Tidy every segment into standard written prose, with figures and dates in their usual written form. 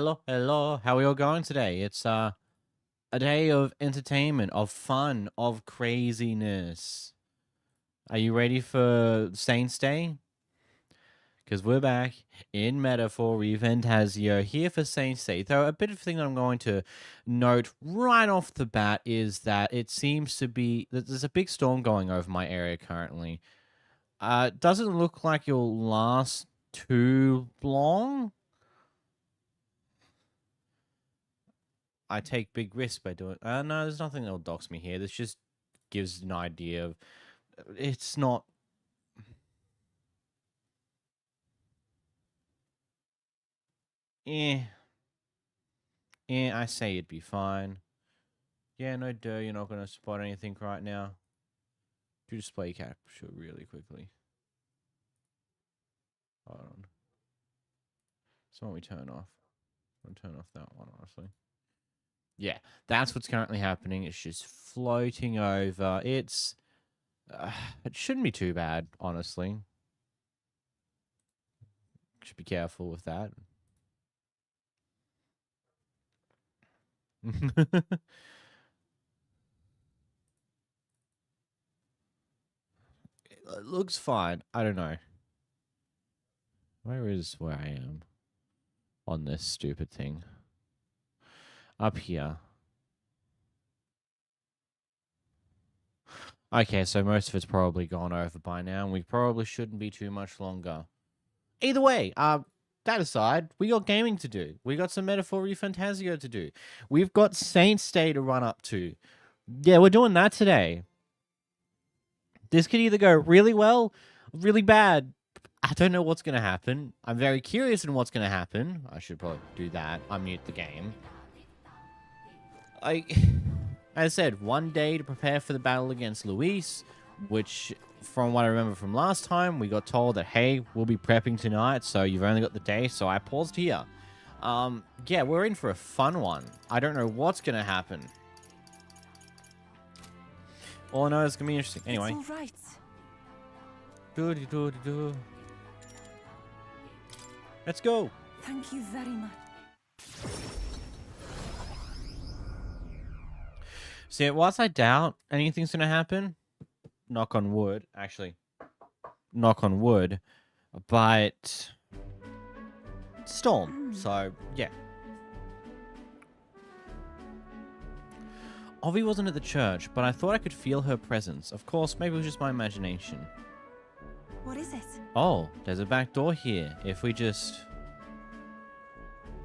Hello, hello. How are we all going today? It's a day of entertainment, of fun, of craziness. Are you ready for Saints Day? Because we're back in Metaphor ReFantazio here for Saints Day. Though a bit of thing that I'm going to note right off the bat is that it seems to be that there's a big storm going over my area currently. It doesn't look like it'll last too long. I take big risks by doing. No, there's nothing that'll dox me here. This just gives an idea of. It's not. Eh, I say it'd be fine. Yeah, no duh, you're not gonna spot anything right now. Do display capture really quickly. Hold on. So what we turn off. I'm gonna turn off that one, honestly. Yeah, that's what's currently happening. It's just floating over. It's. It shouldn't be too bad, honestly. Should be careful with that. It looks fine. I don't know. Where I am on this stupid thing? Up here. Okay, so most of it's probably gone over by now, and we probably shouldn't be too much longer. Either way, that aside, we got gaming to do. We got some Metaphor ReFantazio to do. We've got Saints Day to run up to. Yeah, we're doing that today. This could either go really well, really bad. I don't know what's going to happen. I'm very curious in what's going to happen. I should probably do that. Unmute the game. As I said, one day to prepare for the battle against Luis, which, from what I remember from last time, we got told that, hey, we'll be prepping tonight, so you've only got the day, so I paused here. Yeah, we're in for a fun one. I don't know what's going to happen. All I know is it's going to be interesting. Anyway. It's all right. Let's go. Thank you very much. See, whilst I doubt anything's going to happen, knock on wood, actually, knock on wood, but storm, so, yeah. Ovi wasn't at the church, but I thought I could feel her presence. Of course, maybe it was just my imagination. What is it? Oh, there's a back door here. If we just...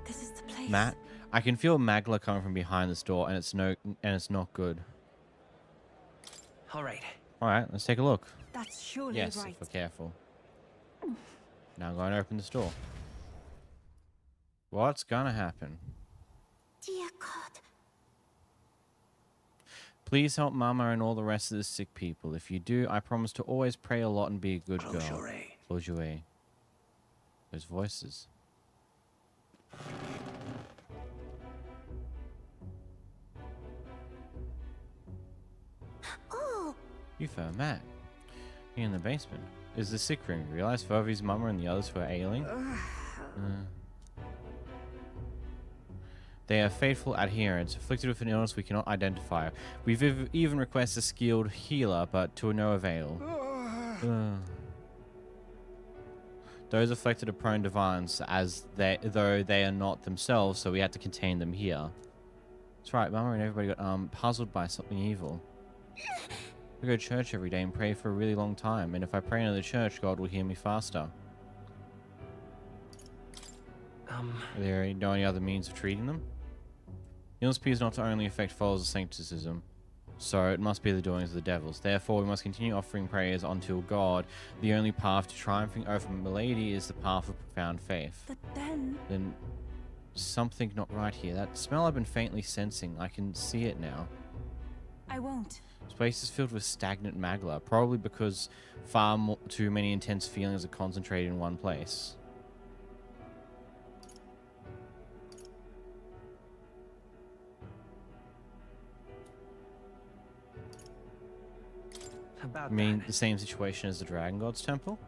This is the place. Matt, I can feel Magla coming from behind this door, and it's not good. All right. All right, let's take a look. That's surely Yes, right. if we're careful. Now I'm going to open this door. What's gonna happen? Dear God. Please help Mama and all the rest of the sick people. If you do, I promise to always pray a lot and be a good girl. Close your way. Those voices. Oh. You found Matt. Here in the basement. Is the sick room. You realize Fovi's mama and the others who are ailing? They are faithful adherents, afflicted with an illness we cannot identify. We've even requested a skilled healer, but to no avail. Those afflicted are prone to violence, though they are not themselves, so we had to contain them here. That's right, Mama and everybody got puzzled by something evil. We go to church every day and pray for a really long time, and if I pray in the church, God will hear me faster. Are there any other means of treating them? Illness appears not to only affect followers of sancticism, so it must be the doings of the devils. Therefore, we must continue offering prayers until God. The only path to triumphing over malady is the path of profound faith. But then... Then something not right here. That smell I've been faintly sensing, I can see it now. I won't. This place is filled with stagnant magla, probably because too many intense feelings are concentrated in one place. About I mean, that. the same situation as the Dragon God's Temple?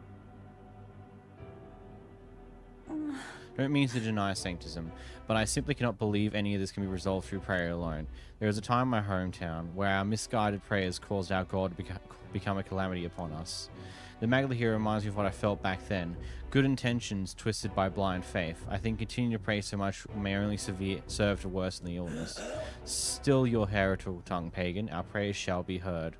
Don't mean to deny sanctism, but I simply cannot believe any of this can be resolved through prayer alone. There was a time in my hometown where our misguided prayers caused our God to become a calamity upon us. The Magla here reminds me of what I felt back then. Good intentions twisted by blind faith. I think continuing to pray so much may only serve to worsen the illness. Still your heretical tongue, pagan. Our prayers shall be heard.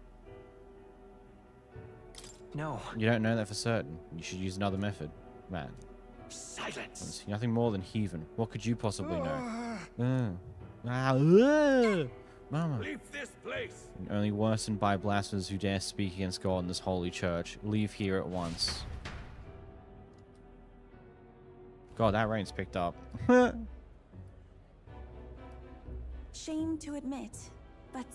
No. You don't know that for certain. You should use another method, man. Silence. Nothing more than heathen. What could you possibly know? Mama. Leave this place. And only worsened by blasphemers who dare speak against God in this holy church. Leave here at once. God, that rain's picked up. Shame to admit, but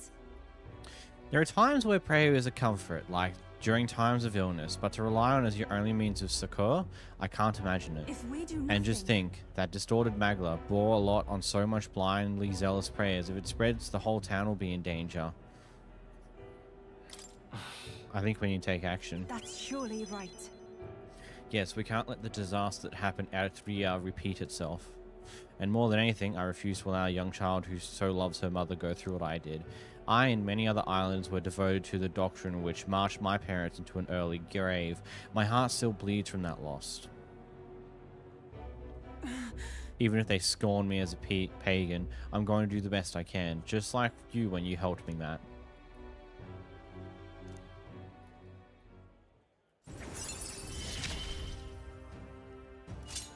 There are times where prayer is a comfort, like during times of illness, but to rely on as your only means of succor, I can't imagine it. if we do nothing, And just think, that distorted Magla bore a lot on so much blindly zealous prayers. If it spreads, the whole town will be in danger. I think we need to take action. that's surely right. Yes, we can't let the disaster that happened at 3R repeat itself. And more than anything, I refuse to allow a young child who so loves her mother go through what I did. I and many other islanders were devoted to the doctrine which marched my parents into an early grave. My heart still bleeds from that loss. Even if they scorn me as a pagan, I'm going to do the best I can, just like you when you helped me, Matt.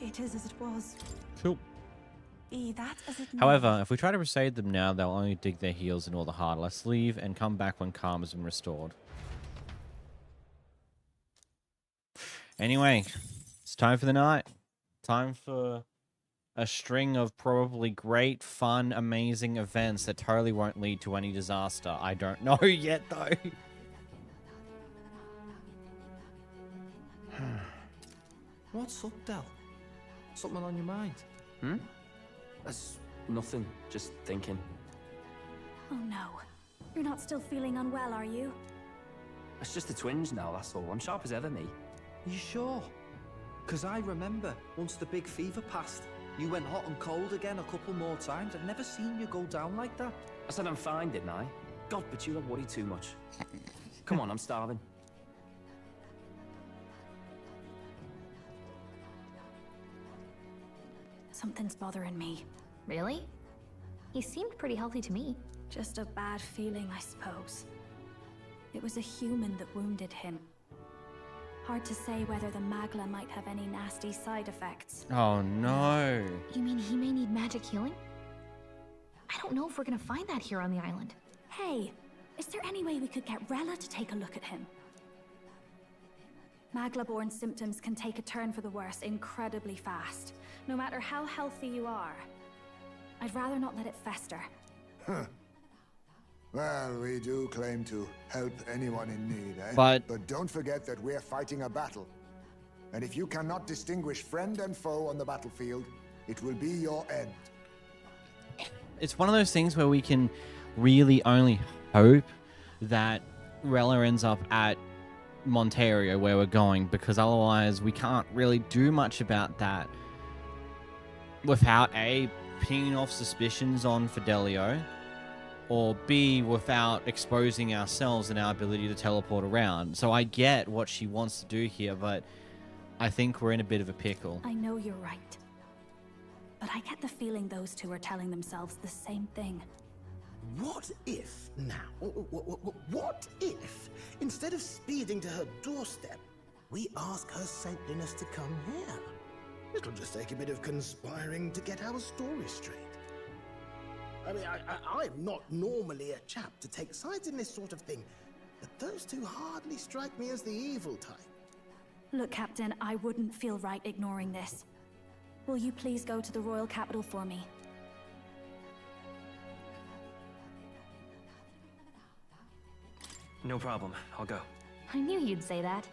It is as it was. Cool. Be that as it may. However, if we try to persuade them now, they'll only dig their heels in all the harder. Let's leave and come back when calm has been restored. Anyway, it's time for the night. Time for a string of probably great, fun, amazing events that totally won't lead to any disaster. I don't know yet, though. What's up, Del? Something on your mind? That's nothing. Just thinking. Oh no. You're not still feeling unwell, are you? It's just the twinge now, that's all. I'm sharp as ever, me. You sure? Because I remember once the big fever passed, you went hot and cold again a couple more times. I've never seen you go down like that. I said I'm fine, didn't I? God, but you don't worry too much. Come on, I'm starving. Something's bothering me. Really? He seemed pretty healthy to me. Just a bad feeling, I suppose. It was a human that wounded him. Hard to say whether the Magla might have any nasty side effects. Oh, no. You mean he may need magic healing? I don't know if we're gonna find that here on the island. Hey, is there any way we could get Rella to take a look at him? Magla-born symptoms can take a turn for the worse incredibly fast, no matter how healthy you are. I'd rather not let it fester. Well, we do claim to help anyone in need, eh? But don't forget that we're fighting a battle. And if you cannot distinguish friend and foe on the battlefield, it will be your end. it's one of those things where we can really only hope that Rella ends up at Monterio where we're going, because otherwise we can't really do much about that without A, pinging off suspicions on Fidelio, or B, without exposing ourselves and our ability to teleport around. So I get what she wants to do here, but I think we're in a bit of a pickle. I know you're right. But I get the feeling those two are telling themselves the same thing. What if now? What if, instead of speeding to her doorstep, we ask her saintliness to come here? It'll just take a bit of conspiring to get our story straight. I mean, I'm not normally a chap to take sides in this sort of thing, but those two hardly strike me as the evil type. Look, Captain, I wouldn't feel right ignoring this. Will you please go to the royal capital for me? No problem. I'll go. I knew you'd say that.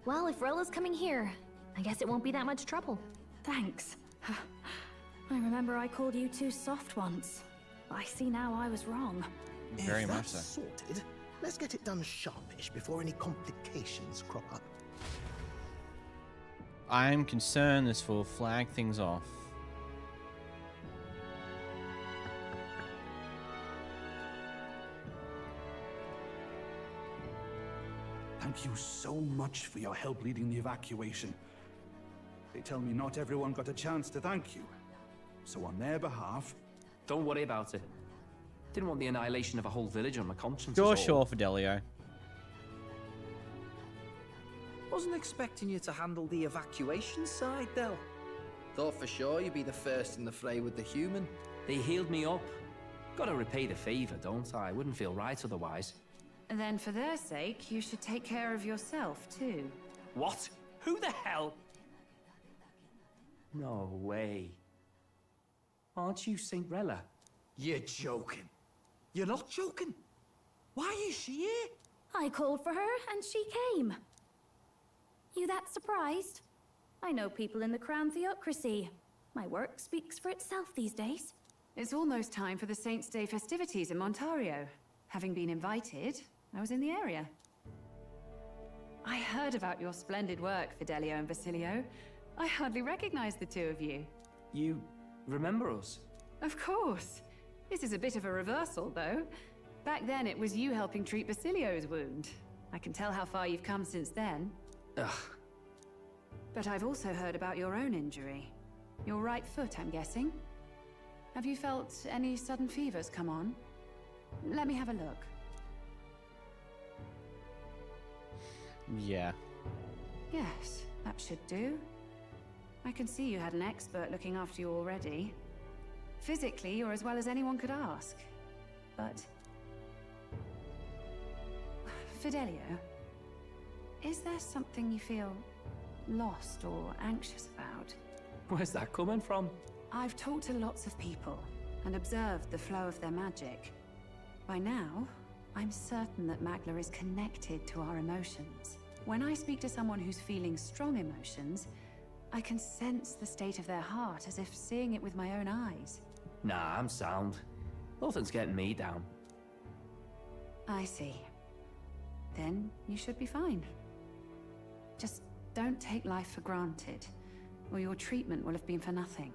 Well, if Rella's coming here, I guess it won't be that much trouble. Thanks. I remember I called you too soft once. I see now I was wrong. Very If much that's so. sorted, let's get it done sharpish before any complications crop up. I'm concerned this will flag things off. Thank you so much for your help leading the evacuation. They tell me not everyone got a chance to thank you. So on their behalf... Don't worry about it. Didn't want the annihilation of a whole village on my conscience. Sure, Fidelio. Wasn't expecting you to handle the evacuation side, Del. Thought for sure you'd be the first in the fray with the human. They healed me up. Gotta repay the favor, don't I? Wouldn't feel right otherwise. Then for their sake, you should take care of yourself, too. What? Who the hell? No way. Aren't you Saint Rella? You're joking. You're not joking. Why is she here? I called for her and she came. You that surprised? I know people in the Crown Theocracy. My work speaks for itself these days. It's almost time for the Saints' Day festivities in Montario. Having been invited, I was in the area. I heard about your splendid work, Fidelio and Basilio. I hardly recognized the two of you. You remember us? Of course. This is a bit of a reversal, though. Back then, it was you helping treat Basilio's wound. I can tell how far you've come since then. Ugh. But I've also heard about your own injury. Your right foot, I'm guessing. Have you felt any sudden fevers come on? Let me have a look. Yeah. Yes, that should do. I can see you had an expert looking after you already. Physically, you're as well as anyone could ask. But... Fidelio, is there something you feel lost or anxious about? Where's that coming from? I've talked to lots of people and observed the flow of their magic. By now, I'm certain that Magla is connected to our emotions. When I speak to someone who's feeling strong emotions, I can sense the state of their heart as if seeing it with my own eyes. Nah, I'm sound. Nothing's getting me down. I see. Then you should be fine. Just don't take life for granted, or your treatment will have been for nothing.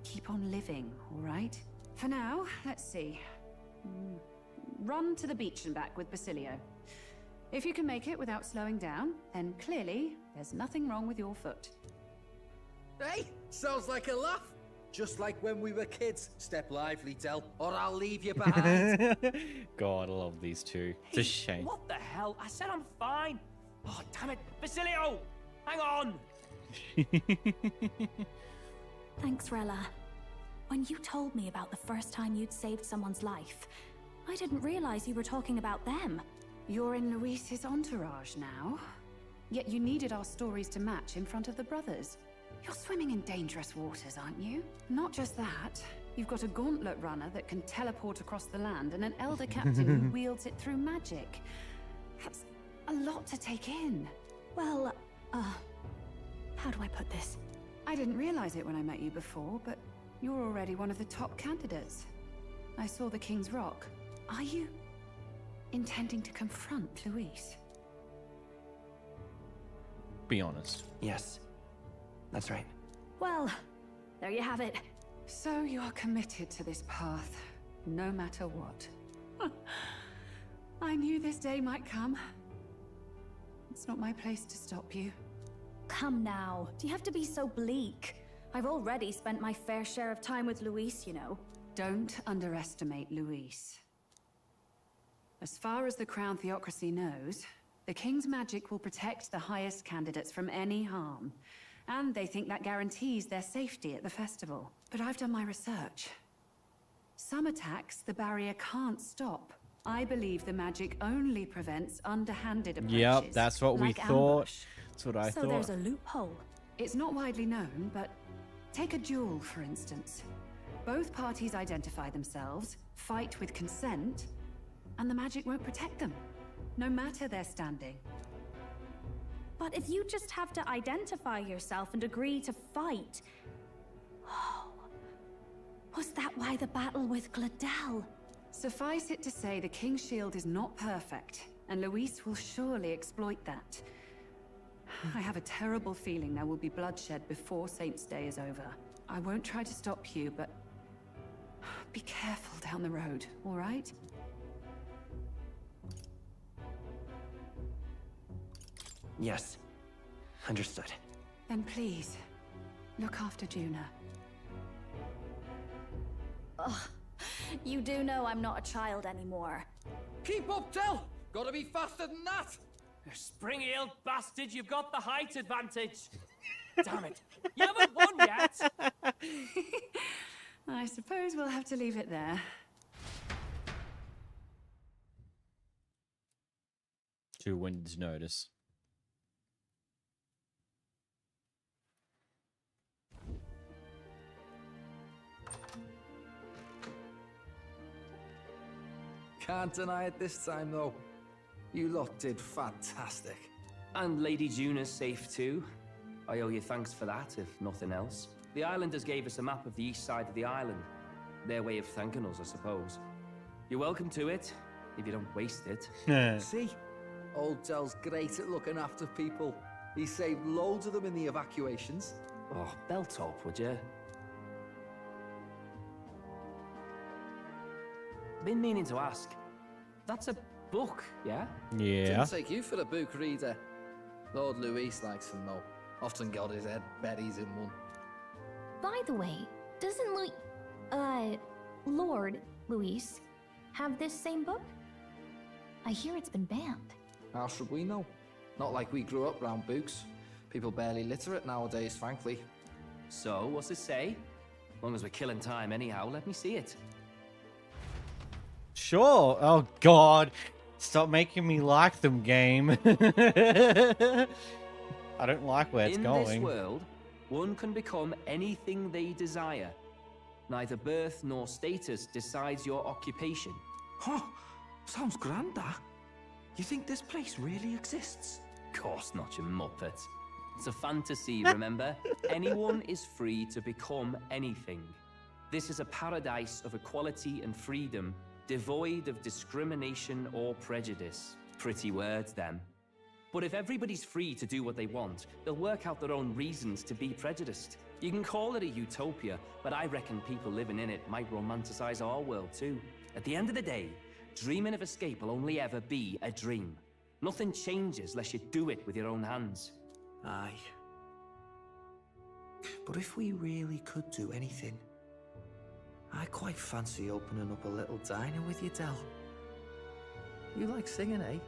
Keep on living, all right? For now, let's see. Run to the beach and back with Basilio. If you can make it without slowing down, then clearly there's nothing wrong with your foot. Hey, sounds like a laugh. Just like when we were kids. Step lively, Del, or I'll leave you behind. God, I love these two. It's a shame. What the hell? I said I'm fine. Oh, damn it. Basilio! Hang on! Thanks, Rella. When you told me about the first time you'd saved someone's life, I didn't realize you were talking about them. You're in Luis's entourage now. Yet you needed our stories to match in front of the brothers. You're swimming in dangerous waters, aren't you? Not just that. You've got a gauntlet runner that can teleport across the land and an elder captain who wields it through magic. That's a lot to take in. Well, how do I put this? I didn't realize it when I met you before, but you're already one of the top candidates. I saw the King's Rock. Are you intending to confront Luis? Be honest. Yes. That's right. Well, there you have it. So you're committed to this path, no matter what. I knew this day might come. It's not my place to stop you. Come now, do you have to be so bleak? I've already spent my fair share of time with Luis, you know. Don't underestimate Luis. As far as the Crown Theocracy knows, the King's magic will protect the highest candidates from any harm. And they think that guarantees their safety at the festival. But I've done my research. Some attacks the barrier can't stop. I believe the magic only prevents underhanded approaches. Yep, that's what we like thought. ambush. That's what I So thought. there's a loophole. It's not widely known, but take a duel, for instance. Both parties identify themselves, fight with consent, and the magic won't protect them, no matter their standing. But if you just have to identify yourself and agree to fight... Oh, was that why the battle with Gladel? Suffice it to say, the King's shield is not perfect, and Luis will surely exploit that. I have a terrible feeling there will be bloodshed before Saint's Day is over. I won't try to stop you, but be careful down the road, all right? Yes. Understood. Then please, look after Juna. Ugh. You do know I'm not a child anymore. Keep up, Del! Gotta be faster than that! You springy old bastard, you've got the height advantage. Damn it. You haven't won yet. I suppose we'll have to leave it there. Too winded to notice. Can't deny it this time, though. You lot did fantastic. And Lady Juna's safe too. I owe you thanks for that, if nothing else. The islanders gave us a map of the east side of the island. Their way of thanking us, I suppose. You're welcome to it, if you don't waste it. See? Old Del's great at looking after people. He saved loads of them in the evacuations. Oh, belt up, would you? Been meaning to ask. That's a book, yeah? Yeah. Didn't take you for a book reader. Lord Luis likes them, though. Often got his head buried in one. By the way, doesn't Lord Luis have this same book? I hear it's been banned. How should we know? Not like we grew up round books. People barely literate nowadays, frankly. So, what's it say? As long as we're killing time anyhow, let me see it. Sure. Oh God, stop making me like them, game. I don't like where it's going. In this world, one can become anything they desire. Neither birth nor status decides your occupation. Huh? Sounds grand, that. You think this place really exists? Of course not, you muppet. It's a fantasy, remember? Anyone is free to become anything. This is a paradise of equality and freedom, devoid of discrimination or prejudice. Pretty words, them. But if everybody's free to do what they want, they'll work out their own reasons to be prejudiced. You can call it a utopia, but I reckon people living in it might romanticize our world too. At the end of the day, dreaming of escape will only ever be a dream. Nothing changes unless you do it with your own hands. Aye. But if we really could do anything, I quite fancy opening up a little diner with you, Del. You like singing, eh?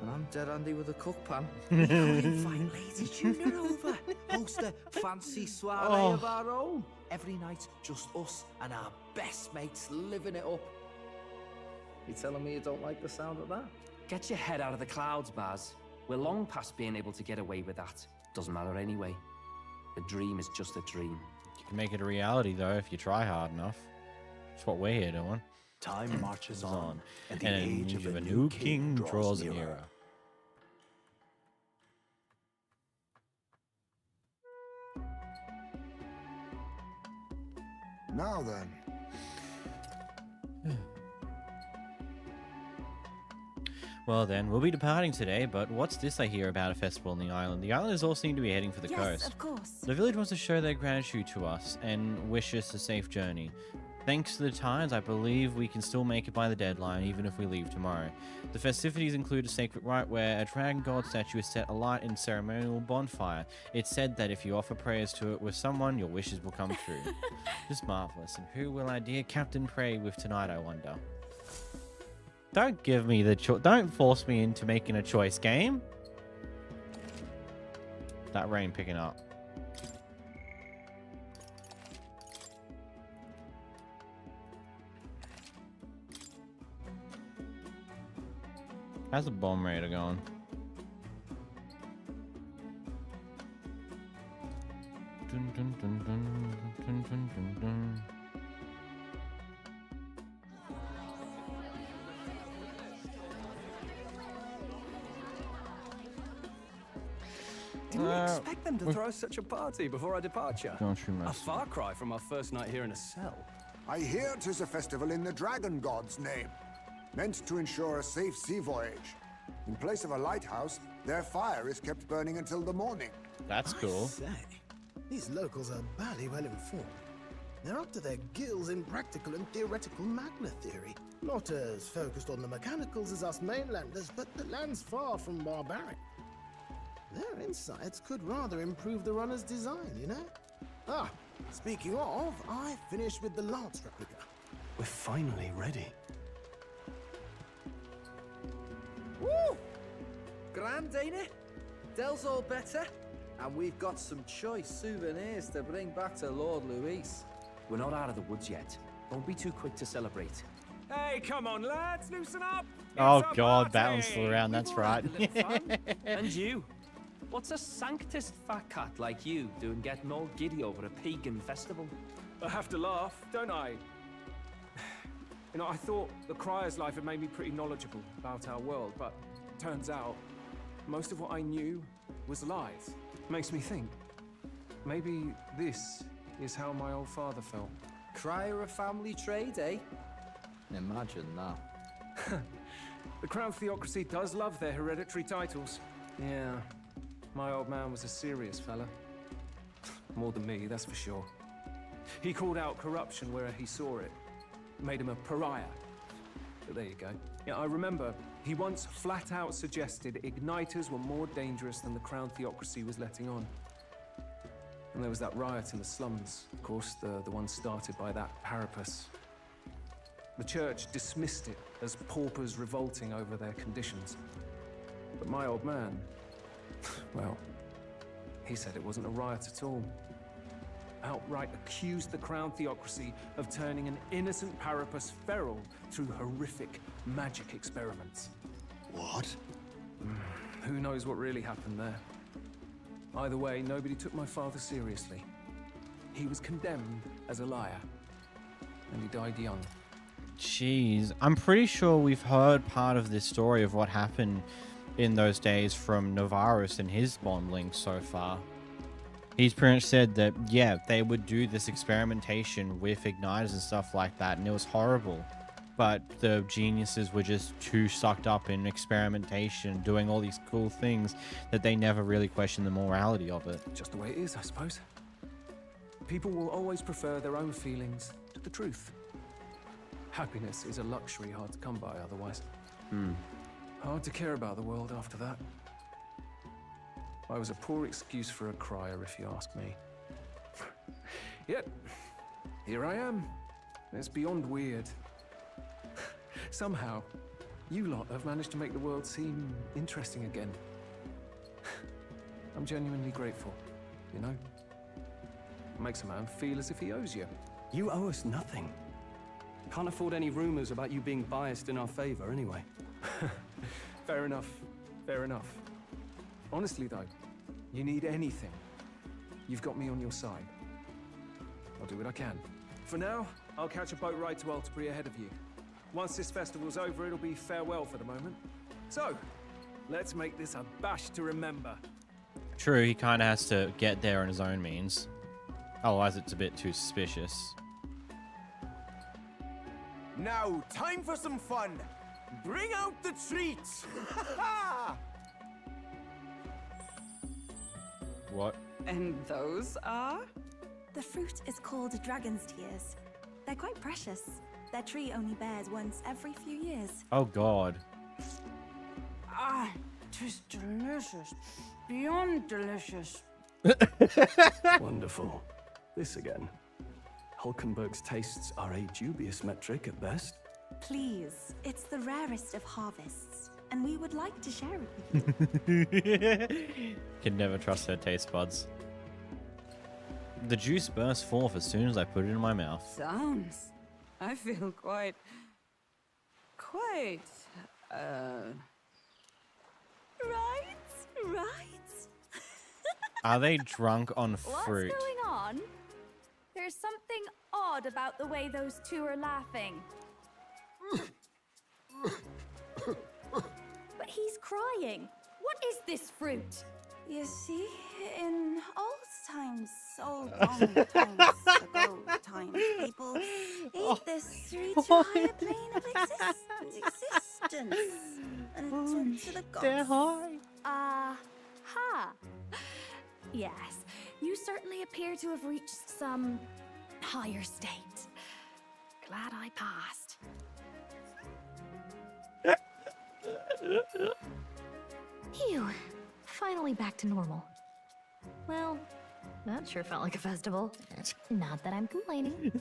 And I'm dead handy with a cook pan. We could invite Lady Juna over. Host a fancy soiree of our own. Every night, just us and our best mates living it up. You telling me you don't like the sound of that? Get your head out of the clouds, Baz. We're long past being able to get away with that. Doesn't matter anyway. The dream is just a dream. You can make it a reality, though, if you try hard enough. That's what we're here doing. Time marches on, and the And age of a a new king draws nearer. Now then. Well then, we'll be departing today, but what's this I hear about a festival on the island? The islanders all seem to be heading for the coast. Of course. The village wants to show their gratitude to us and wish us a safe journey. Thanks to the tides, I believe we can still make it by the deadline, even if we leave tomorrow. The festivities include a sacred rite where a dragon god statue is set alight in a ceremonial bonfire. It's said that if you offer prayers to it with someone, your wishes will come true. Just marvelous. And who will our dear Captain pray with tonight, I wonder? Don't give me the choice. Don't force me into making a choice, game. That rain picking up. How's the bomb raider going? Dun, dun, dun, dun, dun, dun, dun, dun. Didn't expect them to throw such a party before our departure. Going through A my far cry from our first night here in a cell. I hear 'tis a festival in the dragon god's name, meant to ensure a safe sea voyage. In place of a lighthouse, Their fire is kept burning until the morning. That's cool. I say, these locals are badly well informed. They're up to their gills in practical and theoretical magna theory. Not as focused on the mechanicals as us mainlanders, but the land's far from barbaric. Their insights could rather improve the runner's design, you know? Ah, speaking of, I finished with the lance replica. We're finally ready. Woo! Grand, ain't it? Dell's all better, and we've got some choice souvenirs to bring back to Lord Luis. We're not out of the woods yet. Don't be too quick to celebrate. Hey, come on, lads, loosen up. Oh It's a god, party. battle's still around, that's We've all right. had a little fun. And you? What's a sanctist fat cat like you doing getting all giddy over a pagan festival? I have to laugh, don't I? You know, I thought the Crier's life had made me pretty knowledgeable about our world, but turns out most of what I knew was lies. Makes me think, maybe this is how my old father felt. Crier a family trade, eh? Imagine that. The Crown Theocracy does love their hereditary titles. Yeah, my old man was a serious fella. More than me, that's for sure. He called out corruption where he saw it. Made him a pariah. But there you go. Yeah, I remember he once flat out suggested igniters were more dangerous than the Crown Theocracy was letting on. And there was that riot in the slums, of course, the one started by that Parapus. The church dismissed it as paupers revolting over their conditions. But my old man, well, he said it wasn't a riot at all. Outright accused the Crown Theocracy of turning an innocent Parapus feral through horrific magic experiments. What? Who knows what really happened there? Either way, nobody took my father seriously. He was condemned as a liar, and he died young. Jeez, I'm pretty sure we've heard part of this story of what happened in those days from Navarus and his bondling so far. He's pretty much said that, yeah, they would do this experimentation with igniters and stuff like that, and it was horrible. But the geniuses were just too sucked up in experimentation, doing all these cool things, that they never really questioned the morality of it. Just the way it is, I suppose. People will always prefer their own feelings to the truth. Happiness is a luxury hard to come by otherwise. Hard to care about the world after that. I was a poor excuse for a crier, if you ask me. Yet, here I am. It's beyond weird. Somehow, you lot have managed to make the world seem interesting again. I'm genuinely grateful, you know? It makes a man feel as if he owes you. You owe us nothing. Can't afford any rumors about you being biased in our favor, anyway. Fair enough. Fair enough. Honestly, though, you need anything, you've got me on your side. I'll do what I can. For now, I'll catch a boat ride to Altabury ahead of you. Once this festival's over, it'll be farewell for the moment. So, let's make this a bash to remember. True, he kind of has to get there on his own means. Otherwise, it's a bit too suspicious. Now, time for some fun. Bring out the treats. What? And those are? The fruit is called dragon's tears. They're quite precious. Their tree only bears once every few years. Oh god. Ah, 'tis delicious. Beyond delicious. Wonderful. This again. Hulkenberg's tastes are a dubious metric at best. Please, it's the rarest of harvests, and we would like to share it with you. Can never trust her taste buds. The juice burst forth as soon as I put it in my mouth. Sounds. I feel quite. Right? Are they drunk on fruit? What's going on? There's something odd about the way those two are laughing. But he's crying. What is this fruit? You see, in old long times ago, people ate this through to a higher plane of existence and turned to the gods. They're high. Ha! Yes, you certainly appear to have reached some higher state. Glad I passed. Phew. Finally back to normal. Well, that sure felt like a festival. Not that I'm complaining.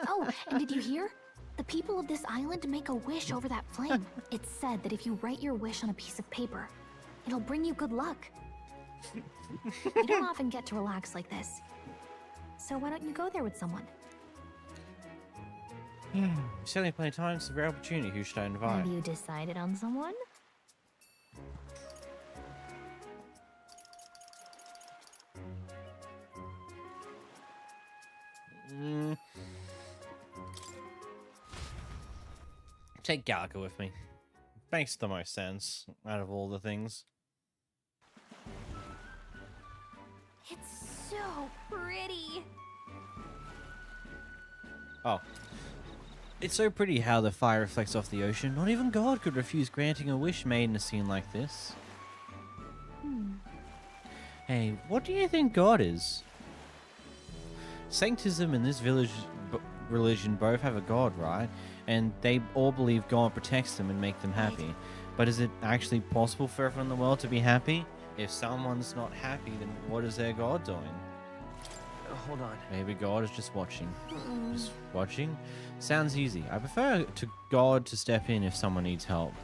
Oh, and did you hear? The people of this island make a wish over that flame. It's said that if you write your wish on a piece of paper, it'll bring you good luck. You don't often get to relax like this. So why don't you go there with someone? Certainly plenty of time. It's a rare opportunity. Who should I invite? Have you decided on someone? Take Gallagher with me. Makes the most sense out of all the things. It's so pretty. Oh. It's so pretty how the fire reflects off the ocean. Not even God could refuse granting a wish made in a scene like this. Hey, what do you think God is? Sanctism and this religion both have a God, right? And they all believe God protects them and make them happy. But is it actually possible for everyone in the world to be happy? If someone's not happy, then what is their God doing? Hold on. Maybe God is just watching. Just watching? Sounds easy. I prefer to God to step in if someone needs help.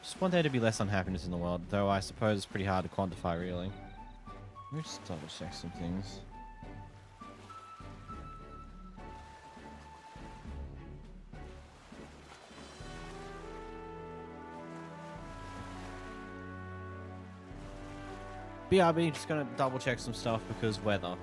Just want there to be less unhappiness in the world, though I suppose it's pretty hard to quantify, really. Let me just double check some things. BRB, just gonna double check some stuff because weather.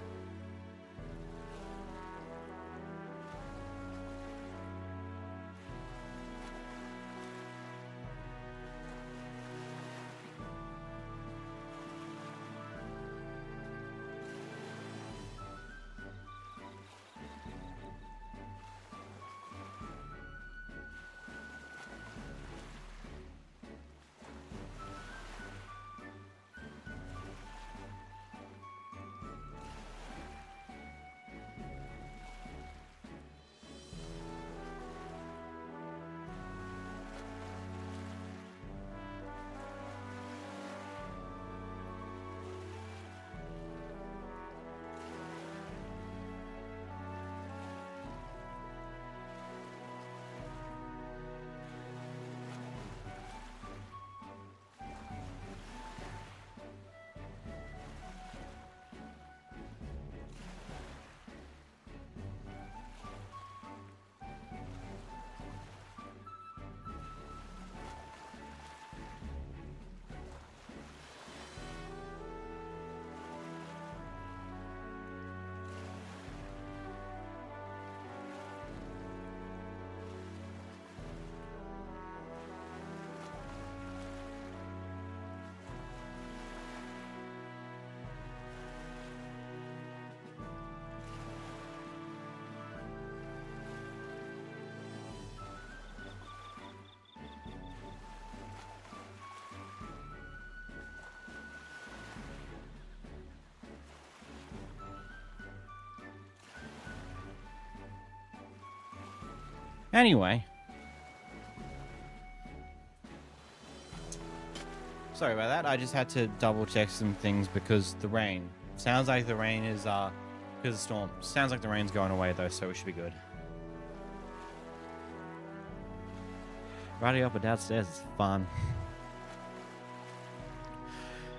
Anyway. Sorry about that. I just had to double check some things because the rain. Sounds like the rain is, because of the storm. Sounds like the rain's going away though, so we should be good. Riding up and downstairs is fun.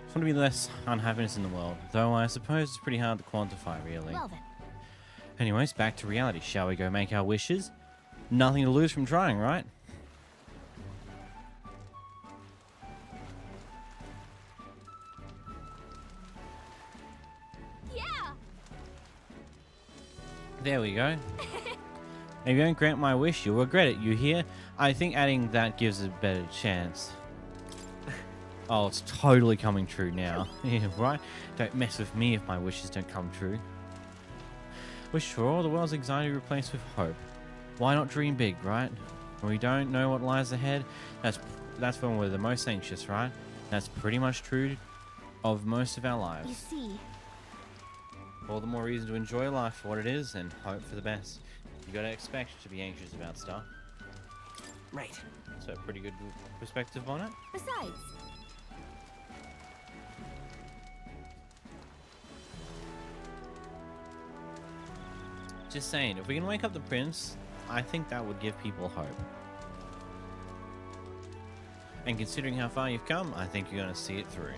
Just want to be less unhappiness in the world, though I suppose it's pretty hard to quantify, really. Well then. Anyways, back to reality. Shall we go make our wishes? Nothing to lose from trying, right? Yeah. There we go. If you don't grant my wish, you'll regret it. You hear? I think adding that gives a better chance. Oh, it's totally coming true now. Yeah, right? Don't mess with me if my wishes don't come true. Wish for all the world's anxiety replaced with hope. Why not dream big, right? When we don't know what lies ahead, that's when we're the most anxious, right? That's pretty much true of most of our You lives. see, All the more reason to enjoy life for what it is and hope for the best. You gotta expect to be anxious about stuff. Right. So pretty good perspective on it. besides, Just saying, if we can wake up the prince, I think that would give people hope. And considering how far you've come, I think you're gonna see it through.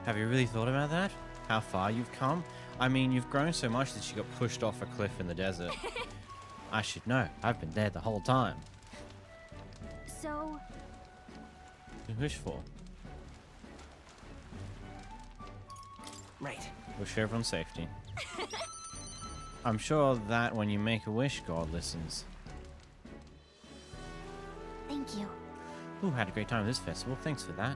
Have you really thought about that? How far you've come? I mean, you've grown so much that you got pushed off a cliff in the desert. I should know. I've been there the whole time. so You wish for? Right. Wish for everyone's safety. I'm sure that when you make a wish, God listens. thank you. Ooh, had a great time at this festival. Thanks for that.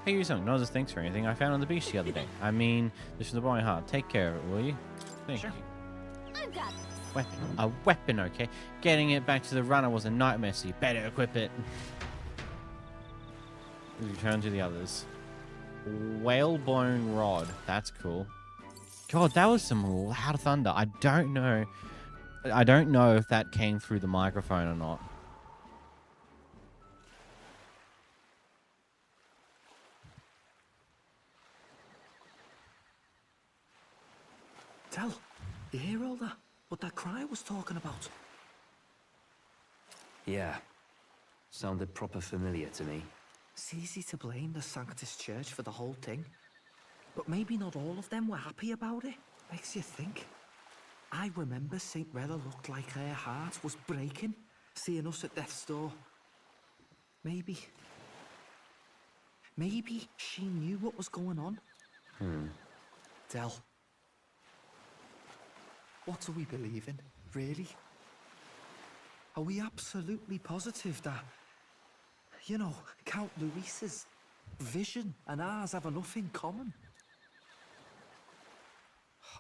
Hey, you something. Not as thanks for anything I found on the beach the other day. I mean, this is the boy heart. Take care of it, will you? Thank you. I've got this. Weapon. A weapon, okay? Getting it back to the runner was a nightmare, so you better equip it. Return to the others. Whalebone rod. That's cool. God, that was some loud thunder. I don't know if that came through the microphone or not. Tell, you hear all that? What that cry was talking about? Yeah. Sounded proper familiar to me. It's easy to blame the Sanctus Church for the whole thing. But maybe not all of them were happy about it. Makes you think. I remember St. Rella looked like her heart was breaking, seeing us at death's door. Maybe she knew what was going on. Del, what do we believe in, really? Are we absolutely positive that, you know, Count Luis's vision and ours have enough in common?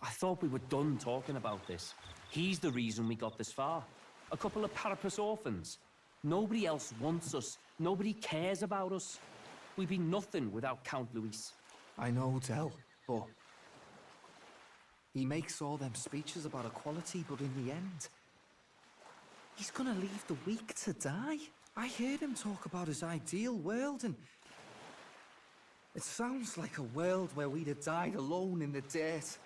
I thought we were done talking about this. He's the reason we got this far. A couple of Parapus orphans. Nobody else wants us. Nobody cares about us. We'd be nothing without Count Luis. I know, Del, but he makes all them speeches about equality, but in the end, he's gonna leave the weak to die. I heard him talk about his ideal world, and it sounds like a world where we'd have died alone in the dirt.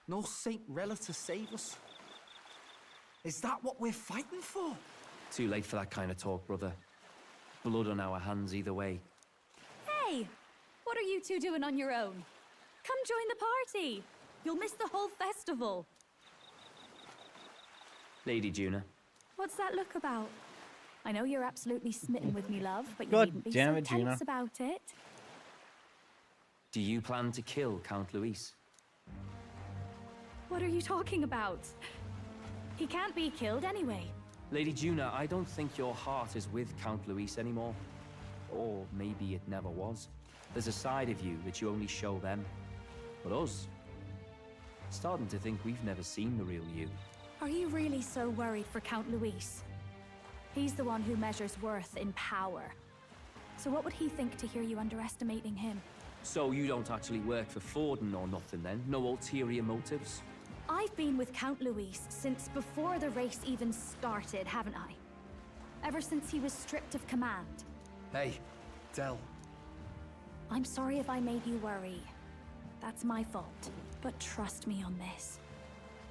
No Saint Rella to save us. Is that what we're fighting for? Too late for that kind of talk, brother. Blood on our hands either way. Hey! What are you two doing on your own? Come join the party! You'll miss the whole festival. Lady Juna. What's that look about? I know you're absolutely smitten with me, love, but you God needn't be damn so it, Juna. tense about it. Do you plan to kill Count Luis? What are you talking about? He can't be killed anyway. Lady Juna, I don't think your heart is with Count Luis anymore. Or maybe it never was. There's a side of you that you only show them. But us, starting to think we've never seen the real you. Are you really so worried for Count Luis? He's the one who measures worth in power. So what would he think to hear you underestimating him? So you don't actually work for Forden or nothing then? No ulterior motives? I've been with Count Luis since before the race even started, haven't I? Ever since he was stripped of command. Hey, Del. I'm sorry if I made you worry. That's my fault. But trust me on this.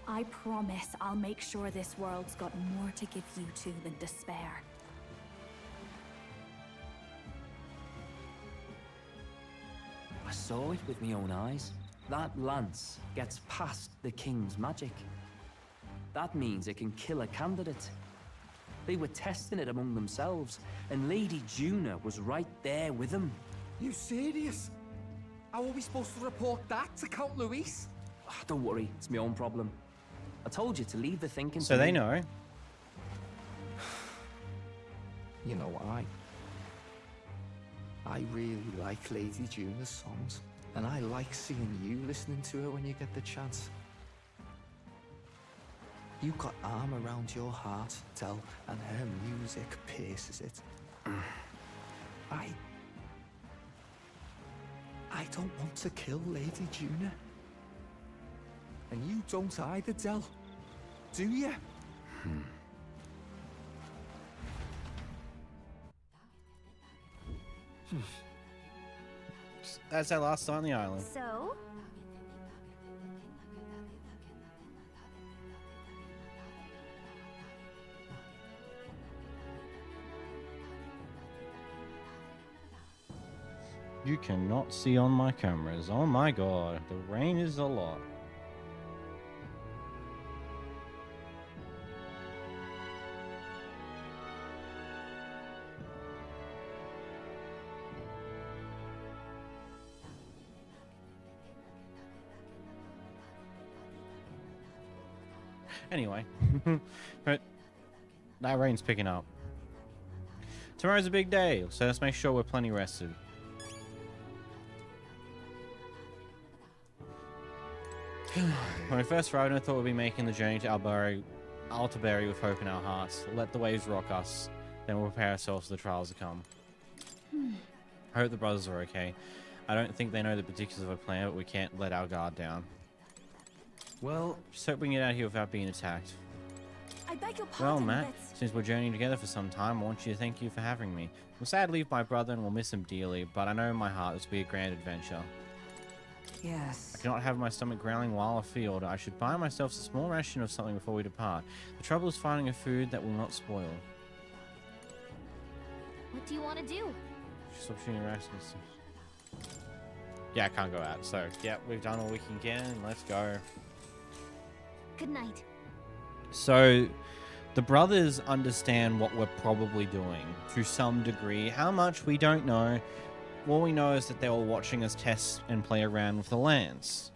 I promise I'll make sure this world's got more to give you two than despair. I saw it with my own eyes. That lance gets past the king's magic. That means it can kill a candidate. They were testing it among themselves, and Lady Juna was right there with them. You serious? How are we supposed to report that to Count Luis? Don't worry, it's my own problem. I told you to leave the thinking So to they me. know. You know, I really like Lady Juna's songs, and I like seeing you listening to her when you get the chance. You got arm around your heart, Del, and her music pierces it. I don't want to kill Lady Juna. And you don't either, Del. Do you? That's our last on the island. So? You cannot see on my cameras. Oh my god, the rain is a lot. Anyway, but that rain's picking up. Tomorrow's a big day, so let's make sure we're plenty rested. When we first arrived, I thought we'd be making the journey to Altaberry with hope in our hearts. Let the waves rock us, then we'll prepare ourselves for the trials to come. I hope the brothers are okay. I don't think they know the particulars of our plan, but we can't let our guard down. Well, Just hope we can get out of here without being attacked. I beg your Well, pardon, Matt, since we're journeying together for some time, I want you to thank you for having me. We'll sadly leave my brother and we'll miss him dearly, but I know in my heart this will be a grand adventure. Yes. I cannot have my stomach growling while afield. I should buy myself a small ration of something before we depart. The trouble is finding a food that will not spoil. What do you want to do? Just opportunity rest. Yeah, I can't go out. So, yeah, we've done all we can get and let's go. Good night. So, the brothers understand what we're probably doing to some degree. How much, we don't know. All we know is that they were watching us test and play around with the lance.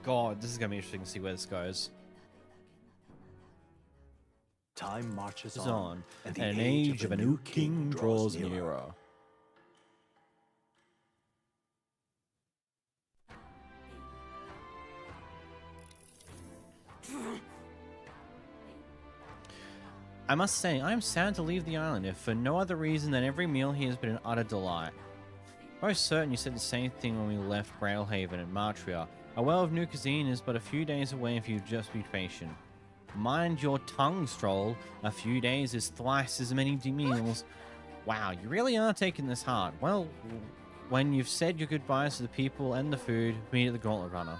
God, this is going to be interesting to see where this goes. Time marches It's on, and an age of a new king draws nearer. I must say, I am sad to leave the island, if for no other reason than every meal here has been an utter delight. Most certain you said the same thing when we left Brailhaven and Martria. A well of new cuisine is but a few days away if you just be patient. Mind your tongue, Stroll. A few days is thrice as many meals. Wow, you really are taking this hard. Well, when you've said your goodbyes to the people and the food, meet at the Gauntlet Runner.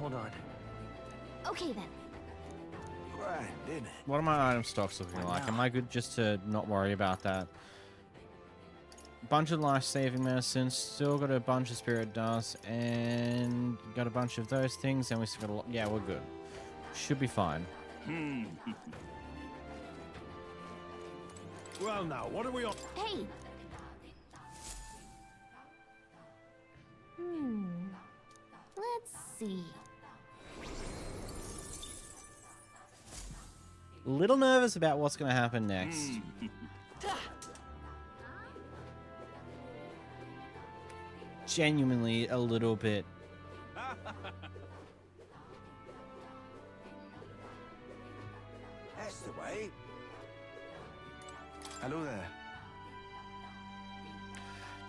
Hold on. Okay then. Grand, isn't it? What are my item stocks looking like? Am I good just to not worry about that? Bunch of life-saving medicines, still got a bunch of spirit dust, and got a bunch of those things, and we still got a lot. Yeah, we're good. Should be fine. Well, now, what are we on? Hey. Let's see. Little nervous about what's going to happen next. Genuinely a little bit. That's the way. Hello there.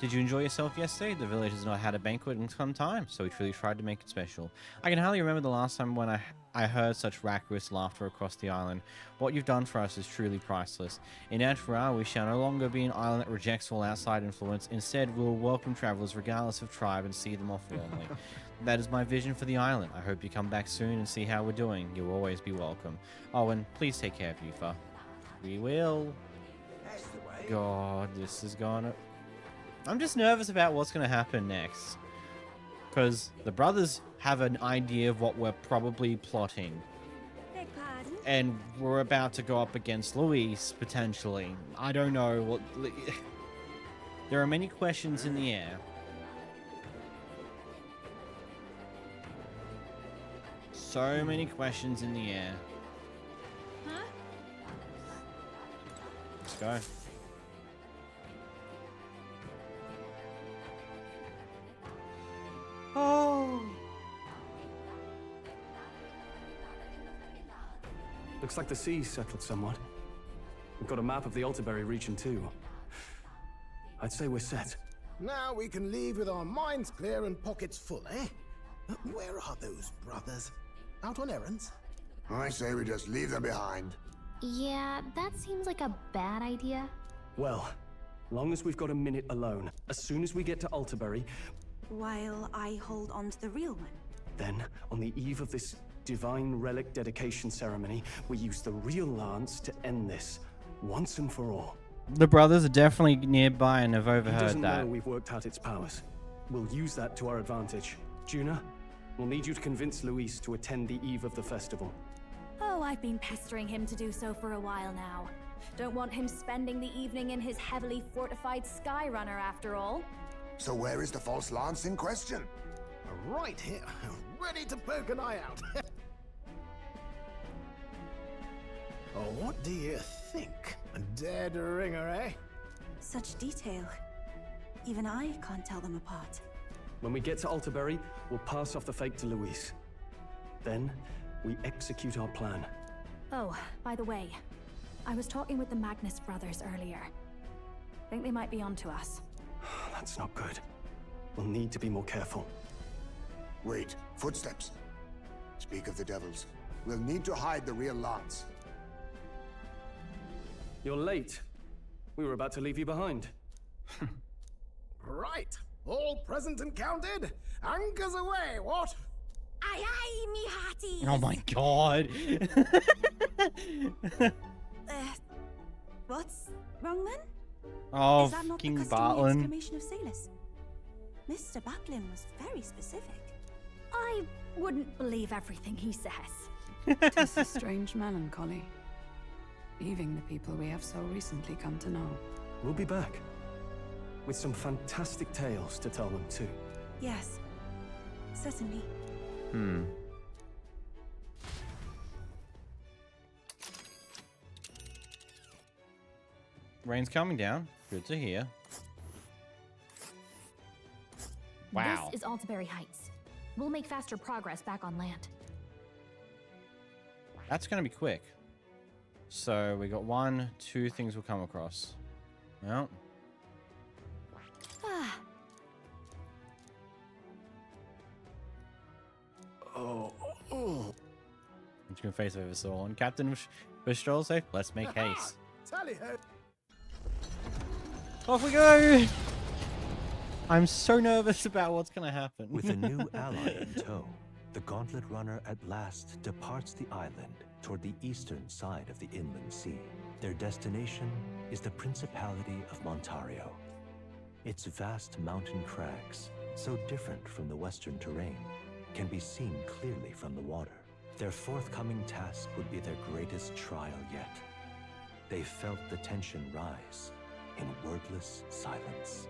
Did you enjoy yourself yesterday? The village has not had a banquet in some time, so we truly tried to make it special. I can hardly remember the last time when I heard such raucous laughter across the island. What you've done for us is truly priceless. In Atfra, we shall no longer be an island that rejects all outside influence. Instead, we will welcome travelers regardless of tribe and see them off warmly. That is my vision for the island. I hope you come back soon and see how we're doing. You'll always be welcome. Oh, and please take care of Yufa. We will. That's the way. God, this is gonna... I'm just nervous about what's going to happen next. Because the brothers have an idea of what we're probably plotting. Beg pardon? And we're about to go up against Luis, potentially. I don't know what... There are many questions in the air. So many questions in the air. Huh? Let's go. Looks like the sea's settled somewhat. We've got a map of the Altaberry region too. I'd say we're set. Now we can leave with our minds clear and pockets full, eh? Where are those brothers? Out on errands? I say we just leave them behind. Yeah, that seems like a bad idea. Well, long as we've got a minute alone, as soon as we get to Altaberry, While I hold on to the real one. then, on the eve of this divine relic dedication ceremony, we use the real lance to end this, once and for all. The brothers are definitely nearby and have He overheard doesn't that. know we've worked out its powers. We'll use that to our advantage. Juna, we'll need you to convince Luis to attend the eve of the festival. Oh, I've been pestering him to do so for a while now. Don't want him spending the evening in his heavily fortified Skyrunner after all. So where is the false lance in question? Right here, ready to poke an eye out. Oh, what do you think? A dead ringer, eh? Such detail. Even I can't tell them apart. When we get to Altaberry, we'll pass off the fake to Luis. Then, we execute our plan. Oh, by the way, I was talking with the Magnus brothers earlier. Think they might be onto us. That's not good. We'll need to be more careful. Wait, footsteps. Speak of the devils. We'll need to hide the real lance. You're late. We were about to leave you behind. Right, all present and counted? Anchors away, what? Aye aye, me hearties! Oh my god. What's wrong then? Oh, Is that not the King customary Bartlin. exclamation of Salus? Mr. Butlin was very specific. I wouldn't believe everything he says. Tis a strange melancholy. Leaving the people we have so recently come to know. We'll be back. With some fantastic tales to tell them too. Yes, certainly. Rain's coming down. Good to hear. Wow. This is Altaberry Heights. We'll make faster progress back on land. That's going to be quick. So we got 1, 2 things we'll come across. Well. Oh. I'm just going to face over Saul. Captain Bustrol safe. Let's make haste. Tally ho. Off we go! I'm so nervous about what's going to happen. With a new ally in tow, the Gauntlet Runner at last departs the island toward the eastern side of the inland sea. Their destination is the Principality of Montario. Its vast mountain crags, so different from the western terrain, can be seen clearly from the water. Their forthcoming task would be their greatest trial yet. They felt the tension rise in wordless silence.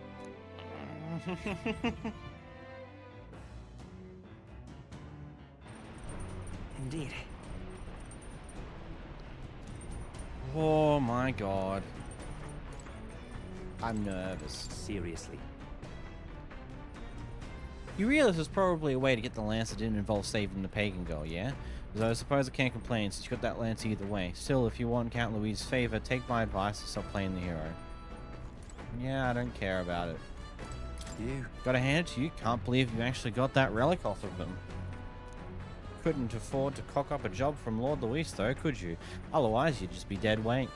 Indeed. Oh my god. I'm nervous. Seriously. You realize there's probably a way to get the lance that didn't involve saving the pagan girl, yeah? Because I suppose I can't complain since you got that lance either way. Still, if you want Count Louise's favor, take my advice and stop playing the hero. Yeah, I don't care about it. You Gotta hand it to you, can't believe you actually got that relic off of them. Couldn't afford to cock up a job from Lord Luis though, could you? Otherwise you'd just be dead weight.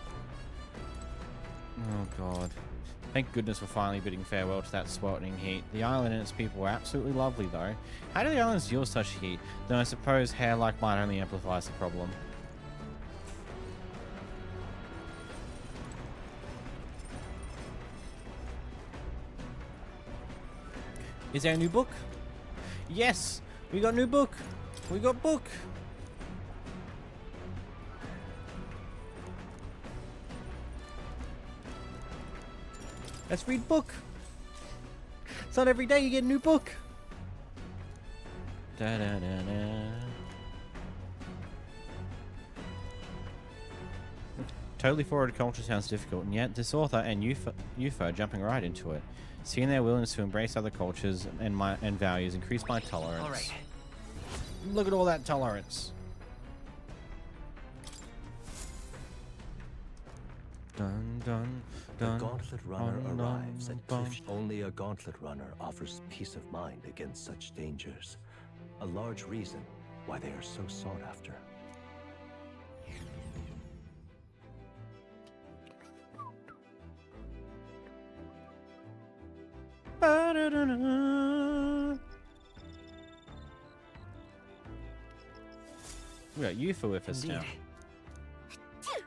Oh god. Thank goodness we're finally bidding farewell to that sweltering heat. The island and its people were absolutely lovely though. How do the islands deal with such heat? Though I suppose hair like mine only amplifies the problem. Is there a new book? Yes! We got new book! We got book! Let's read book! It's not every day you get a new book! Da da da da. Totally forward culture sounds difficult, and yet this author and Yufa are jumping right into it. Seeing their willingness to embrace other cultures and values increase my tolerance. All right. Look at all that tolerance. Dun, dun, The dun, Gauntlet Runner dun, arrives dun, at dun. Cliff. Only a Gauntlet Runner offers peace of mind against such dangers. A large reason why they are so sought after. We got Yufa with us now. Indeed.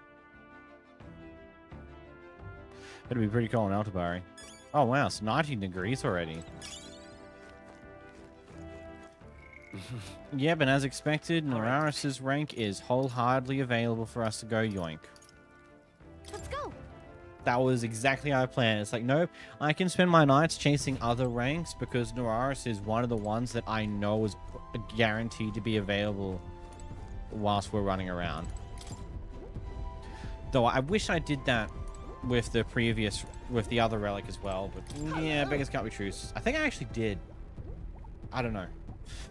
It'd be pretty cold in Altabari. Oh wow, it's 19 degrees already. Yeah, but as expected, Noraris' rank is wholeheartedly available for us to go yoink. Let's go. That was exactly how I planned. It's like, nope, I can spend my nights chasing other ranks because Noraris is one of the ones that I know is guaranteed to be available whilst we're running around. Though I wish I did that with the other relic as well, but yeah, beggars can't be choosers. I think I actually did. I don't know.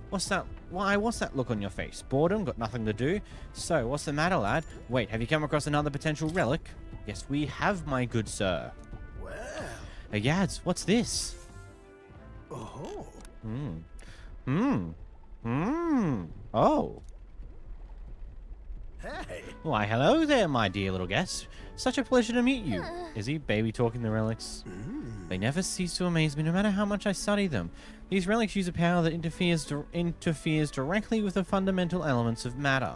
What's that? Why? What's that look on your face? Boredom? Got nothing to do? So, what's the matter, lad? Wait, have you come across another potential relic? Yes, we have, my good sir. Well. Hey, Yads, what's this? Oh. Oh. Hey. Why, hello there, my dear little guest. Such a pleasure to meet you. Is he baby talking the relics? They never cease to amaze me, no matter how much I study them. These relics use a power that interferes directly with the fundamental elements of matter.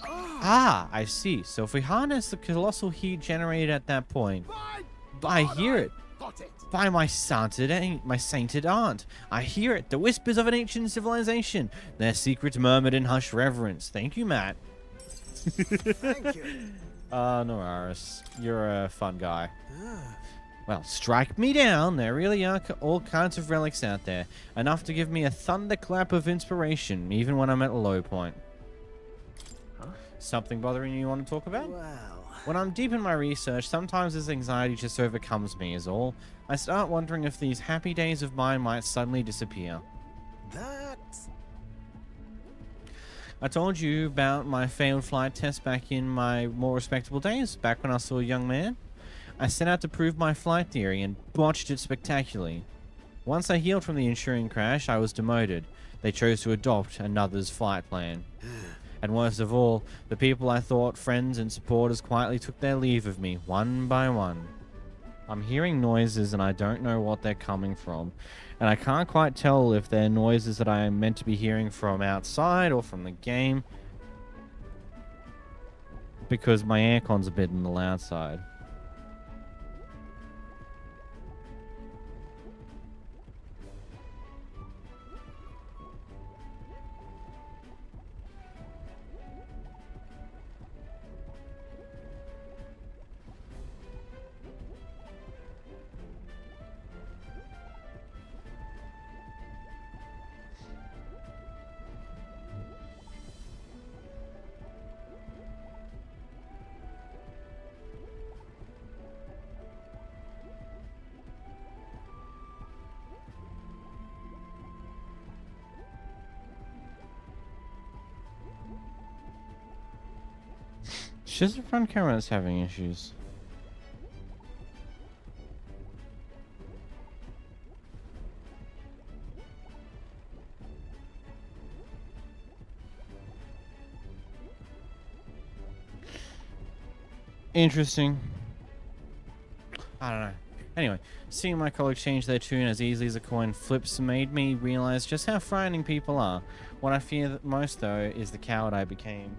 Ah, I see. So if we harness the colossal heat generated at that point, I hear it. By my sainted aunt, I hear it. The whispers of an ancient civilization. Their secrets murmured in hushed reverence. Thank you, Matt. Thank you. Noraris, you're a fun guy. Well, strike me down. There really are all kinds of relics out there. Enough to give me a thunderclap of inspiration, even when I'm at a low point. Something bothering you want to talk about? Well. When I'm deep in my research, sometimes this anxiety just overcomes me is all. I start wondering if these happy days of mine might suddenly disappear. That's... I told you about my failed flight test back in my more respectable days, back when I was still a young man. I set out to prove my flight theory and botched it spectacularly. Once I healed from the ensuing crash, I was demoted. They chose to adopt another's flight plan. And worst of all, the people I thought friends and supporters quietly took their leave of me, one by one. I'm hearing noises and I don't know what they're coming from. And I can't quite tell if they're noises that I am meant to be hearing from outside or from the game. Because my aircon's a bit on the loud side. It's just the front camera that's having issues. Interesting. I don't know. Anyway, seeing my colleagues change their tune as easily as a coin flips made me realize just how frightening people are. What I fear most, though, is the coward I became.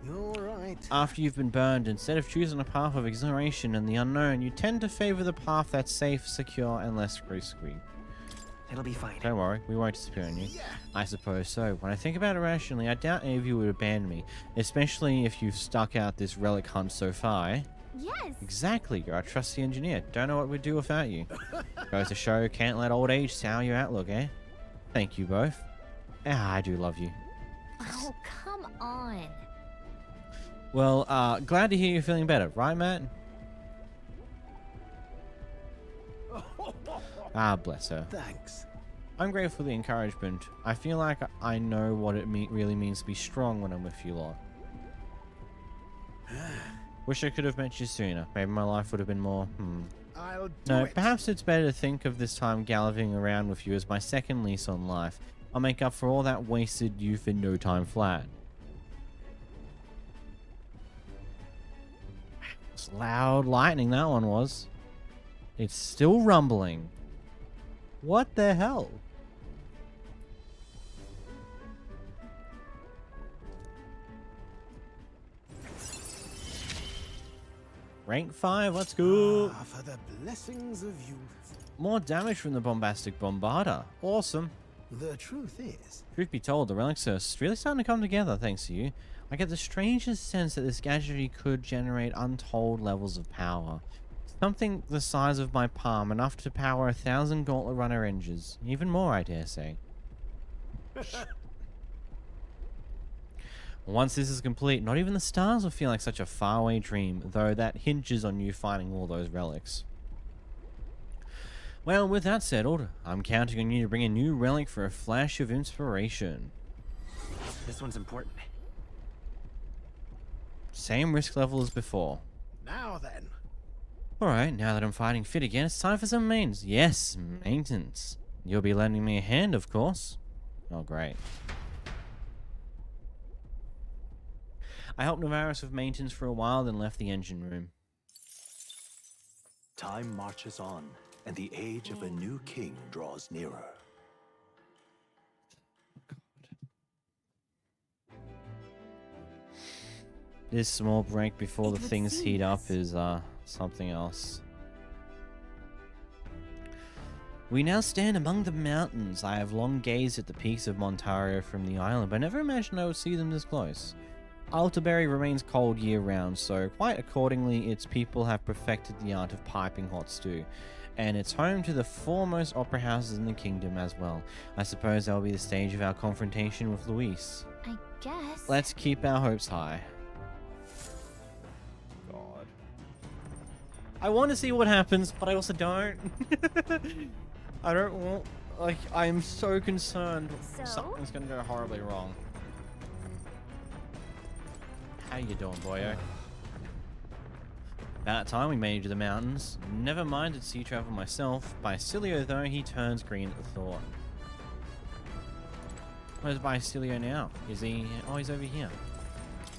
You're right. After you've been burned, instead of choosing a path of exhilaration and the unknown, you tend to favor the path that's safe, secure, and less risky. It'll be fine. Don't worry, we won't disappear on you. I suppose so. When I think about it rationally, I doubt any of you would abandon me, especially if you've stuck out this relic hunt so far. Yes. Exactly, you're our trusty engineer. Don't know what we'd do without you. Goes to show, can't let old age sour your outlook, eh? Thank you both. Ah, I do love you. Oh, come on. Well, glad to hear you're feeling better, right, Matt? Ah, bless her. Thanks. I'm grateful for the encouragement. I feel like I know what it really means to be strong when I'm with you lot. Wish I could have met you sooner. Maybe my life would have been more, I'll do No, it. perhaps it's better to think of this time gallivanting around with you as my second lease on life. I'll make up for all that wasted youth in no time flat. It's loud lightning, that one was. It's still rumbling. What the hell? Rank 5, let's go. For the blessings of youth. More damage from the bombastic bombarder. Awesome. The truth is, Truth be told, the relics are really starting to come together thanks to you. I get the strangest sense that this gadgetry could generate untold levels of power. Something the size of my palm, enough to power 1,000 Gauntlet Runner engines. Even more, I dare say. Once this is complete, not even the stars will feel like such a faraway dream, though that hinges on you finding all those relics. Well, with that settled, I'm counting on you to bring a new relic for a flash of inspiration. This one's important. Same risk level as before. now then. Alright, now that I'm fighting fit again, it's time for some maintenance. Yes, maintenance. You'll be lending me a hand, of course. Oh, great. I helped Navaris with maintenance for a while, then left the engine room. Time marches on, and the age of a new king draws nearer. This small break before the things heat up is something else. We now stand among the mountains. I have long gazed at the peaks of Montario from the island, but never imagined I would see them this close. Altaberry remains cold year-round, so quite accordingly its people have perfected the art of piping hot stew, and it's home to the foremost opera houses in the kingdom as well. I suppose that will be the stage of our confrontation with Luis. I guess. Let's keep our hopes high. God. I want to see what happens, but I also don't. I don't want... Like, I am so concerned something's going to go horribly wrong. How you doing, boyo? About time we made it to the mountains. Never minded sea travel myself. Bacilio, though, he turns green at the thought. Where's Bacilio now? Is he... Oh, he's over here.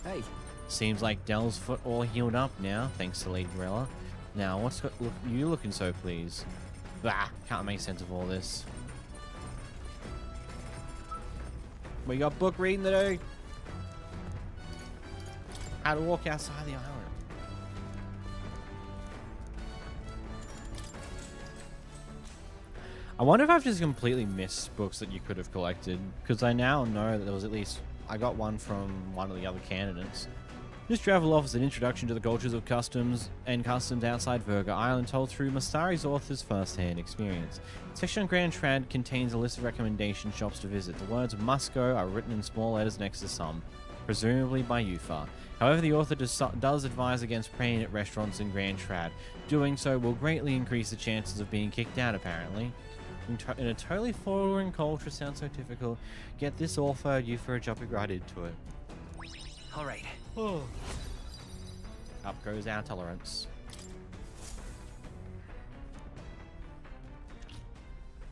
Hey. Seems like Dell's foot all healed up now, thanks to Lady Grella. Now, what's got you looking so pleased? Bah, can't make sense of all this. We got book reading to do. How to walk outside the island. I wonder if I've just completely missed books that you could have collected, because I now know that there was at least... I got one from one of the other candidates. This travel offers an introduction to the cultures of customs outside Virga Island, told through Mastari's author's first-hand experience. Section on Grand Trad contains a list of recommendation shops to visit. The words "must go" are written in small letters next to some, presumably by Yufa. However, the author does advise against praying at restaurants in Grand Trad. Doing so will greatly increase the chances of being kicked out, apparently. In a totally foreign culture sounds so difficult. Get this author, Yufa jumping right into it. Alright. Oh. Up goes our tolerance.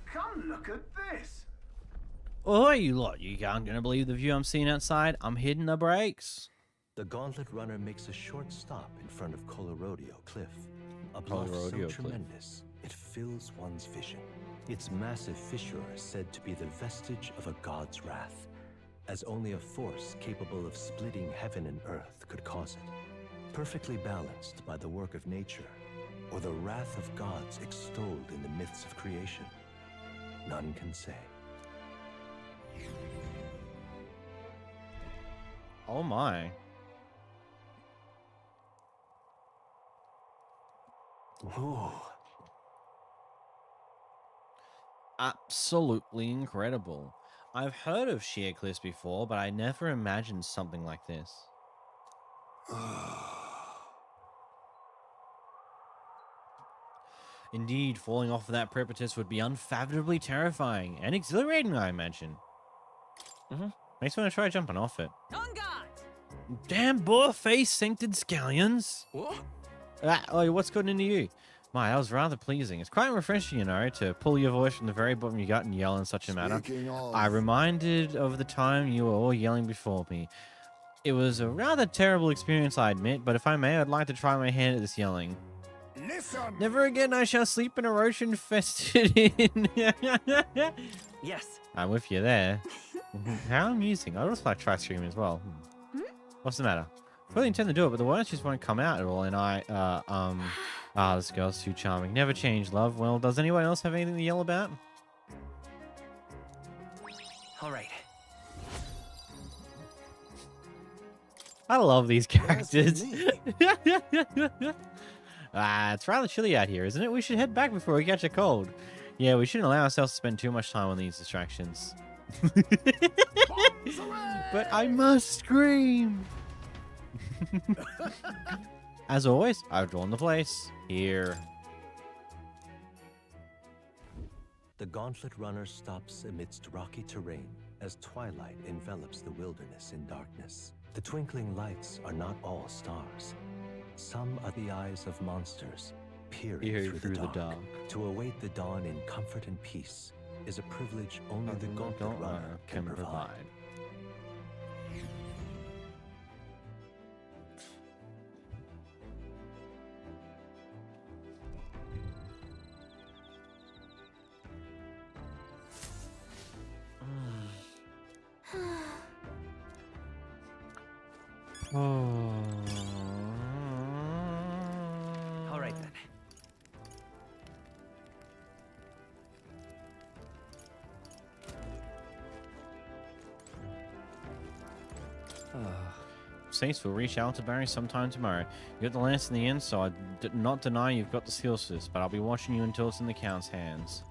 Come look at this! Oh, you lot, you aren't going to believe the view I'm seeing outside. I'm hitting the brakes. The Gauntlet Runner makes a short stop in front of Colorodeo Cliff. A bluff so Colorodeo Cliff. tremendous, it fills one's vision. Its massive fissure is said to be the vestige of a god's wrath, as only a force capable of splitting heaven and earth could cause it. Perfectly balanced by the work of nature, or the wrath of gods extolled in the myths of creation, none can say. Oh my. Ooh. Absolutely incredible. I've heard of sheer cliffs before, but I never imagined something like this. Indeed, falling off of that precipice would be unfathomably terrifying and exhilarating, I imagine. Makes me want to try jumping off it. Damn boar-faced sancted scallions. What? Oh, what's gotten into you? My, that was rather pleasing. It's quite refreshing, you know, to pull your voice from the very bottom of your gut and yell in such a manner. Speaking of- I reminded of the time you were all yelling before me. It was a rather terrible experience, I admit, but if I may, I'd like to try my hand at this yelling. Listen! Never again I shall sleep in a roach infested inn. Yes. I'm with you there. How amusing. I'd also like to try screaming as well. What's the matter? I really intend to do it, but the words just won't come out at all, and this girl's too charming. Never change, love. Well, does anyone else have anything to yell about? All right. I love these characters. me. It's rather chilly out here, isn't it? We should head back before we catch a cold. Yeah, we shouldn't allow ourselves to spend too much time on these distractions. But I must scream. As always, I've drawn the place. Here. The Gauntlet Runner stops amidst rocky terrain as twilight envelops the wilderness in darkness. The twinkling lights are not all stars. Some are the eyes of monsters peering through the dark. To await the dawn in comfort and peace is a privilege only the Gauntlet Runner can provide. All right then. Saints will reach out to Barry sometime tomorrow. You got the lance in the end, so I did not deny you've got the skills for this, but I'll be watching you until it's in the Count's hands.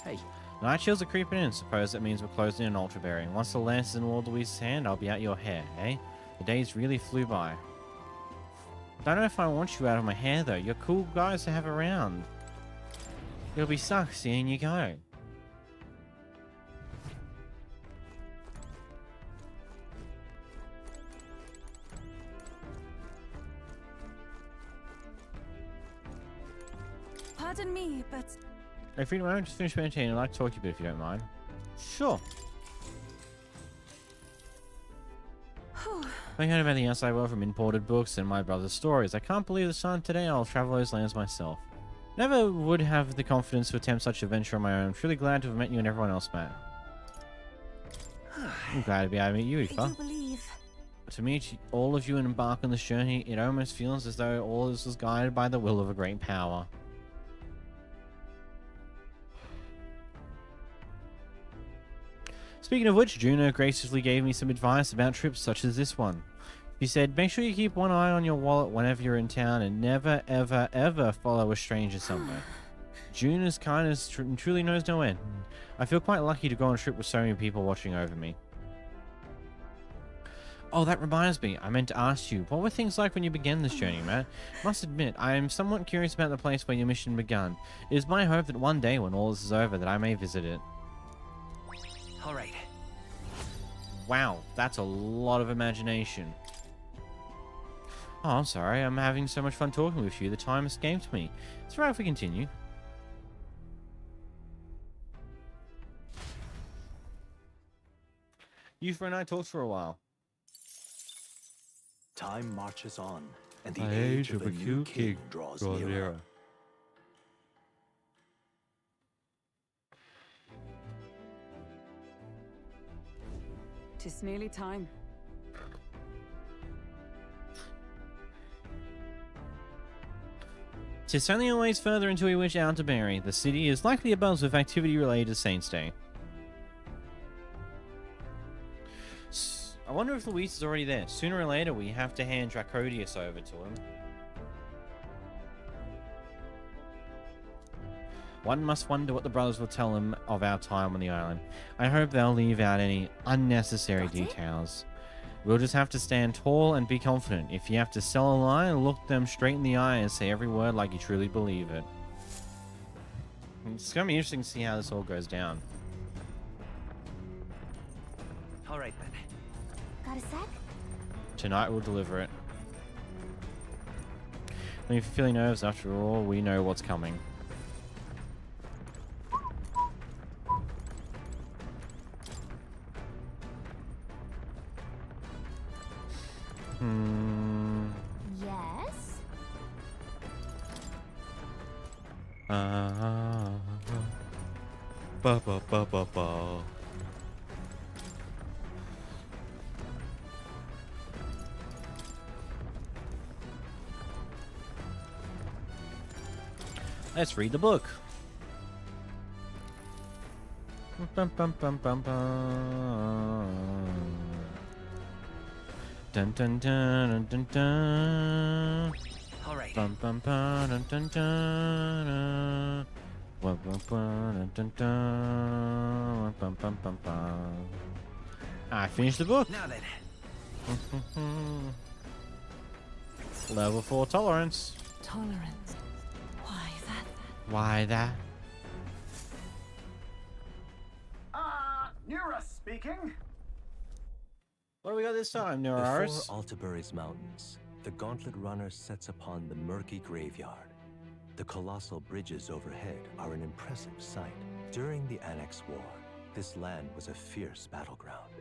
Hey. Night chills are creeping in. Suppose that means we're closing in Ultra Bearing. Once the lance is in Lord Louise's hand, I'll be at your hair, eh? The days really flew by. Don't know if I want you out of my hair, though. You're cool guys to have around. It'll be suck seeing you go. Pardon me, but If you don't just finish meditating, I'd like to talk to you a bit if you don't mind. Sure. I heard about the outside world from imported books and my brother's stories. I can't believe the sun today I'll travel those lands myself. Never would have the confidence to attempt such a venture on my own. I'm truly glad to have met you and everyone else, Matt. I'm glad to be able to meet you, I Aoife. do believe. To meet all of you and embark on this journey, it almost feels as though all this was guided by the will of a great power. Speaking of which, Juno graciously gave me some advice about trips such as this one. She said, make sure you keep one eye on your wallet whenever you're in town and never, ever, ever follow a stranger somewhere. Juno's kindness truly knows no end. I feel quite lucky to go on a trip with so many people watching over me. Oh, that reminds me. I meant to ask you, what were things like when you began this journey, Matt? Must admit, I am somewhat curious about the place where your mission began. It is my hope that one day, when all this is over, that I may visit it. All right. Wow, that's a lot of imagination. Oh, I'm sorry. I'm having so much fun talking with you. The time escaped me. It's all right if we continue. Youth and I talked for a while. Time marches on, and the The age of a new king draws nearer. Tis nearly time. Tis only a ways further until we reach out to Barry. The city is likely abuzz with activity related to Saints Day. I wonder if Luis is already there. Sooner or later, we have to hand Dracodius over to him. One must wonder what the brothers will tell him of our time on the island. I hope they'll leave out any unnecessary details. We'll just have to stand tall and be confident. If you have to sell a lie, look them straight in the eye and say every word like you truly believe it. It's going to be interesting to see how this all goes down. All right then. Got a sec? Tonight we'll deliver it. And if you're feeling nerves, after all, we know what's coming. Yes? Ba ba ba ba ba. Let's read the book. Bum, bum, bum, bum, bum. Dun dun dun dun dun dun. All right. Bum bum bum dun dun dun. Bum bum bum dun dun dun. Bum bum bum bum. I finished the book. Now then. Level 4 tolerance. Tolerance. Why that? Why that? Nura speaking. What do we got this time, Before Neuros? Altabury's mountains, the Gauntlet Runner sets upon the murky graveyard. The colossal bridges overhead are an impressive sight. During the Annex War, this land was a fierce battleground.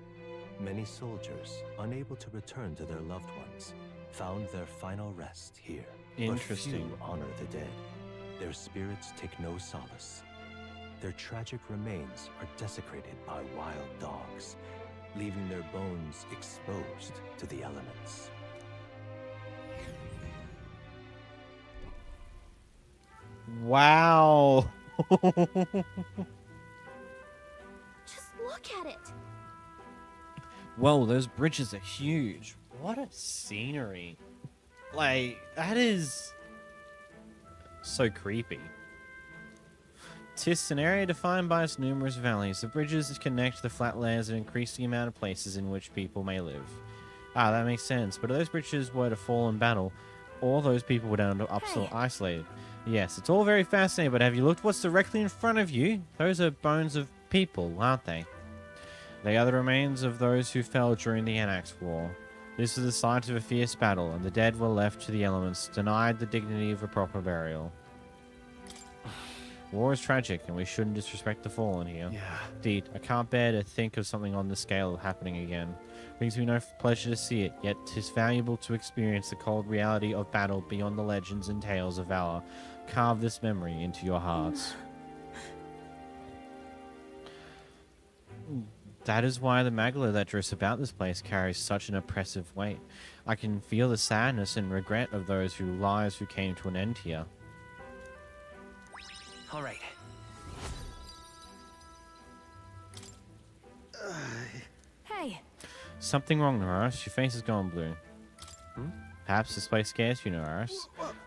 Many soldiers, unable to return to their loved ones, found their final rest here. Interesting. But few honor the dead. Their spirits take no solace. Their tragic remains are desecrated by wild dogs, leaving their bones exposed to the elements. Wow. Just look at it. Whoa, those bridges are huge. What a scenery. Like, that is so creepy. Tis an area defined by its numerous valleys. The bridges connect the flatlands and increase the amount of places in which people may live. Ah, that makes sense. But if those bridges were to fall in battle, all those people would end up so isolated. Yes, it's all very fascinating, but have you looked what's directly in front of you? Those are bones of people, aren't they? They are the remains of those who fell during the Annex War. This was the site of a fierce battle, and the dead were left to the elements, denied the dignity of a proper burial. War is tragic, and we shouldn't disrespect the fallen here. Yeah. Indeed, I can't bear to think of something on this scale happening again. Brings me no pleasure to see it, yet 'tis valuable to experience the cold reality of battle beyond the legends and tales of valor. Carve this memory into your hearts. That is why the magla that drifts about this place carries such an oppressive weight. I can feel the sadness and regret of those lives who came to an end here. All right. Hey. Something wrong, Naras. Your face is gone blue. Perhaps this place scares you, Naras.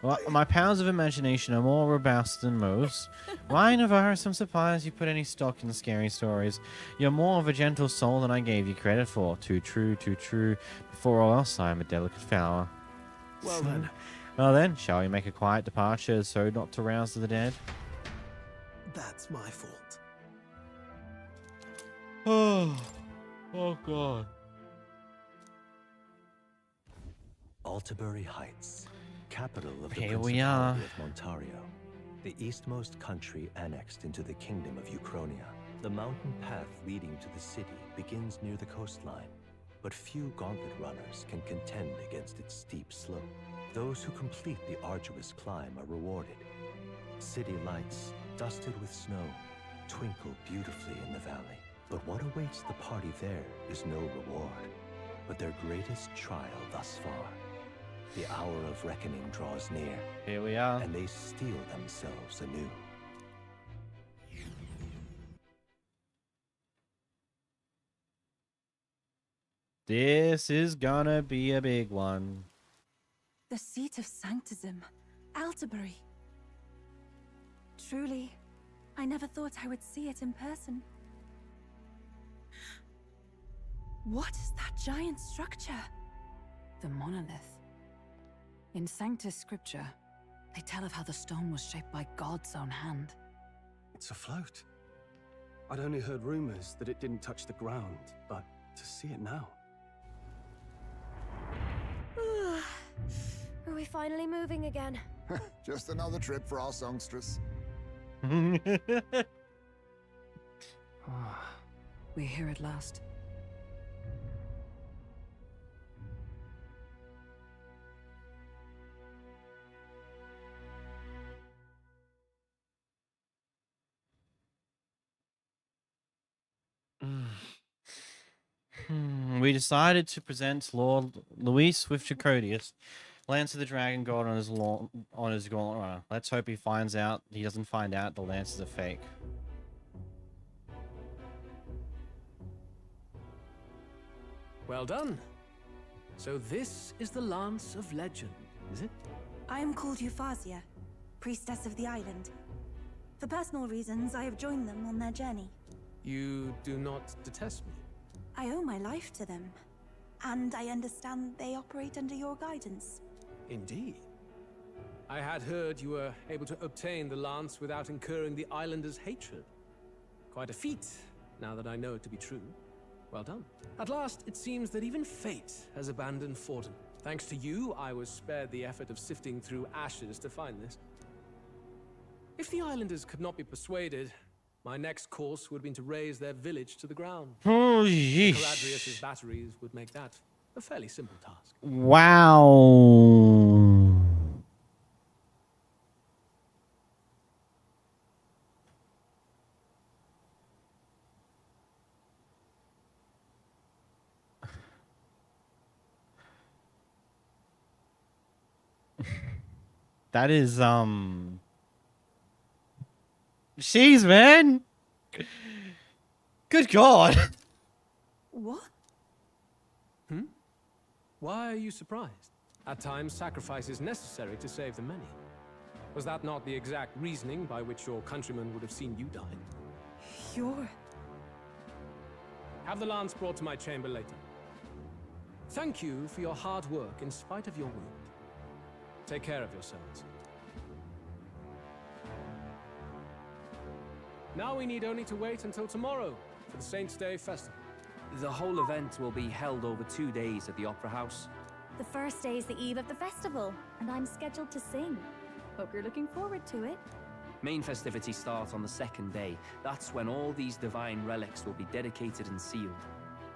Well, my powers of imagination are more robust than most. Why, Navarus, I'm surprised you put any stock in scary stories. You're more of a gentle soul than I gave you credit for. Too true, too true. Before all else, I am a delicate flower. Well then. Well then, shall we make a quiet departure so not to rouse the dead? That's my fault. Oh God. Altabury Heights, capital of the Here we Principality are. of Montario, the eastmost country annexed into the Kingdom of Euchronia. The mountain path leading to the city begins near the coastline, but few gauntlet runners can contend against its steep slope. Those who complete the arduous climb are rewarded. City lights, dusted with snow, twinkle beautifully in the valley. But what awaits the party there is no reward, but their greatest trial thus far. The hour of reckoning draws near. Here we are. And they steel themselves anew. This is gonna be a big one. The seat of sanctism, Altabury. Truly, I never thought I would see it in person. What is that giant structure? The monolith. In Sanctus Scripture, they tell of how the stone was shaped by God's own hand. It's afloat. I'd only heard rumors that it didn't touch the ground, but to see it now. finally moving again. Just another trip for our songstress. We're here at last. We decided to present Lord Luis with Chakodius, Lance of the Dragon God on his Gauntlet Runner. Let's hope he doesn't find out the lances are fake. Well done. So this is the Lance of Legend, is it? I am called ReFantazio, priestess of the island. For personal reasons, I have joined them on their journey. You do not detest me? I owe my life to them, and I understand they operate under your guidance. Indeed. I had heard you were able to obtain the lance without incurring the islanders' hatred. Quite a feat, now that I know it to be true. Well done. At last, it seems that even fate has abandoned Forden. Thanks to you, I was spared the effort of sifting through ashes to find this. If the islanders could not be persuaded, my next course would have been to raise their village to the ground. Oh, yeesh. Caradrius's batteries would make that a fairly simple task. Wow. That is, Jeez, man. Good God. What? Why are you surprised? At times, sacrifice is necessary to save the many. Was that not the exact reasoning by which your countrymen would have seen you die? You're... Have the lance brought to my chamber later. Thank you for your hard work in spite of your wound. Take care of yourselves. Now we need only to wait until tomorrow for the Saints' Day Festival. The whole event will be held over 2 days at the Opera House. The first day is the eve of the festival, and I'm scheduled to sing. Hope you're looking forward to it. Main festivities start on the second day. That's when all these divine relics will be dedicated and sealed.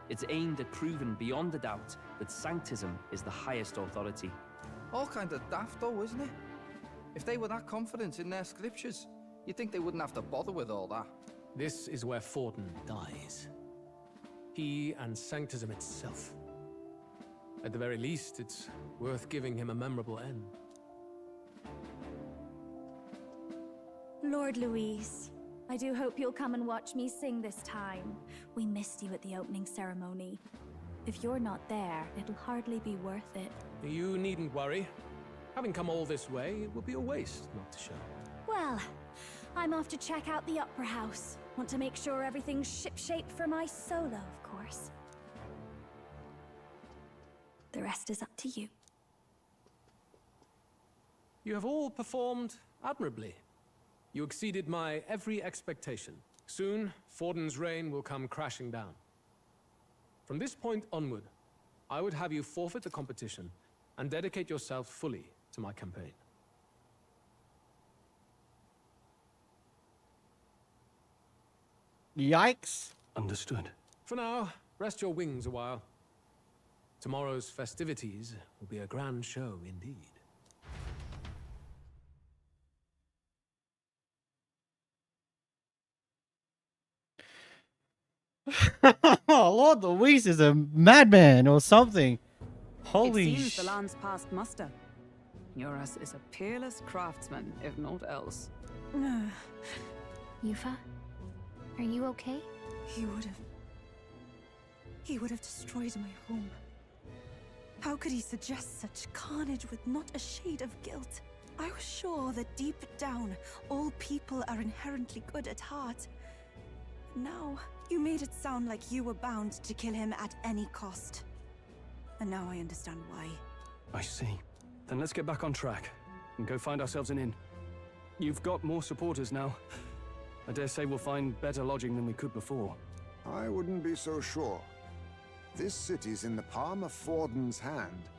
It's aimed at proving beyond a doubt that Sanctism is the highest authority. All kind of daft though, isn't it? If they were that confident in their scriptures, you'd think they wouldn't have to bother with all that. This is where Forden dies. He and Sanctism itself. At the very least, it's worth giving him a memorable end. Lord Luis, I do hope you'll come and watch me sing this time. We missed you at the opening ceremony. If you're not there, it'll hardly be worth it. You needn't worry. Having come all this way, it would be a waste not to show. Well, I'm off to check out the Opera House. Want to make sure everything's shipshape for my solo, of course. The rest is up to you. You have all performed admirably. You exceeded my every expectation. Soon, Forden's reign will come crashing down. From this point onward, I would have you forfeit the competition and dedicate yourself fully to my campaign. Yikes. Understood. For now, rest your wings a while. Tomorrow's festivities will be a grand show indeed. Lord Luis is a madman or something. Holy It seems the land's past muster. Eurus is a peerless craftsman, if not else. Yufa, are you okay? He would have destroyed my home. How could he suggest such carnage with not a shade of guilt? I was sure that deep down, all people are inherently good at heart. Now, you made it sound like you were bound to kill him at any cost. And now I understand why. I see. Then let's get back on track and go find ourselves an inn. You've got more supporters now. I dare say we'll find better lodging than we could before. I wouldn't be so sure. This city's in the palm of Forden's hand,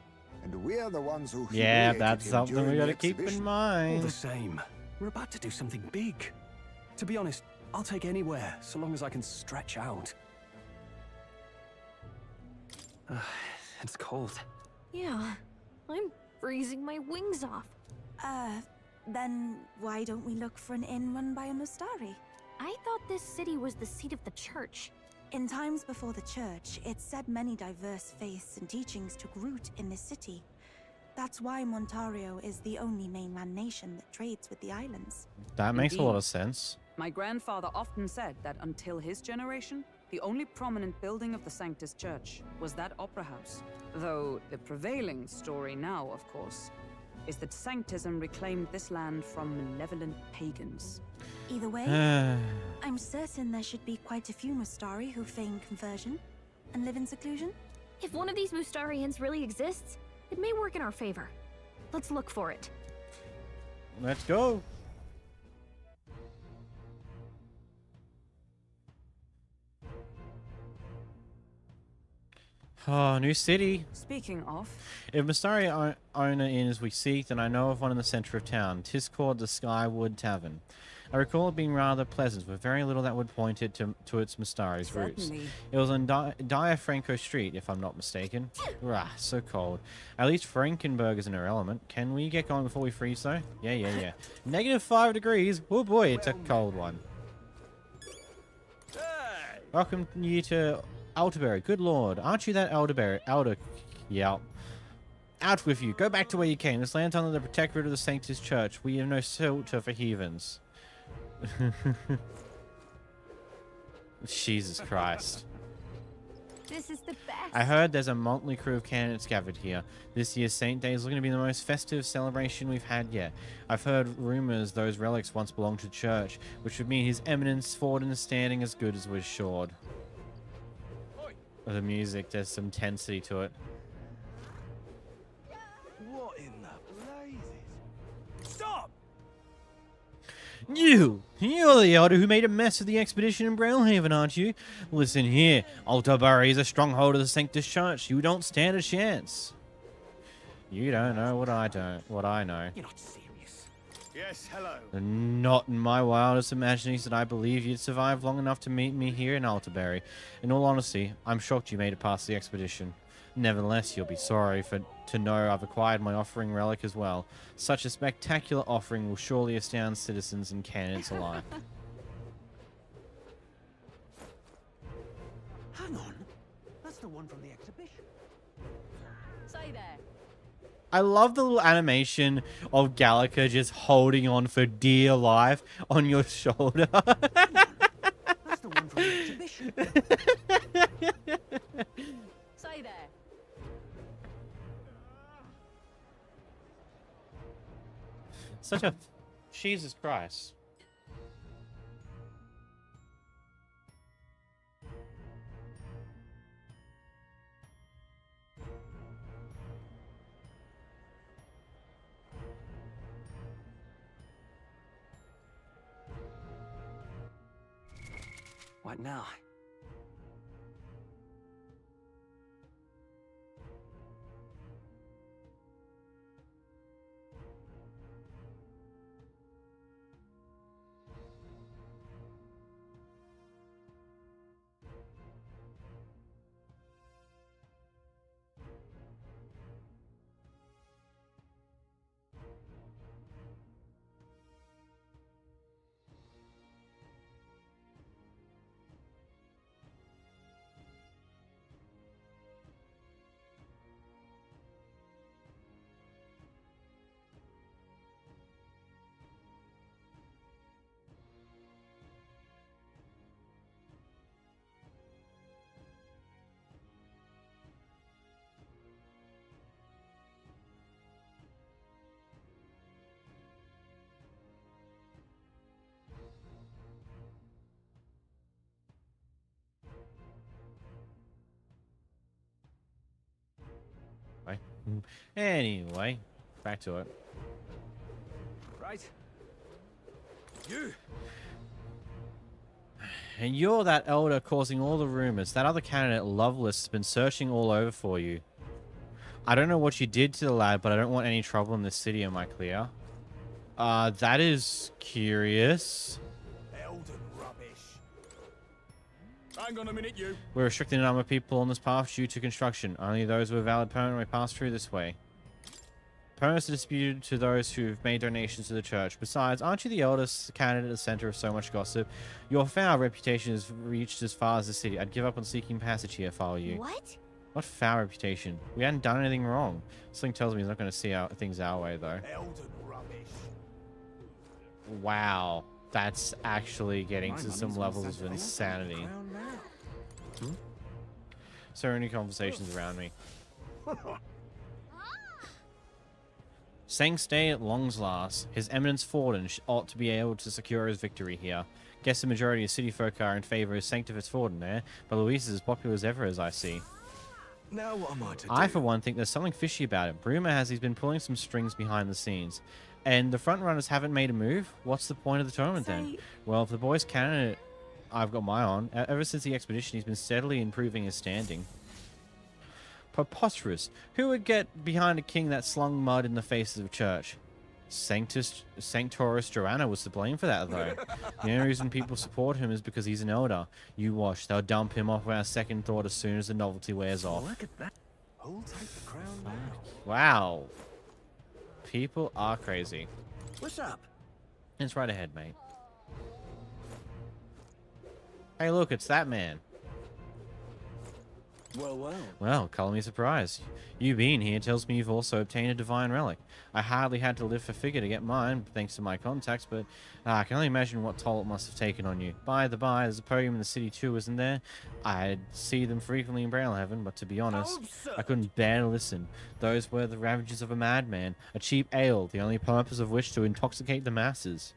and we're the ones who Yeah, humiliated that's him something during we the gotta keep in exhibition. All mind. the same, we're about to do something big. To be honest, I'll take anywhere, so long as I can stretch out. It's cold. Yeah, I'm freezing my wings off. Then why don't we look for an inn run by a Mustari? I thought this city was the seat of the church. In times before the church, it said many diverse faiths and teachings took root in this city. That's why Montario is the only mainland nation that trades with the islands. That makes a lot Indeed. of sense. My grandfather often said that until his generation, the only prominent building of the Sanctus Church was that opera house. Though the prevailing story now, of course, is that Sanctism reclaimed this land from malevolent pagans. Either way, I'm certain there should be quite a few Mustari who feign conversion and live in seclusion. If one of these Mustarians really exists, it may work in our favor. Let's look for it. Let's go. Oh, new city. Speaking of, If Mustari own an inn as we seek, then I know of one in the center of town. 'Tis called the Skywood Tavern. I recall it being rather pleasant, with very little that would point it to its Mustari's roots. certainly. It was on Diafranco Street, if I'm not mistaken. Rah, so cold. At least Frankenberg is in her element. Can we get going before we freeze, though? Yeah. -5 degrees. Oh boy, it's a cold one. Welcome you to Alderberry. Good lord, aren't you that Elder? Yeah. Out with you. Go back to where you came. This land's under the protectorate of the Sanctus Church. We have no shelter for heathens. Jesus Christ. This is the best. I heard there's a motley crew of candidates gathered here. This year's Saint Day is looking to be the most festive celebration we've had yet. I've heard rumors those relics once belonged to the church, which would mean His Eminence fought in a standing as good as was assured. The music, there's some intensity to it. What in the blazes? Stop! You're the elder who made a mess of the expedition in Brailhaven, aren't you? Listen here, Alderbury is a stronghold of the Sanctus Church. You don't stand a chance. You don't know what I know. You're not serious. Yes, hello. Not in my wildest imaginings did I believe you'd survive long enough to meet me here in Alderbury. In all honesty, I'm shocked you made it past the expedition. Nevertheless, you'll be sorry to know I've acquired my offering relic as well. Such a spectacular offering will surely astound citizens and candidates alike. Hang on. That's the one from the exhibition. Say there. I love the little animation of Gallica just holding on for dear life on your shoulder. That's the one from the exhibition. Say there. Such a... Jesus Christ. What now? Anyway, back to it. Right. You. And you're that elder causing all the rumors. That other candidate, Loveless, has been searching all over for you. I don't know what you did to the lad, but I don't want any trouble in this city. Am I clear? That is curious. Elden rubbish. Hang on a minute, you. We're restricting the number of people on this path due to construction. Only those with a valid permit may pass through this way. Permits are disputed to those who've made donations to the church. Besides, aren't you the eldest candidate at the center of so much gossip? Your foul reputation has reached as far as the city. I'd give up on seeking passage here if I were you. What? What foul reputation? We hadn't done anything wrong. Something tells me he's not going to see things our way, though. Elden rubbish. Wow. That's actually getting to some levels of insanity. So many conversations around me. Sanct's Day at long's last. His Eminence Forden ought to be able to secure his victory here. Guess the majority of city folk are in favor of Sanctifus Forden there, but Luis is as popular as ever, as I see. Now what am I to do? I, for one, think there's something fishy about him. Rumor has he's been pulling some strings behind the scenes. And the front runners haven't made a move? What's the point of the tournament then? Well, if the boys candidate I've got my on, ever since the expedition, he's been steadily improving his standing. Preposterous. Who would get behind a king that slung mud in the faces of church? Sanctoris Joanna was to blame for that, though. The only reason people support him is because he's an elder. You watch, they'll dump him off without a second thought as soon as the novelty wears off. Look at that. Hold tight the crown now. Wow. People are crazy. What's up? It's right ahead, mate. Hey, look, it's that man. Well, well. Well, call me surprised. You being here tells me you've also obtained a divine relic. I hardly had to lift a figure to get mine, thanks to my contacts, but I can only imagine what toll it must have taken on you. By the by, there's a podium in the city too, isn't there? I'd see them frequently in Braillehaven, but to be honest, I couldn't bear to listen. Those were the ravages of a madman, a cheap ale, the only purpose of which to intoxicate the masses.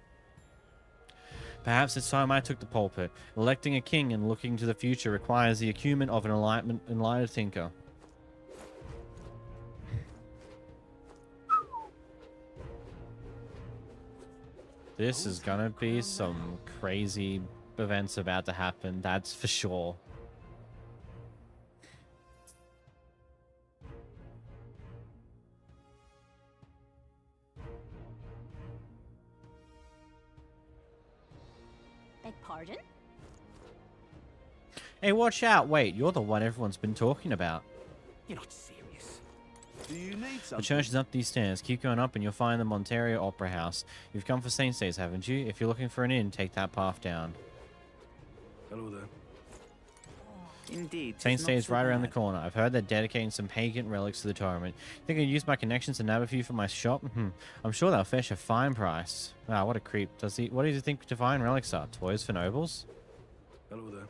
Perhaps it's time I took the pulpit. Electing a king and looking to the future requires the acumen of an enlightened thinker. This is gonna be some crazy events about to happen, that's for sure. Beg pardon? Hey, watch out. Wait, you're the one everyone's been talking about. You're not serious. Do you need something? The church is up these stairs. Keep going up and you'll find the Monterio Opera House. You've come for Saint's Days, haven't you? If you're looking for an inn, take that path down. Hello there. Indeed. Saint's Day is right around the corner. I've heard they're dedicating some pagan relics to the tournament. Think I'd use my connections to nab a few for my shop? I'm sure they'll fetch a fine price. Wow, what a creep. What does he think divine relics are? Toys for nobles? Hello there.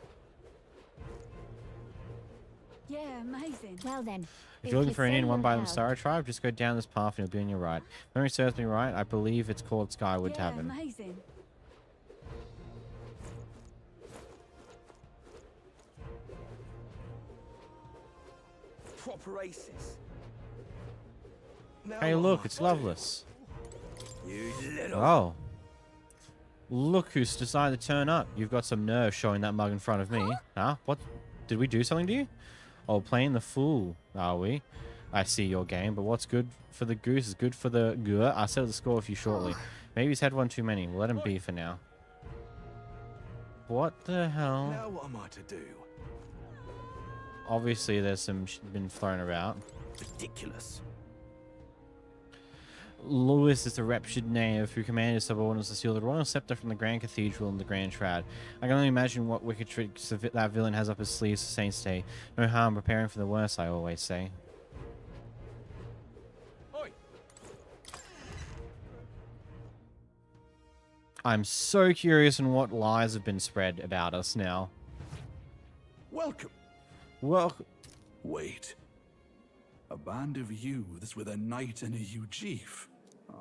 Yeah, amazing. Well then. If you're looking for an inn run by the Star Tribe, just go down this path and you'll be on your right. If memory serves me right, I believe it's called Skyward Tavern. Amazing. Proper aces. Now Hey, what look, am I it's to Loveless. do? You little. Oh. Look who's decided to turn up. You've got some nerve showing that mug in front of me. Huh? What? Did we do something to you? Oh, playing the fool, are we? I see your game, but what's good for the goose is good for the goer. I'll settle the score with you shortly. Maybe he's had one too many. We'll let him be for now. What the hell? Now what am I to do? Obviously, there's some been thrown about. Ridiculous. Lewis is the raptured knave who commanded his subordinates to steal the royal scepter from the Grand Cathedral and the Grand Shroud. I can only imagine what wicked tricks that villain has up his sleeves for Saint's Day. No harm preparing for the worst, I always say. Oi. I'm so curious on what lies have been spread about us now. Welcome. Well, wait. A band of youths with a knight and a yew chief.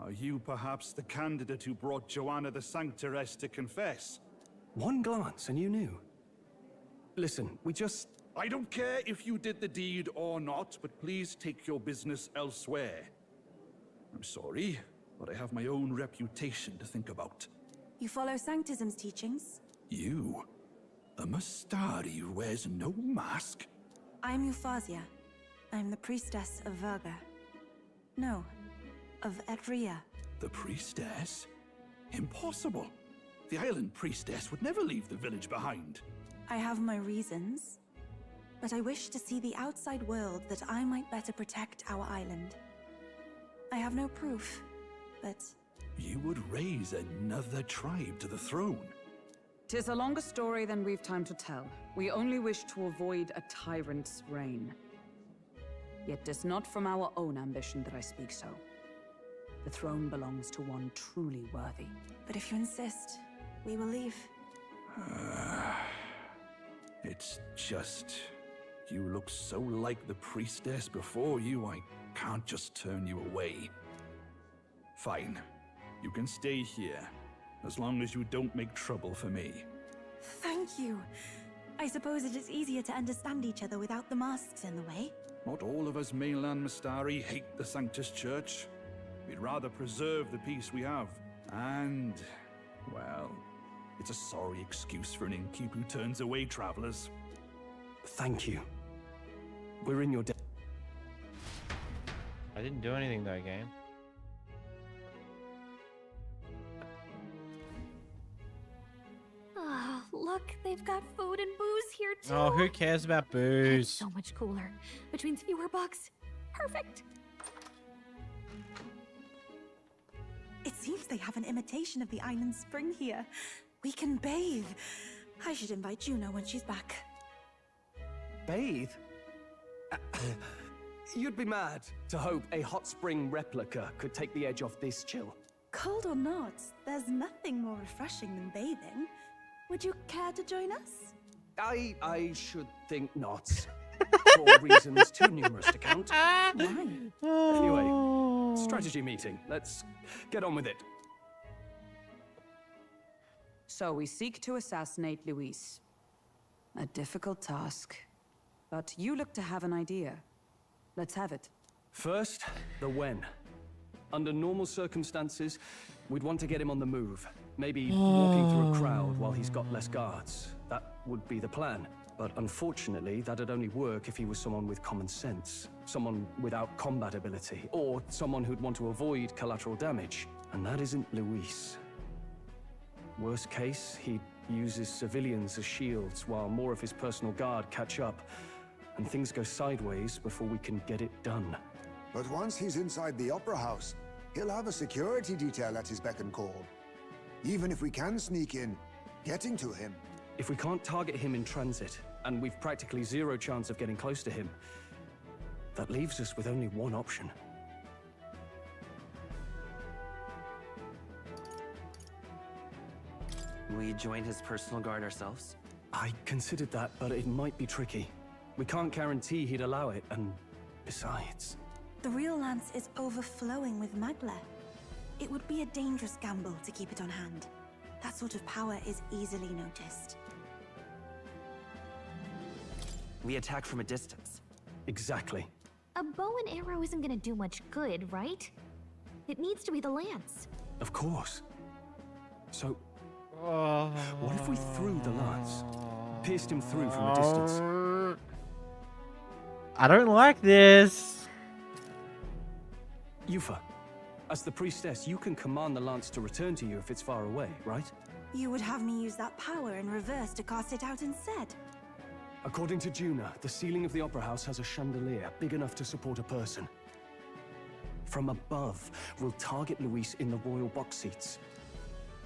Are you perhaps the candidate who brought Joanna the Sanctoress to confess? One glance and you knew. Listen, we just... I don't care if you did the deed or not, but please take your business elsewhere. I'm sorry, but I have my own reputation to think about. You follow Sanctism's teachings? You? A Mustari who wears no mask? I'm Euphazia. I'm the priestess of Verga. No, of Edria. The priestess? Impossible. The island priestess would never leave the village behind. I have my reasons, but I wish to see the outside world that I might better protect our island. I have no proof, but... You would raise another tribe to the throne. 'Tis a longer story than we've time to tell. We only wish to avoid a tyrant's reign. Yet 'tis not from our own ambition that I speak so. The throne belongs to one truly worthy. But if you insist, we will leave. It's just... You look so like the priestess before you, I can't just turn you away. Fine. You can stay here, as long as you don't make trouble for me. Thank you. I suppose it is easier to understand each other without the masks in the way. Not all of us mainland Mystari hate the Sanctus Church. We'd rather preserve the peace we have. And, well, it's a sorry excuse for an innkeep who turns away travelers. Thank you. We're in your debt. I didn't do anything though, game. Ah, look, they've got food and booze here too. Oh, who cares about booze? It's so much cooler. Which means fewer bugs. Perfect. It seems they have an imitation of the island spring here. We can bathe. I should invite Juno when she's back. Bathe? You'd be mad to hope a hot spring replica could take the edge off this chill. Cold or not, there's nothing more refreshing than bathing. Would you care to join us? I should think not. For reasons too numerous to count. Why? Anyway, strategy meeting. Let's get on with it. So we seek to assassinate Luis. A difficult task. But you look to have an idea. Let's have it. First, the when. Under normal circumstances, we'd want to get him on the move. Maybe walking through a crowd while he's got less guards. That would be the plan. But unfortunately, that'd only work if he was someone with common sense. Someone without combat ability. Or someone who'd want to avoid collateral damage. And that isn't Luis. Worst case, he'd use his civilians as shields while more of his personal guard catch up. And things go sideways before we can get it done. But once he's inside the Opera House, he'll have a security detail at his beck and call. Even if we can sneak in, getting to him. If we can't target him in transit, and we've practically zero chance of getting close to him, that leaves us with only one option. We join his personal guard ourselves? I considered that, but it might be tricky. We can't guarantee he'd allow it, and besides... The real lance is overflowing with magla. It would be a dangerous gamble to keep it on hand. That sort of power is easily noticed. We attack from a distance. Exactly. A bow and arrow isn't gonna do much good, right? It needs to be the lance. Of course. So, what if we threw the lance? Pierced him through from a distance? I don't like this. Yufa, as the priestess, you can command the lance to return to you if it's far away, right? You would have me use that power in reverse to cast it out instead. According to Juna, the ceiling of the Opera House has a chandelier big enough to support a person. From above, we'll target Luis in the royal box seats.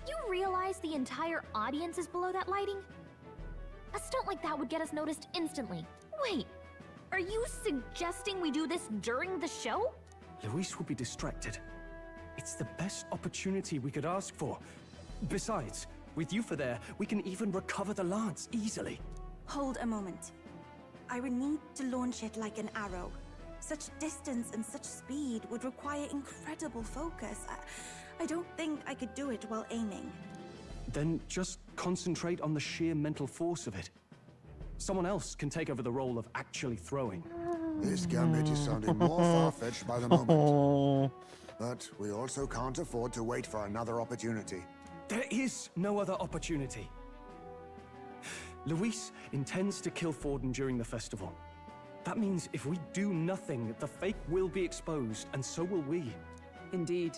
You realize the entire audience is below that lighting? A stunt like that would get us noticed instantly. Wait, are you suggesting we do this during the show? Luis will be distracted. It's the best opportunity we could ask for. Besides, with Yufa there, we can even recover the lance easily. Hold a moment. I would need to launch it like an arrow. Such distance and such speed would require incredible focus. I don't think I could do it while aiming. Then just concentrate on the sheer mental force of it. Someone else can take over the role of actually throwing. This gambit is sounding more far-fetched by the moment. But we also can't afford to wait for another opportunity. There is no other opportunity. Luis intends to kill Forden during the festival. That means if we do nothing, the fake will be exposed, and so will we. Indeed.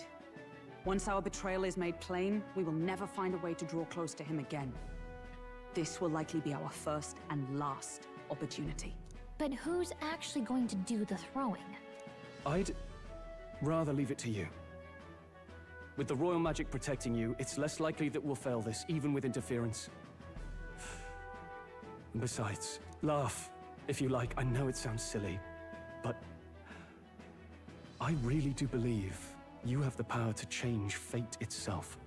Once our betrayal is made plain, we will never find a way to draw close to him again. This will likely be our first and last opportunity. But who's actually going to do the throwing? I'd rather leave it to you. With the royal magic protecting you, it's less likely that we'll fail this, even with interference. And besides, laugh, if you like. I know it sounds silly, but I really do believe you have the power to change fate itself.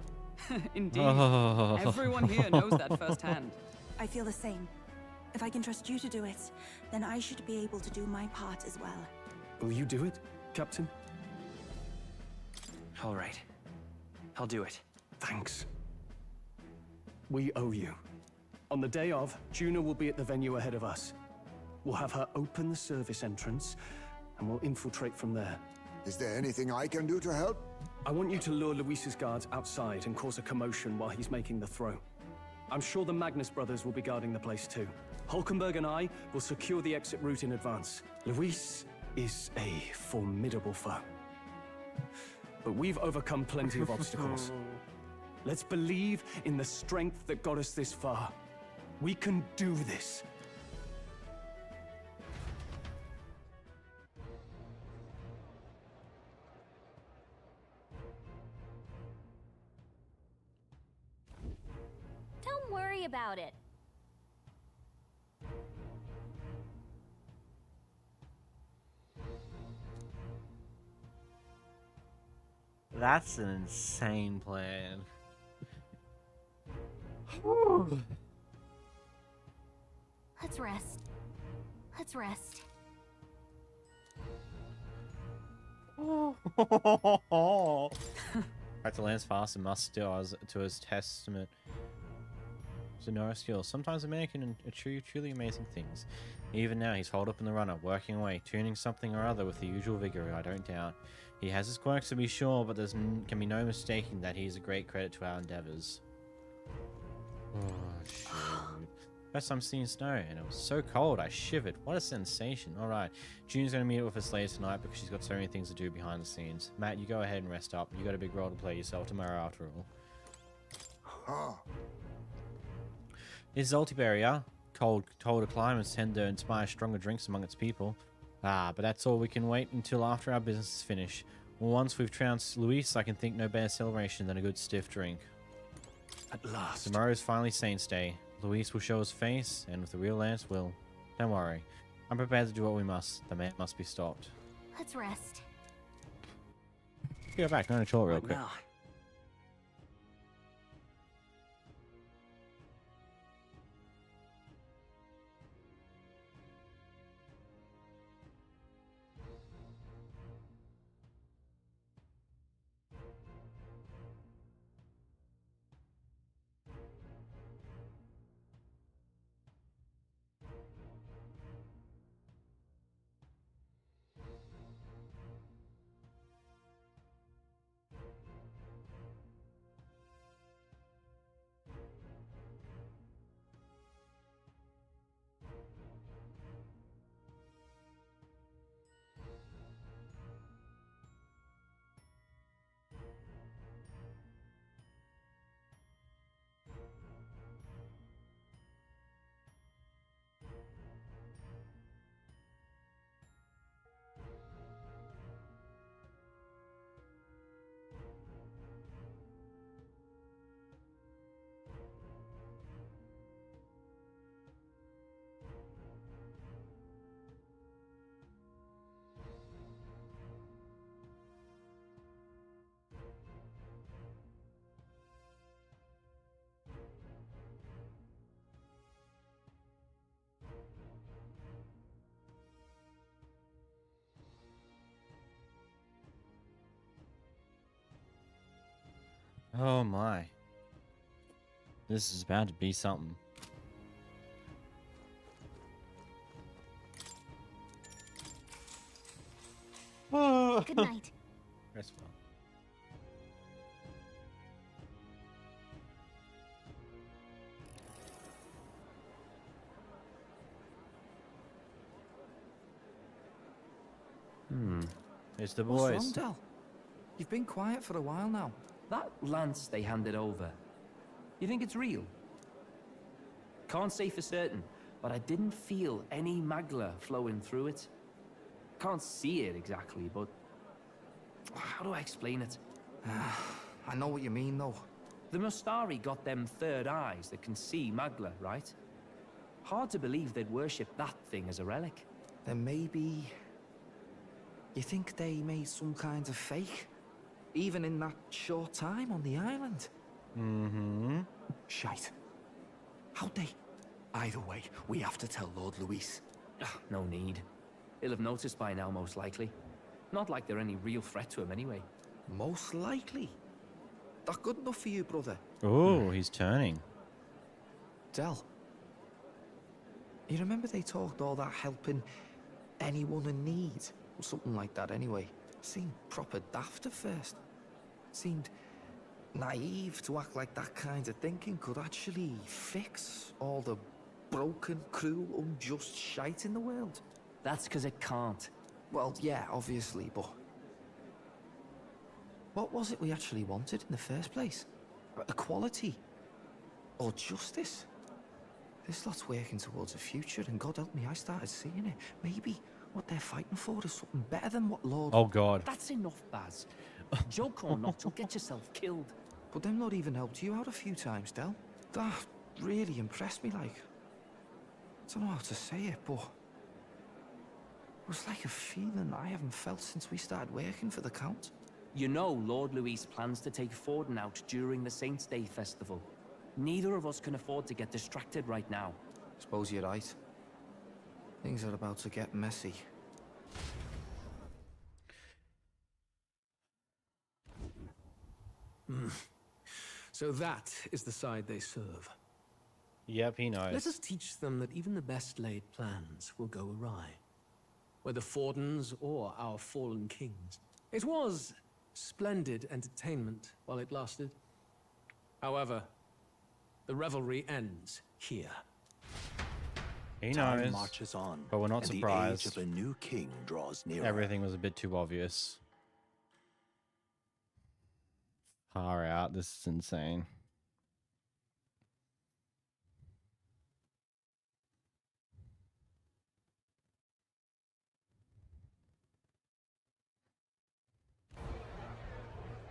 Indeed. Everyone here knows that firsthand. I feel the same. If I can trust you to do it, then I should be able to do my part as well. Will you do it, Captain? All right. I'll do it. Thanks. We owe you. On the day of, Juna will be at the venue ahead of us. We'll have her open the service entrance, and we'll infiltrate from there. Is there anything I can do to help? I want you to lure Luis's guards outside and cause a commotion while he's making the throw. I'm sure the Magnus brothers will be guarding the place too. Hulkenberg and I will secure the exit route in advance. Luis is a formidable foe. But we've overcome plenty of obstacles. Let's believe in the strength that got us this far. We can do this. Don't worry about it. That's an insane plan. Let's rest. Let's rest. Right to lands fast and must still as to his testament. Sonora skill. Sometimes a man can achieve truly amazing things. Even now, he's holed up in the runner, working away, tuning something or other with the usual vigor, I don't doubt. He has his quirks to be sure, but can be no mistaking that he is a great credit to our endeavors. Oh, shoot. First time seeing snow, and it was so cold, I shivered. What a sensation. Alright, June's going to meet up with us later tonight because she's got so many things to do behind the scenes. Matt, you go ahead and rest up. You got a big role to play yourself tomorrow after all. Is Zoltiberry, yeah? Colder climates tend to inspire stronger drinks among its people. Ah, but that's all. We can wait until after our business is finished. Well, once we've trounced Luis, I can think no better celebration than a good stiff drink. At last. Tomorrow is finally Saints' Day. Luis will show his face, and with the real Lance will. Don't worry. I'm prepared to do what we must. The man must be stopped. Let's rest. Go back. I'm going to chill real quick. Now. Oh my. This is about to be something. Good night. Rest well. It's the What's wrong, boys. Del? You've been quiet for a while now. That lance they handed over, you think it's real? Can't say for certain, but I didn't feel any magla flowing through it. Can't see it exactly, but how do I explain it? I know what you mean, though. The Mustari got them third eyes that can see magla, right? Hard to believe they'd worship that thing as a relic. Then maybe... You think they made some kind of fake? Even in that short time on the island? Mm-hmm. Shite. How'd they? Either way, we have to tell Lord Luis. No need. He'll have noticed by now, most likely. Not like they're any real threat to him anyway. Most likely? That good enough for you, brother? Oh, he's turning. Del. You remember they talked all that helping anyone in need? Or something like that anyway. Seemed proper daft at first. Seemed naive to act like that kind of thinking could actually fix all the broken, cruel, unjust shite in the world. That's because it can't. Well, yeah, obviously, but... What was it we actually wanted in the first place? Equality? Or justice? This lot's working towards a future, and God help me, I started seeing it. Maybe what they're fighting for is something better than what Lord... Oh, God. That's enough, Baz. Joke or not, you'll get yourself killed. But them not even helped you out a few times, Del. That really impressed me, like... I don't know how to say it, but... It was like a feeling I haven't felt since we started working for the Count. You know Lord Luis plans to take Forden out during the Saints' Day festival. Neither of us can afford to get distracted right now. Suppose you're right. Things are about to get messy. So that is the side they serve. Yep, he knows. Let us teach them that even the best laid plans will go awry. Whether Fordens or our fallen kings. It was splendid entertainment while it lasted. However, the revelry ends here. He Time knows. marches on, But we're not and surprised. the age of a new king draws nearer. Everything was a bit too obvious. Far out. This is insane.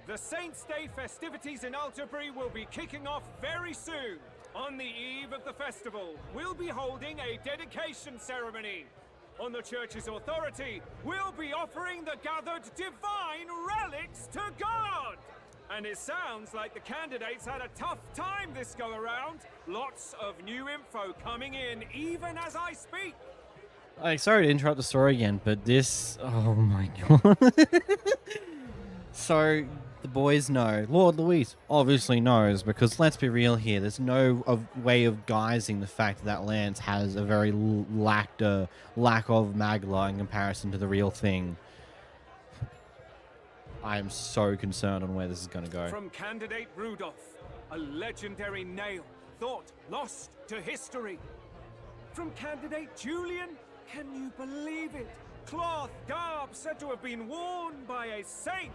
The Saints' Day festivities in Alterbury will be kicking off very soon. On the eve of the festival, we'll be holding a dedication ceremony. On the church's authority, we'll be offering the gathered divine relics to God. And it sounds like the candidates had a tough time this go around. Lots of new info coming in even as I speak. Like, sorry to interrupt the story again, but this... Oh my god. So, the boys know. Lord Luis obviously knows, because let's be real here, there's no way of guising the fact that that lance has a very lack of magla in comparison to the real thing. I am so concerned on where this is going to go. From candidate Rudolph, a legendary nail, thought lost to history. From candidate Julian, can you believe it? Cloth garb said to have been worn by a saint.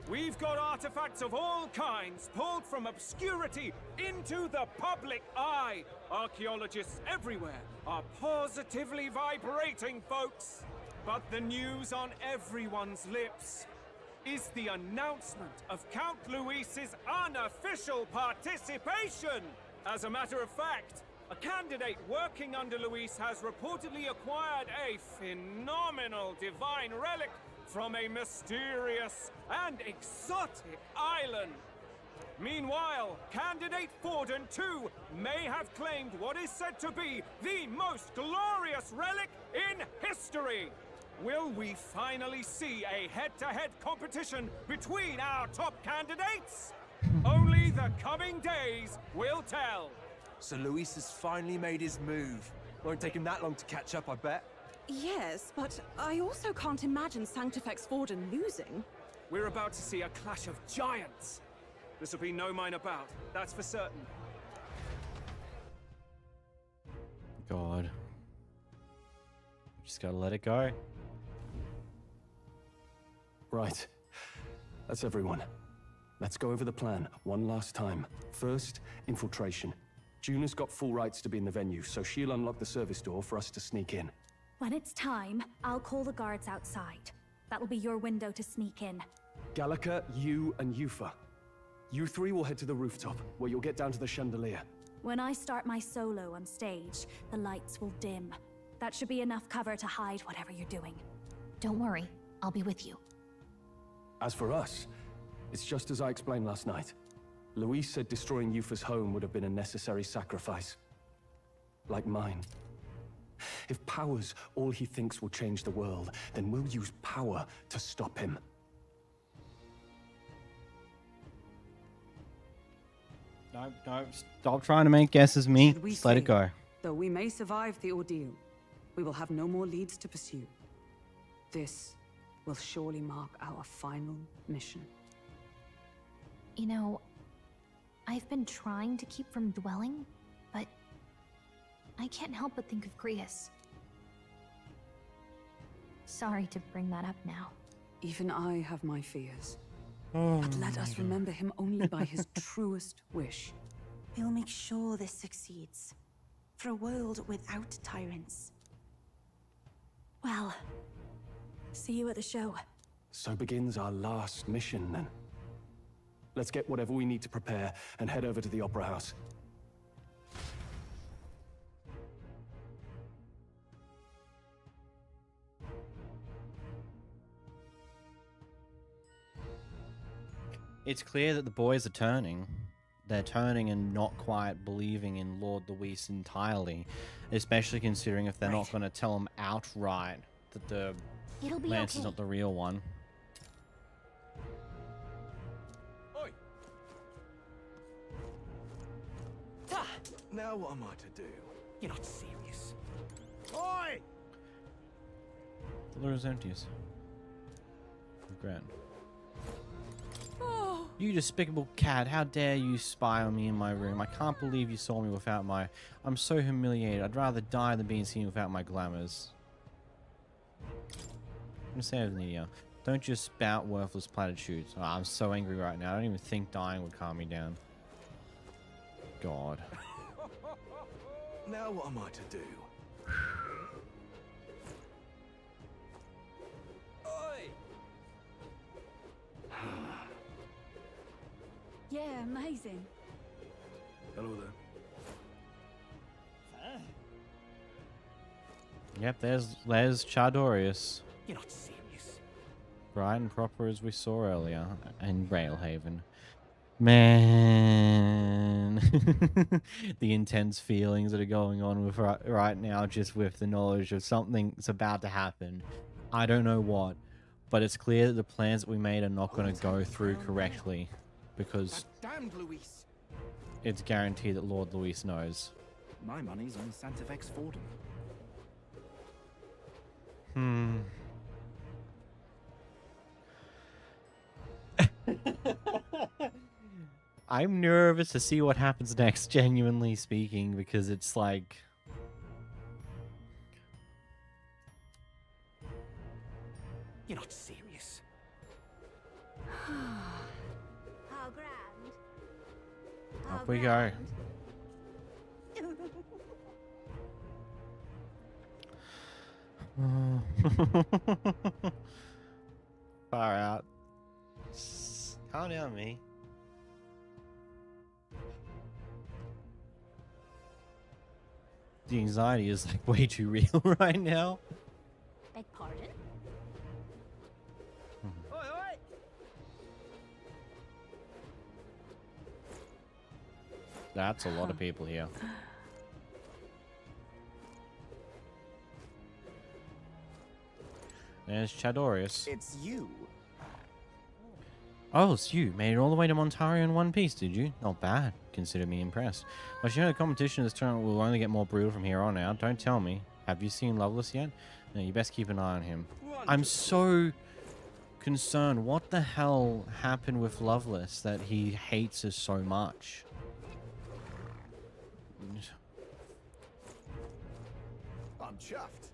We've got artifacts of all kinds pulled from obscurity into the public eye. Archaeologists everywhere are positively vibrating, folks. But the news on everyone's lips is the announcement of Count Luis's unofficial participation. As a matter of fact, a candidate working under Luis has reportedly acquired a phenomenal divine relic from a mysterious and exotic island. Meanwhile, candidate Forden too may have claimed what is said to be the most glorious relic in history. Will we finally see a head-to-head competition between our top candidates? Only the coming days will tell. So Luis has finally made his move. Won't take him that long to catch up, I bet. Yes, but I also can't imagine Sanctifex Forden losing. We're about to see a clash of giants. This will be no mine about, that's for certain. God. Just gotta let it go. Right. That's everyone. Let's go over the plan one last time. First, infiltration. Juna's got full rights to be in the venue, so she'll unlock the service door for us to sneak in. When it's time, I'll call the guards outside. That'll be your window to sneak in. Gallica, you, and Yufa. You three will head to the rooftop, where you'll get down to the chandelier. When I start my solo on stage, the lights will dim. That should be enough cover to hide whatever you're doing. Don't worry, I'll be with you. As for us, it's just as I explained last night. Luis said destroying Yufa's home would have been a necessary sacrifice. Like mine. If power's all he thinks will change the world, then we'll use power to stop him. No, stop trying to make guesses, me. Should we Just let it say, go. Though we may survive the ordeal, we will have no more leads to pursue. This will surely mark our final mission. You know, I've been trying to keep from dwelling, but I can't help but think of Creus. Sorry to bring that up now. Even I have my fears. But let us remember him only by his truest wish. We'll make sure this succeeds. For a world without tyrants. Well, see you at the show. So begins our last mission, then. Let's get whatever we need to prepare and head over to the Opera House. It's clear that the boys are turning. They're turning and not quite believing in Lord Luis entirely, especially considering if they're not going to tell him outright that the Lance is not the real one. Oi! Now what am I to do? You're not serious. Oi! The lure is empties. Regret. You despicable cat, how dare you spy on me in my room? I can't believe you saw me without my... I'm so humiliated. I'd rather die than being seen without my glamours. I'm gonna say everything here. Don't just spout worthless platitudes. Oh, I'm so angry right now. I don't even think dying would calm me down. God. Now what am I to do? Yeah, amazing. Hello there. Yep, there's Chardorius. You're not serious. Bright and proper as we saw earlier in Railhaven. Man. The intense feelings that are going on with right now, just with the knowledge of something's about to happen. I don't know what, but it's clear that the plans that we made are not going to go through correctly, because Damned Luis. it's guaranteed that Lord Luis knows. My money's on Santa Vex Fordham. I'm nervous to see what happens next, genuinely speaking, because it's like... You're not serious. How grand. Up we go. Far out. Calm down, me. The anxiety is like way too real right now. Beg pardon? Oi, oi! That's a lot of people here. There's Chadorius. It's you. Oh, it's you. Made it all the way to Montario in one piece, did you? Not bad. Consider me impressed. But you know the competition this tournament will only get more brutal from here on out. Don't tell me. Have you seen Loveless yet? No, you best keep an eye on him. I'm so concerned. What the hell happened with Loveless that he hates us so much? I'm chuffed.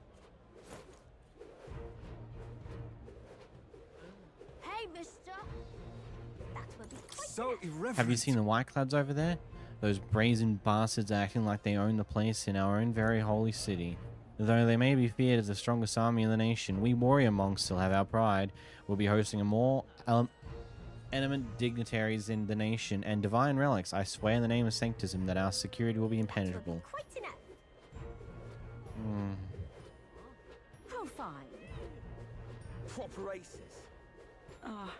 So irreverent. Have you seen the Whiteclads over there? Those brazen bastards acting like they own the place in our own very holy city. Though they may be feared as the strongest army in the nation, we warrior monks still have our pride. We'll be hosting a more eminent dignitaries in the nation and divine relics. I swear in the name of Sanctism that our security will be impenetrable. How fine. Proper aces. Ah,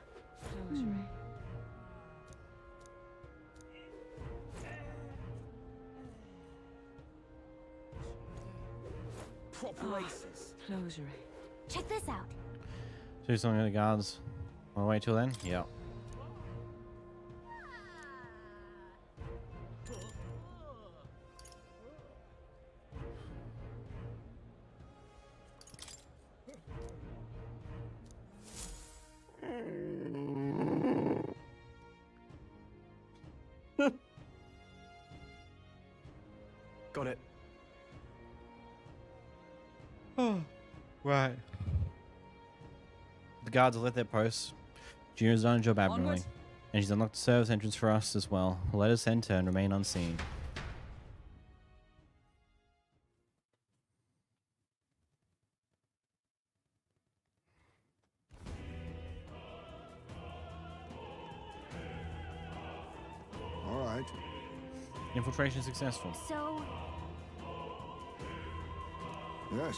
Proper aces. Closery. Check this out. Do something with the guards. Wanna wait till then? Yep. Got it. Right. The guards have left their posts. Junior's done a job admirably. Onward. And she's unlocked the service entrance for us as well. Let us enter and remain unseen. All right. Infiltration successful. So, Yes.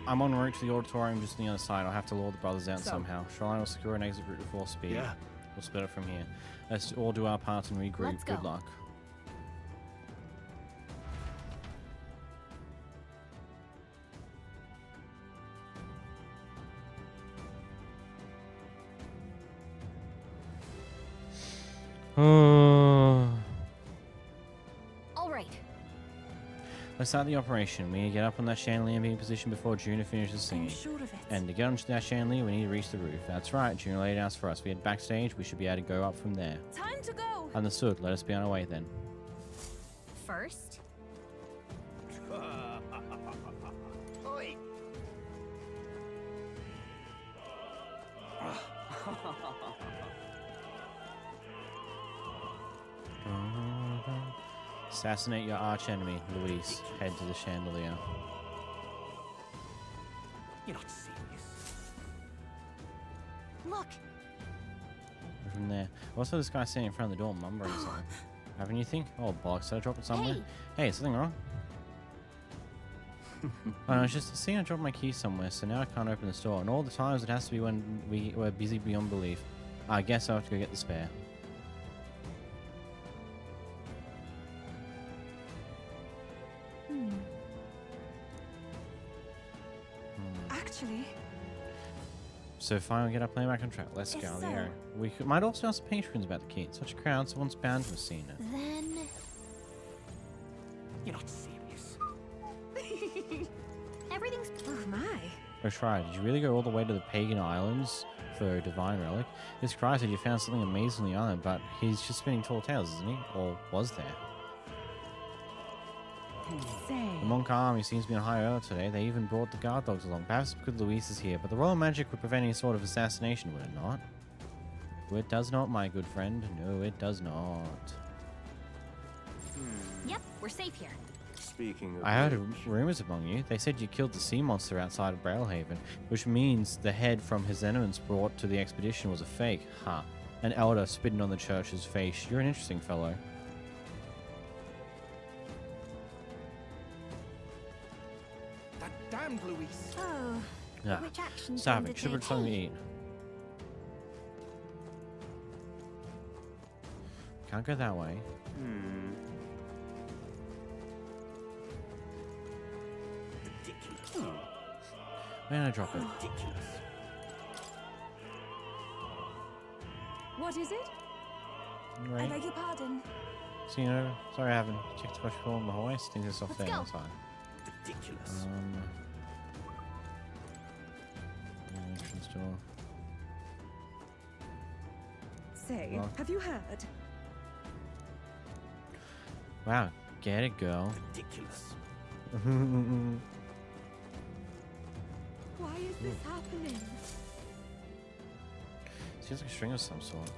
I'm en route to the auditorium just on the other side. I'll have to lure the brothers out somehow. Shoreline will secure an exit route with full speed. Yeah. We'll split it from here. Let's all do our parts and regroup. Let's go. Good luck. all right. Let's start the operation. We need to get up on that chandelier and be in position before Junior finishes singing. Sure of it. And to get onto that chandelier, we need to reach the roof. That's right, Junior laid it out for us. We head backstage, we should be able to go up from there. Time to go. Understood. Let us be on our way then. First, Oi. Assassinate your arch enemy, Luis. Head to the chandelier. You're not serious. look. From there. Also, this guy standing in front of the door mumbling something. Have anything? Oh, bollocks. Did I drop it somewhere? Hey, something wrong? Oh, no, it's just seeing I dropped my key somewhere, so now I can't open the store. And all the times it has to be when we were busy beyond belief. I guess I'll have to go get the spare. Actually, So finally get our plan back on track. Let's go. So- There. We might also ask the patrons about the key. Such a crowd, someone's bound to have seen it. Then, You're not serious. everything's. oh my. Oh, try. Did you really go all the way to the pagan islands for a divine relic? This Christ said you found something amazing on the island, but he's just spinning tall tales, isn't he? Or was there? Say. The Monk army seems to be on high alert today. They even brought the guard dogs along. Perhaps because Luis is here, but the royal magic would prevent any sort of assassination, would it not? It does not, my good friend. No, it does not. Yep, we're safe here. Speaking of I heard which, rumors among you. They said you killed the sea monster outside of Brailhaven, which means the head from his eminence brought to the expedition was a fake. Ha. An elder spitting on the church's face. You're an interesting fellow. That damned Luis. Oh, Ah, which action starving. tend to Should have take? something to eat. Can't go that way. Ridiculous. Where did I drop it? Ridiculous. What is it? I Right. beg your pardon. So, you know, sorry I haven't checked the question call on the hoist. Think it's off Let's there go. outside. Ridiculous. Entrance door. Say, Well. have you heard? Wow, get it, girl. Ridiculous. Why is this happening? Seems like a string of some sort.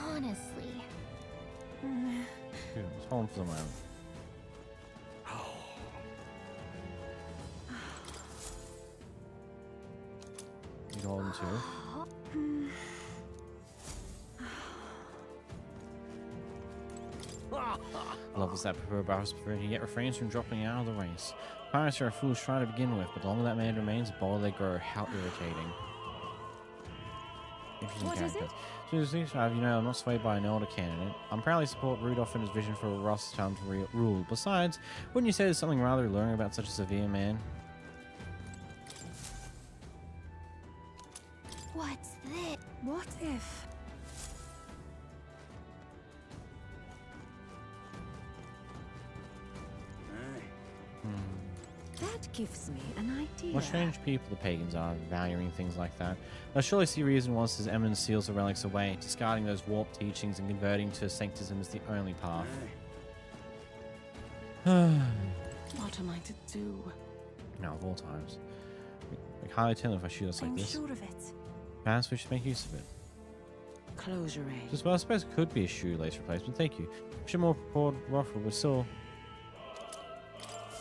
Honestly. Dude, let's hold on for the moment. You hold on too. Levels that prefer Barros preferred, yet refrains from dropping out of the race. Pirates are a foolish try to begin with, but the longer that man remains, the bolder they grow. How irritating. Interesting What character. is it? Seriously, you know, I'm not swayed by an elder candidate. I'm proudly support Rudolph and his vision for Ross' time to rule. Besides, wouldn't you say there's something rather alluring about such a severe man? What's this? What if? That gives me an idea. What strange people the pagans are, valuing things like that. They'll surely see reason once his eminence seals the relics away. Discarding those warped teachings and converting to sanctism is the only path. What am I to do? Now, of all times. We can't really tell if I shoot us like I'm this. sure of it. Perhaps we should make use of it. Close your eyes. Just, well, I suppose it could be a shoelace replacement. Thank you. Should more poured ruffle, but still.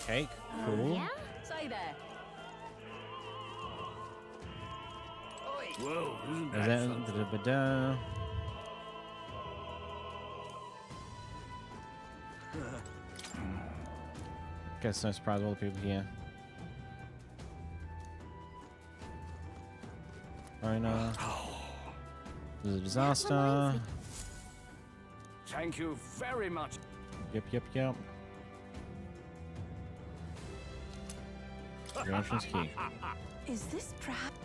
Cake. Cool. Yeah? Say there. Whoa, isn't Is that that something? da-da-ba-da? Guess no surprise all the people here. Oh no. This is a disaster. Thank you very much. Yep. Your entrance key. Is this perhaps?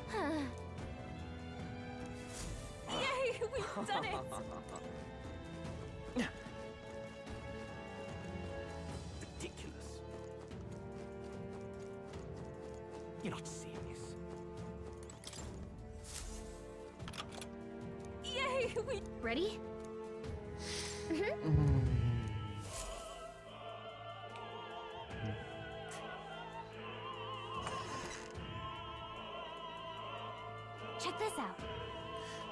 Yay! We've done it! Ridiculous. You're not serious. Yay! We Ready? Check this out.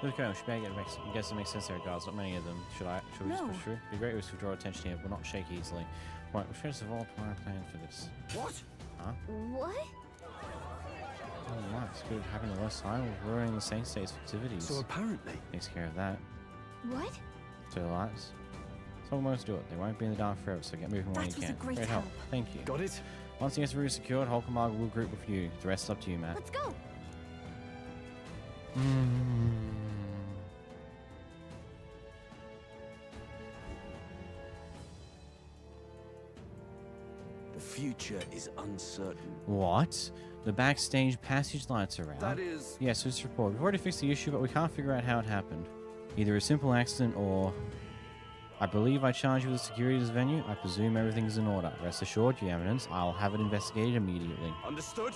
Okay, we should better get some makes sense there, guys. Not many of them. Should we just No. push through? It'd be great if we draw attention here, but not shake easily. Right, we're trying to evolve our plan for this. What? Huh? What? Oh, Max, good at having the worst time with ruining the Saint State's activities. So apparently, Takes care of that. What? So the lights. Someone must do it. They won't be in the dark forever, so get moving while you That was can. a great help. help. Thank you. got it. Once the gets route secured, Hulkenberg will group with you. The rest is up to you, Matt. Let's go. The future is uncertain. What? The backstage passage lights are out. That is... Yes, it's report. We've already fixed the issue, but we can't figure out how it happened. Either a simple accident or... I believe I charge you with the security of this venue. I presume everything's in order. Rest assured, Your Eminence, I'll have it investigated immediately. Understood?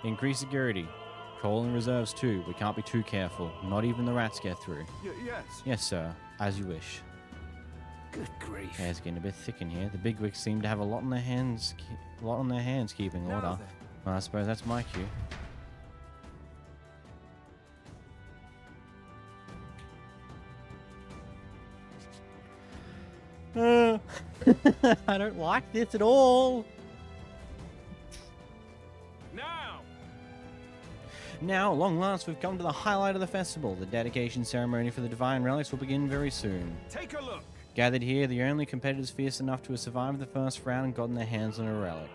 Increase security. Call in reserves too. We can't be too careful. Not even the rats get through. Yes. Yes, sir. As you wish. Good grief. Yeah, it's getting a bit thick in here. The bigwigs seem to have a lot on their hands. Keeping Now order. then. Well, I suppose that's my cue. I don't like this at all. Now, at long last, we've come to the highlight of the festival. The dedication ceremony for the divine relics will begin very soon. Take a look. Gathered here, the only competitors fierce enough to have survived the first round and gotten their hands on a relic.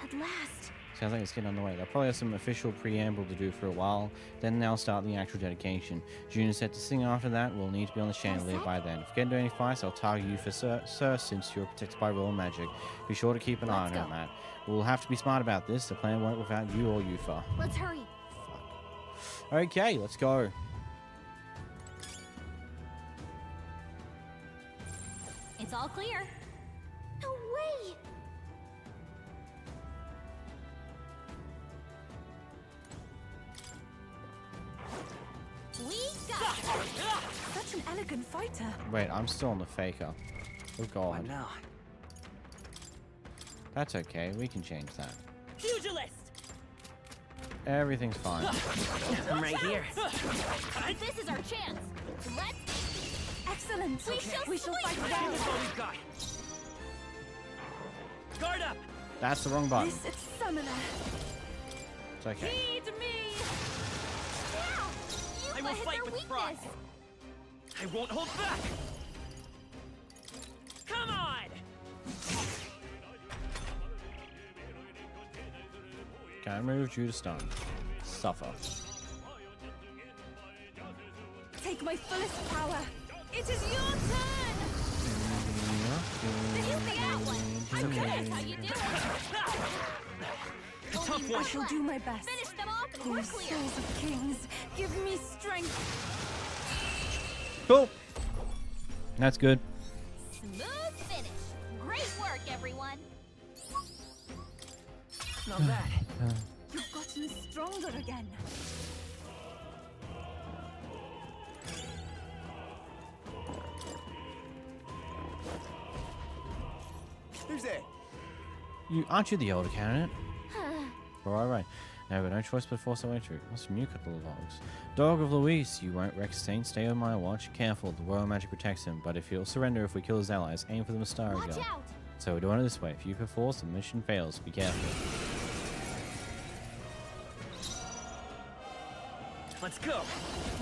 At last. Sounds like it's getting underway. They'll probably have some official preamble to do for a while, then they'll start the actual dedication. June is set to sing after that. We'll need to be on the chandelier by then. If we get into any fights, I'll target you for sir, since you're protected by royal magic. Be sure to keep an eye on her, Matt. We'll have to be smart about this. The plan won't without you or Yufa. Let's hurry. Okay, let's go. It's all clear. No way. We got it. Such an elegant fighter. Wait, I'm still on the faker. Oh god. Now. That's okay, we can change that. Pugilist. Everything's fine. I'm right here. This is our chance. Let's. Excellent. We shall fight well. That's all we've got. Guard up. That's the wrong button. This is summoner. It's okay. Heed me. Yeah, I will fight with pride. I won't hold back. Come on. Can't move due to stun. Suffer. Take my fullest power. It is your turn. This is the out one. I'm good. How you doing? Tough I one. shall do my best. Finish them off and we're Oh, clear. souls of kings, give me strength. Cool. That's good. Smooth finish. Great work, everyone. Not bad. You've gotten stronger again. Who's there? Aren't you the older candidate? Right. Now we've got no choice but force our way through. What's from you, couple of dogs? Dog of Luis, you won't wreck Saint. Stay on my watch. Careful, the royal magic protects him, but if he'll surrender if we kill his allies, aim for the Mystara Watch girl. out. So we're doing it this way. If you perforce, the mission fails. Be careful. Let's go.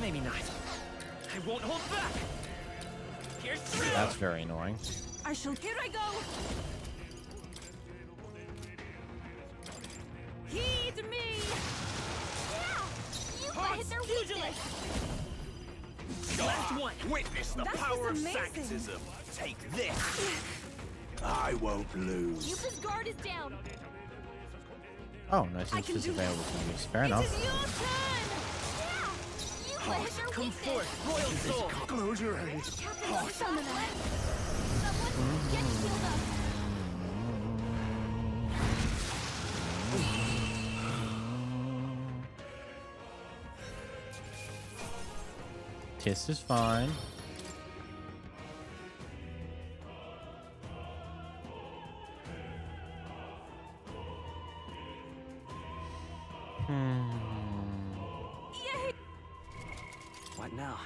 Maybe not. I won't hold back. Here's through. That's very annoying. Here I go. Heed me. Yeah, you gotta hit their weakness. Last one. Witness the That was power of amazing. Sanctism. Take this. I won't lose. Yuppa's guard is down. Oh, no, I it's can just do available this. to use. Fair It enough. is your turn. Yeah, you gotta hit their Come weakness. forth, royal soul. Close your eyes. Captain Summoner. Someone get healed up. Tis is fine. Yay! What now?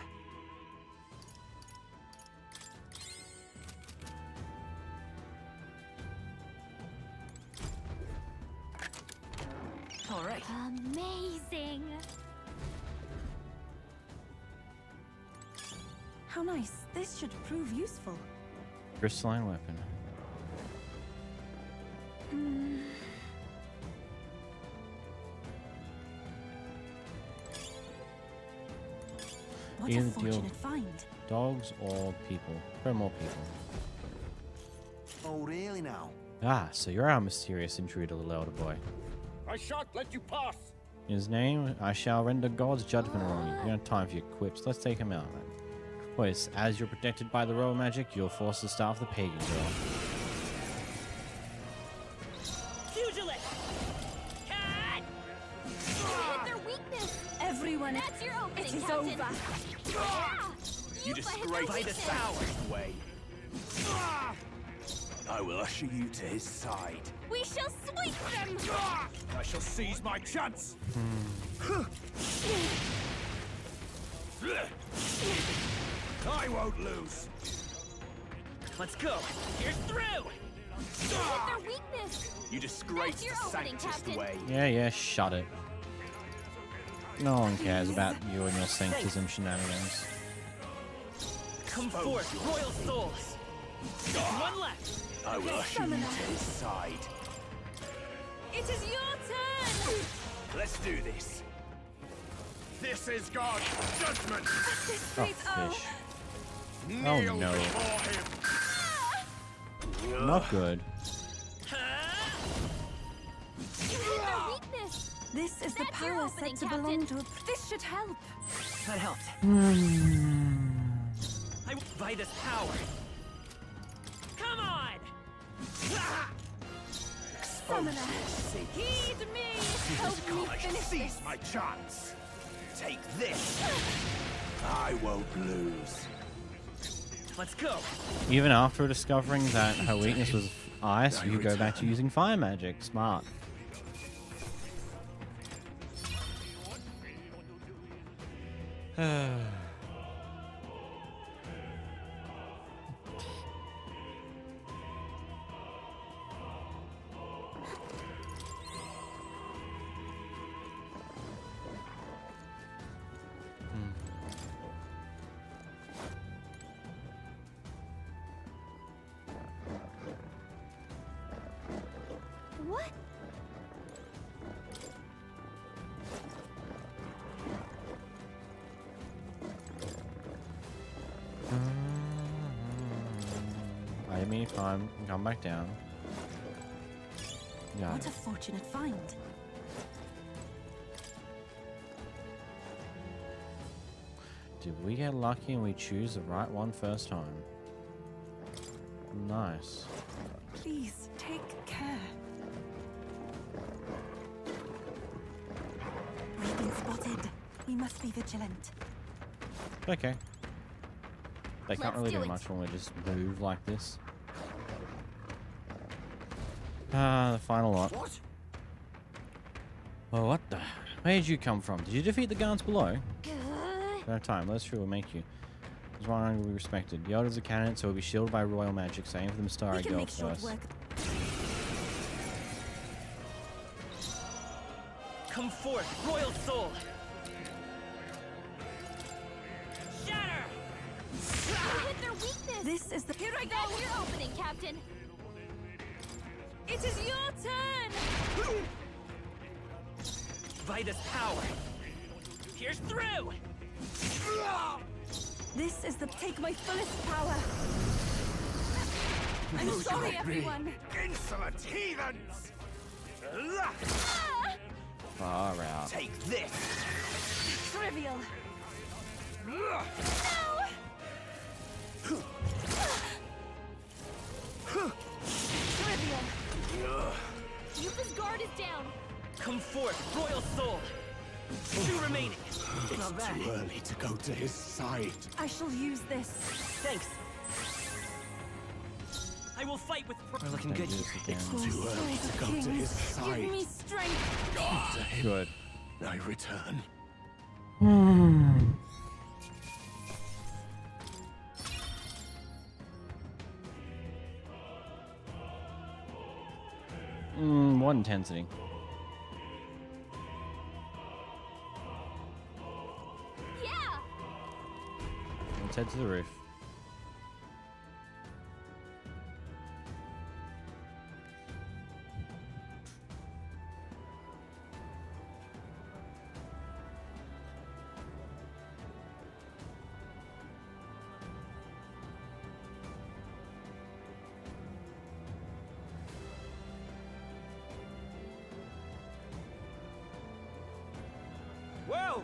All right. Amazing. How nice. This should prove useful. Crystalline weapon. What a Either deal fortunate find. dogs or people. Or more people. Oh, really now? Ah, so you're our mysterious intruder, little elder boy. I shan't let you pass. In his name, I shall render God's judgment on you. You don't have time for your quips. Let's take him out, man. Boys, as you're protected by the royal magic, you're forced to starve the pagan girl. Pugilist! Cat! Hit their weakness. Everyone, That's your opening, it is Captain. over. Yeah. You Yuppa hit their disgrace the weakness. Sanctist way. I will usher you to his side. We shall sweep them. I shall seize my chance. I won't lose. Let's go. Here's through. Hit their weakness. You disgrace That's your the opening, Sanctist Captain. way. Yeah, shut it. No one cares about you and your sanctism shenanigans. Come forth, royal souls. Just one left. I will usher you to his side. It is your turn. Let's do this. This is God's judgment. This Oh, great fish. Kneel Oh, no. before him. Not good. You hit their weakness. This is the That's your power opening, said to belong to. This should help. That helped. I will by this power. Come on. Summoner, heed me. Help me I finish seize this. my chance. Take this. I won't lose. Let's go. Even after discovering that her weakness was ice, you could go back to using fire magic. Smart. What? I didn't mean to come back down. Yeah. What a fortunate find. Did we get lucky and we choose the right one first time? Nice. Please, take care. We've been spotted. We must be vigilant. Okay. They can't Let's really do do it. much when we just move like this. The final lot. What? Well, what the? Where did you come from? Did you defeat the guards below? No time. Let's sure will make you. This one will be respected. The elders are candidates, so will be shielded by royal magic. So aim for them starry We can girl make short first. work. Come forth, royal soul! Shatter! You hit their weakness! This is the... Here I go! That's your opening, Captain! It is your turn! Vitus power! Pierce through! This is the... Take my fullest power! I'm Who sorry, could it be? everyone! Insolent heathens! Far out. Take this! Trivial! No! Trivial! Yuppa's guard is down! Come forth, royal soul! 2 remaining! It's Not bad. too early to go to his side. I shall use this. Thanks. I will fight with We're looking good here. It's too early to go to his side. Give me strength! To him Good. I return. What intensity? Yeah! Let's head to the roof. Well,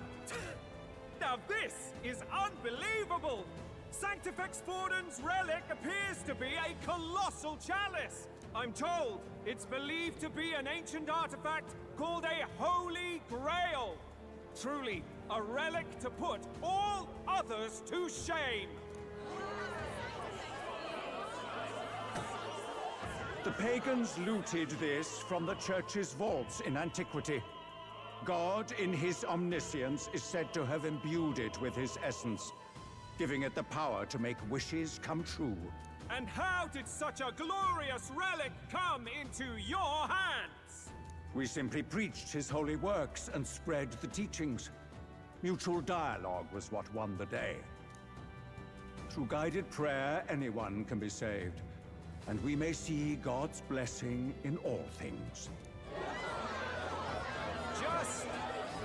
now this is unbelievable! Sanctifex Forden's relic appears to be a colossal chalice! I'm told it's believed to be an ancient artifact called a Holy Grail! Truly, a relic to put all others to shame! The pagans looted this from the church's vaults in antiquity. God, in his omniscience, is said to have imbued it with his essence, giving it the power to make wishes come true. And how did such a glorious relic come into your hands? We simply preached his holy works and spread the teachings. Mutual dialogue was what won the day. Through guided prayer, anyone can be saved, and we may see God's blessing in all things. Just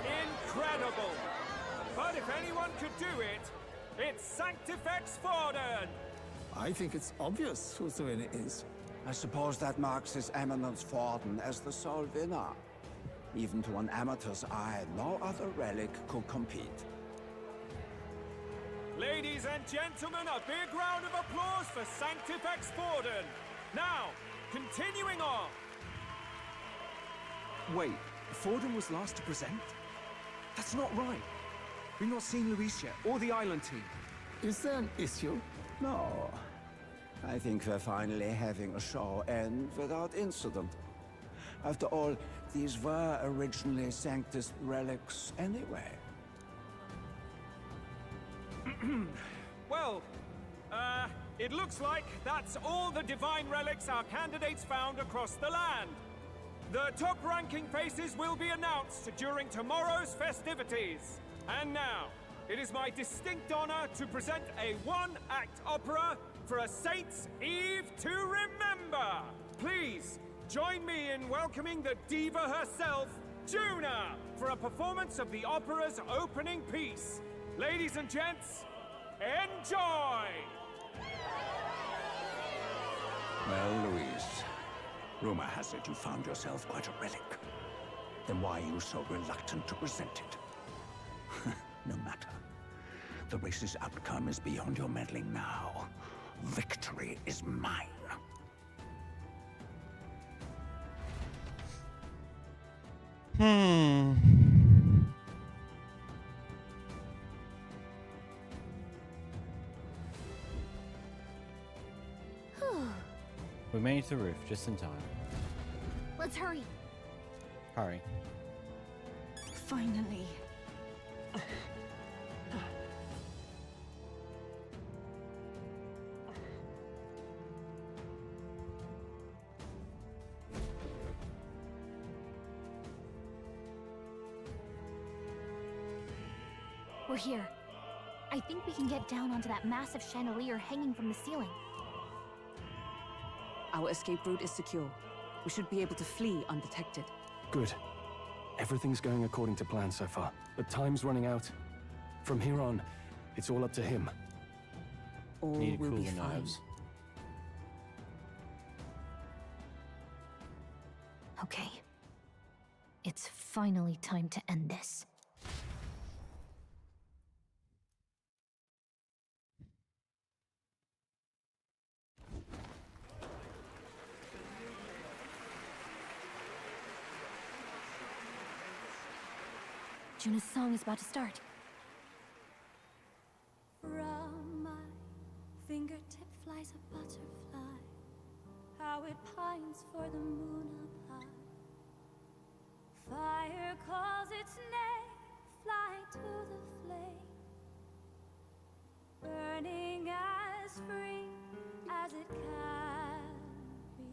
incredible! But if anyone could do it, it's Sanctifex Forden! I think it's obvious who the winner is. I suppose that marks His Eminence Forden as the sole winner. Even to an amateur's eye, no other relic could compete. Ladies and gentlemen, a big round of applause for Sanctifex Forden! Now, continuing on! Wait, Forden was last to present? That's not right. We've not seen Luis yet, or the island team. Is there an issue? No. I think we're finally having a show end without incident. After all, these were originally Sanctus relics anyway. Well, it looks like that's all the divine relics our candidates found across the land. The top-ranking faces will be announced during tomorrow's festivities. And now, it is my distinct honor to present a one-act opera for a Saints' Eve to remember. Please, join me in welcoming the diva herself, Juna, for a performance of the opera's opening piece. Ladies and gents, enjoy! Well, Louise, rumor has it you found yourself quite a relic. Then why are you so reluctant to present it? No matter. The race's outcome is beyond your meddling now. Victory is mine. We made it to the roof just in time. Let's hurry. Hurry. Finally. We're here. I think we can get down onto that massive chandelier hanging from the ceiling. Our escape route is secure. We should be able to flee undetected. Good. Everything's going according to plan so far, but time's running out. From here on, it's all up to him. All Need to will cool be the fine. nerves. Okay. It's finally time to end this. Juna's song is about to start. From my fingertip flies a butterfly, how it pines for the moon up high. Fire calls its name, fly to the flame, burning as free as it can be.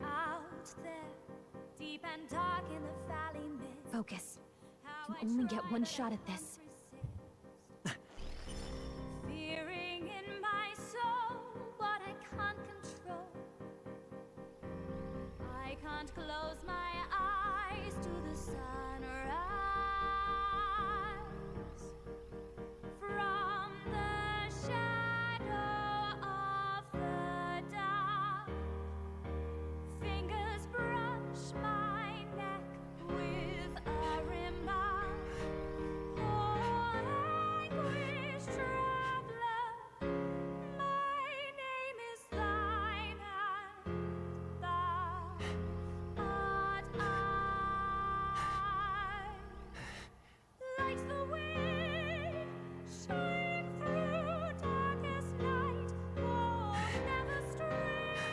Out there, deep and dark in the valley mist. Focus. You can only get one shot at this. Fearing in my soul what I can't control. I can't close my eyes to the sunrise. From the shadow of the dark, fingers brush my neck with a remark. Oh, anguish traveler, my name is thine, and thou art I. Like the wind, shine through darkest night. Oh, never stray.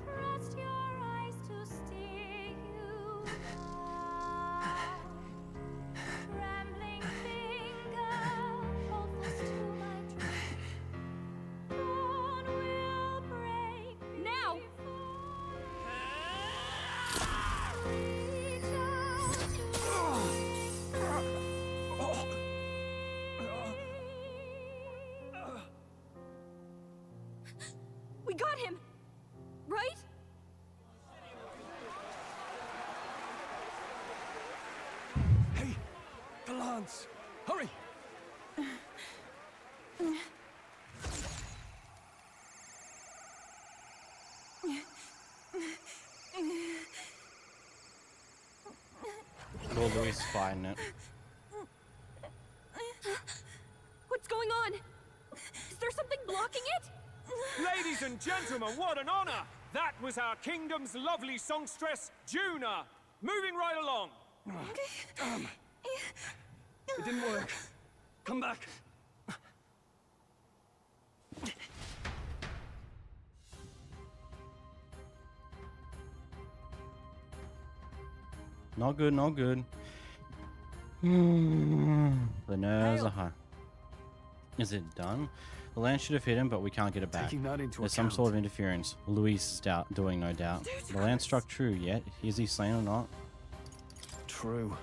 Trust your eyes to steer you right. Trembling finger, hold fast to my dream. Dawn will break now. Reach out We got him! Right? Hey! The lance! Hurry! Lord Louis is fighting it. What's going on? Is there something blocking it? Ladies and gentlemen, what an honor! That was our kingdom's lovely songstress, Juna. Moving right along. Damn! It didn't work. Come back. Not good, not good. The nerves are high. Is it done? The land should have hit him, but we can't get it back. Taking that into There's some account. sort of interference. Luis is doing, no doubt. The land struck true, yet is he slain or not? True.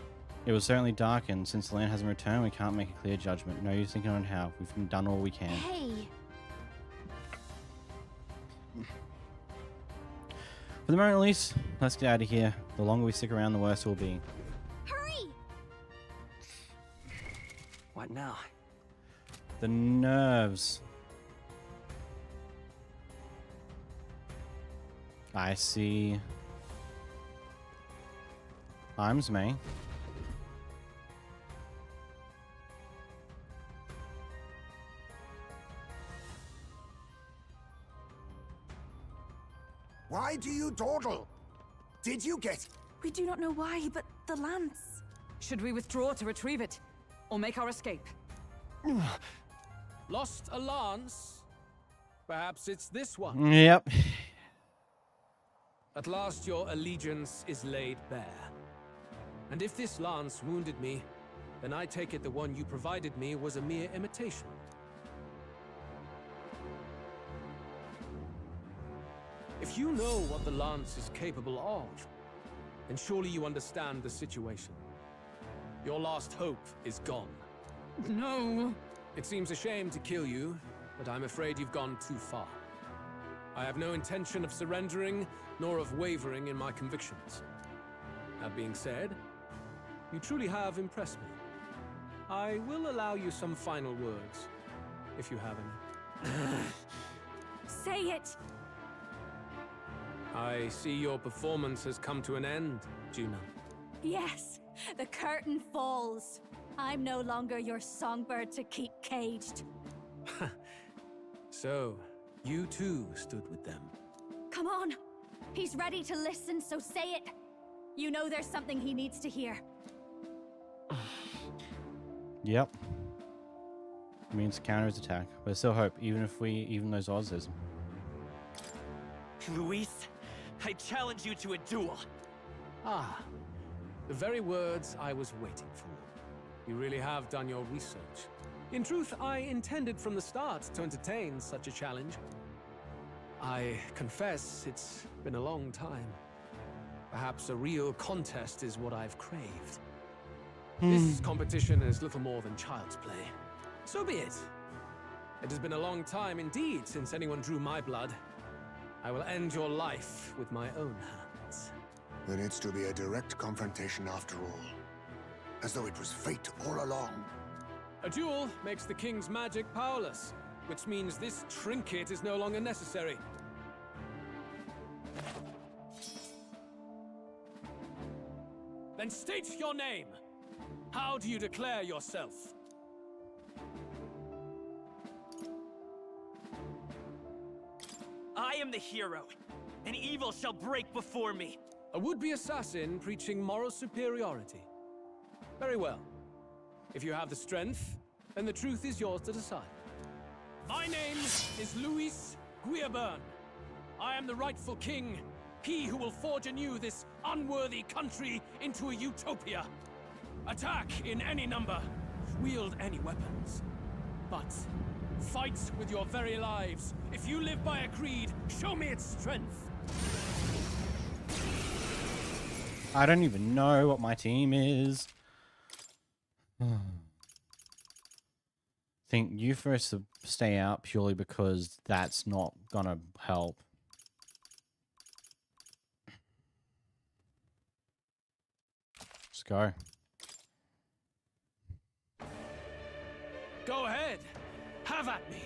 It was certainly dark, and since the land hasn't returned, we can't make a clear judgment. No use thinking on how. We've done all we can. Hey, For the moment, at least, let's get out of here. The longer we stick around, the worse it will be. hurry! What now? The nerves. I see. Arms May. Why do you dawdle? Did you get... We do not know why, but the lance. Should we withdraw to retrieve it? Or make our escape? Lost a lance? Perhaps it's this one. Yep. At last your allegiance is laid bare. And if this lance wounded me, then I take it the one you provided me was a mere imitation. If you know what the lance is capable of, then surely you understand the situation. Your last hope is gone. No! It seems a shame to kill you, but I'm afraid you've gone too far. I have no intention of surrendering, nor of wavering in my convictions. That being said, you truly have impressed me. I will allow you some final words, if you have any. Say it! I see your performance has come to an end, Juna. Yes, the curtain falls. I'm no longer your songbird to keep caged. So, you too stood with them. Come on. He's ready to listen, so say it. You know there's something he needs to hear. Yep. It means counter his attack. But there's still hope, even those odds is. Luis, I challenge you to a duel. Ah, the very words I was waiting for. You really have done your research. In truth, I intended from the start to entertain such a challenge. I confess it's been a long time. Perhaps a real contest is what I've craved. This competition is little more than child's play. So be it. It has been a long time indeed since anyone drew my blood. I will end your life with my own hands. Then it's to be a direct confrontation after all. As though it was fate all along. A duel makes the king's magic powerless, which means this trinket is no longer necessary. Then state your name. How do you declare yourself? I am the hero, and evil shall break before me. A would-be assassin preaching moral superiority. Very well. If you have the strength, then the truth is yours to decide. My name is Luis Guirbern. I am the rightful king, he who will forge anew this unworthy country into a utopia. Attack in any number, wield any weapons. But fight with your very lives. If you live by a creed, show me its strength. I don't even know what my team is. Think you first to stay out purely because that's not gonna help. Let's go. Go ahead. Have at me.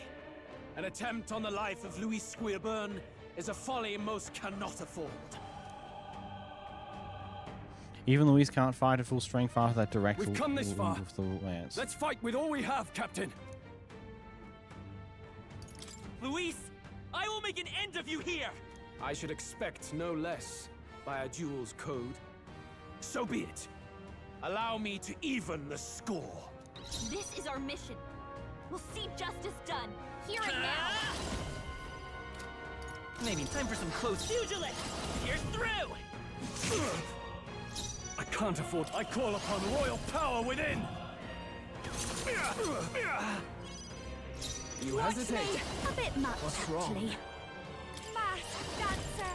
An attempt on the life of Louis Squeerburn is a folly most cannot afford. Even Louise can't fight at full strength after that direct We've come this far. with the lance. Let's fight with all we have, Captain. Luis, I will make an end of you here. I should expect no less by a duel's code. So be it. Allow me to even the score. This is our mission. We'll see justice done, here and now. Maybe time for some close pugilist. Here's through. I can't afford. I call upon royal power within. You hesitate. A bit much, What's wrong? actually. Masked dancer.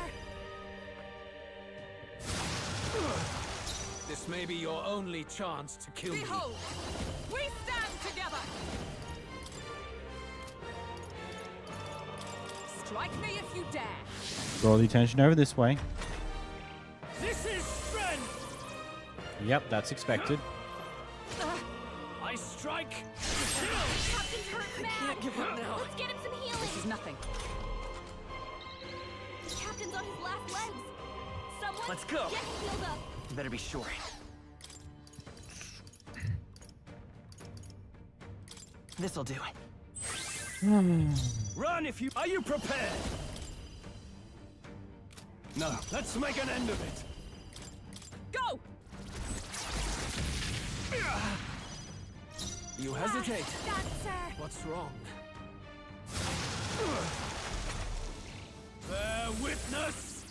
This may be your only chance to kill me. Behold, we stand together. Strike me if you dare. Draw the attention over this way. This is strength. Yep, that's expected. I strike. Captain's hurt bad. Can't give up now. Let's get him some healing. This is nothing. Captain's on his last legs. Someone Let's go. get him healed up. Better be sure. This'll do it. Run if you. Are you prepared? No. Let's make an end of it. Go! You hesitate. Dancer. What's wrong? Bear witness.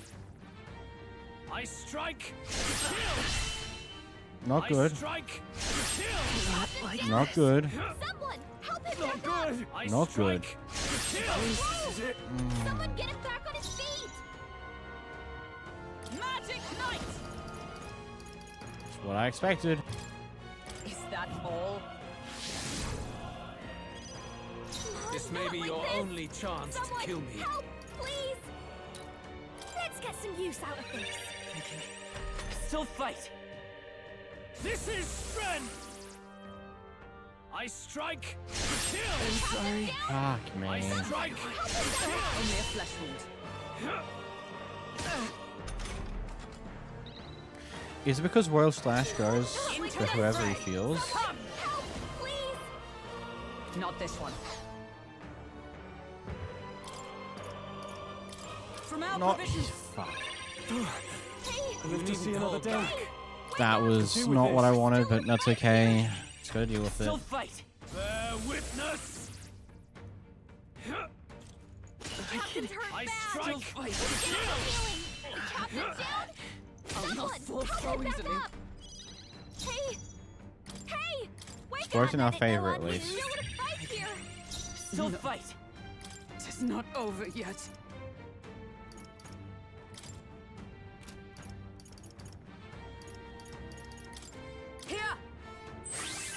I strike. Kill. Not good. I strike. Kill. Not good. Someone help him Not back up. good. I Not good. strike. Kill. This is it. Someone get him back on his feet. Magic Knight! That's what I expected. Is that all? This may be Not your like this. only chance Someone to kill me. help, please. Let's get some use out of this. Still fight. This is strength. I strike. Kill. I'm sorry. Fuck, I man. strike. Only a flesh wound. Is it because Royal Slash goes to whoever he feels? Come! Help, please. Not this one. From our Not. provisions. Fuck. Hey, Live to see another day. That was not what I wanted, but that's okay. Just gotta deal with it. Still fight. Bear witness. Captain's hurt I bad. strike. Get him healing. Captain's down. I'll not Someone fall help so him back easily. up. Hey, hey, wake It's worked up. in our No favor, one at will least. still wanna fight here. Still fight. It's not over yet. Here!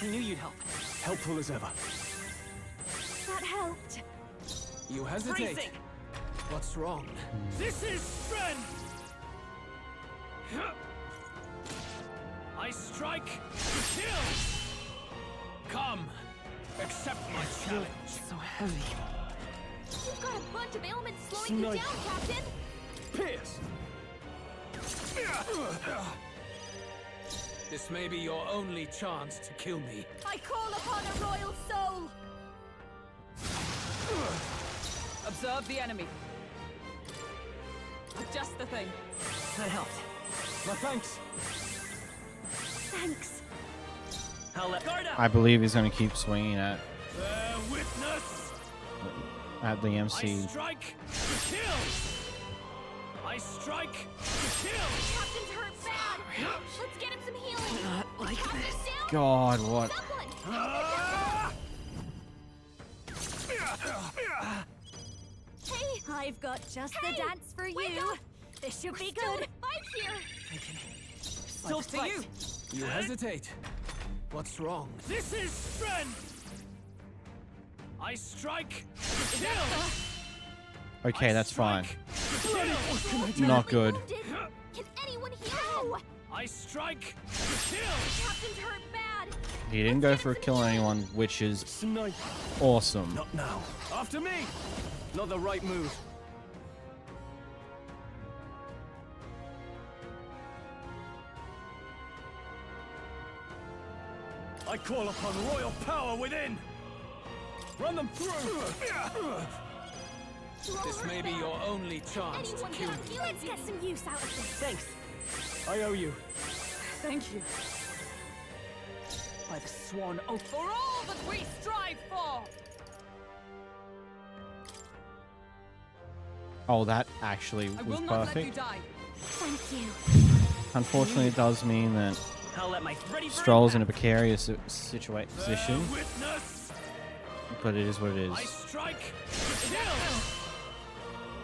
I knew you'd help. Helpful as ever. That helped. You hesitate. Freezing. What's wrong? This is strength. I strike. Kill. Come. Accept my challenge. So heavy. You've got a bunch of ailments slowing you down, Captain. Pierce. This may be your only chance to kill me. I call upon a royal soul. Observe the enemy. Just the thing. That helped. My thanks. Thanks. I'll let guard up. I believe he's gonna keep swinging Bear witness. at the I MC. strike. Kill. I strike. Kill. Captain's hurt bad. Let's get him some healing. Not like Captain's this. down. God, what? Someone. Ah! Hey, I've got just the dance for you. This should be good. I'm here. Still Like to fight. you. You hesitate. What's wrong? This is strength. I strike. Kill. Okay, that's fine. Kill. Not good. Can anyone heal him? I strike. Kill. Captain's hurt bad. He didn't go for killing anyone, which is Snipe. awesome. Not now. After me. Not the right move. I call upon royal power within. Run them through. This may be your only chance to Anyone kill get me. Let's get some use out of this. Thanks. I owe you. Thank you. By the sworn oath. For all that we strive for! Oh, that actually I was will not let you perfect. die. Thank you. Unfortunately, it does mean that I'll let my ready for Stroll's in a impact. precarious position, Witness! but it is what it I is. strike! Kill!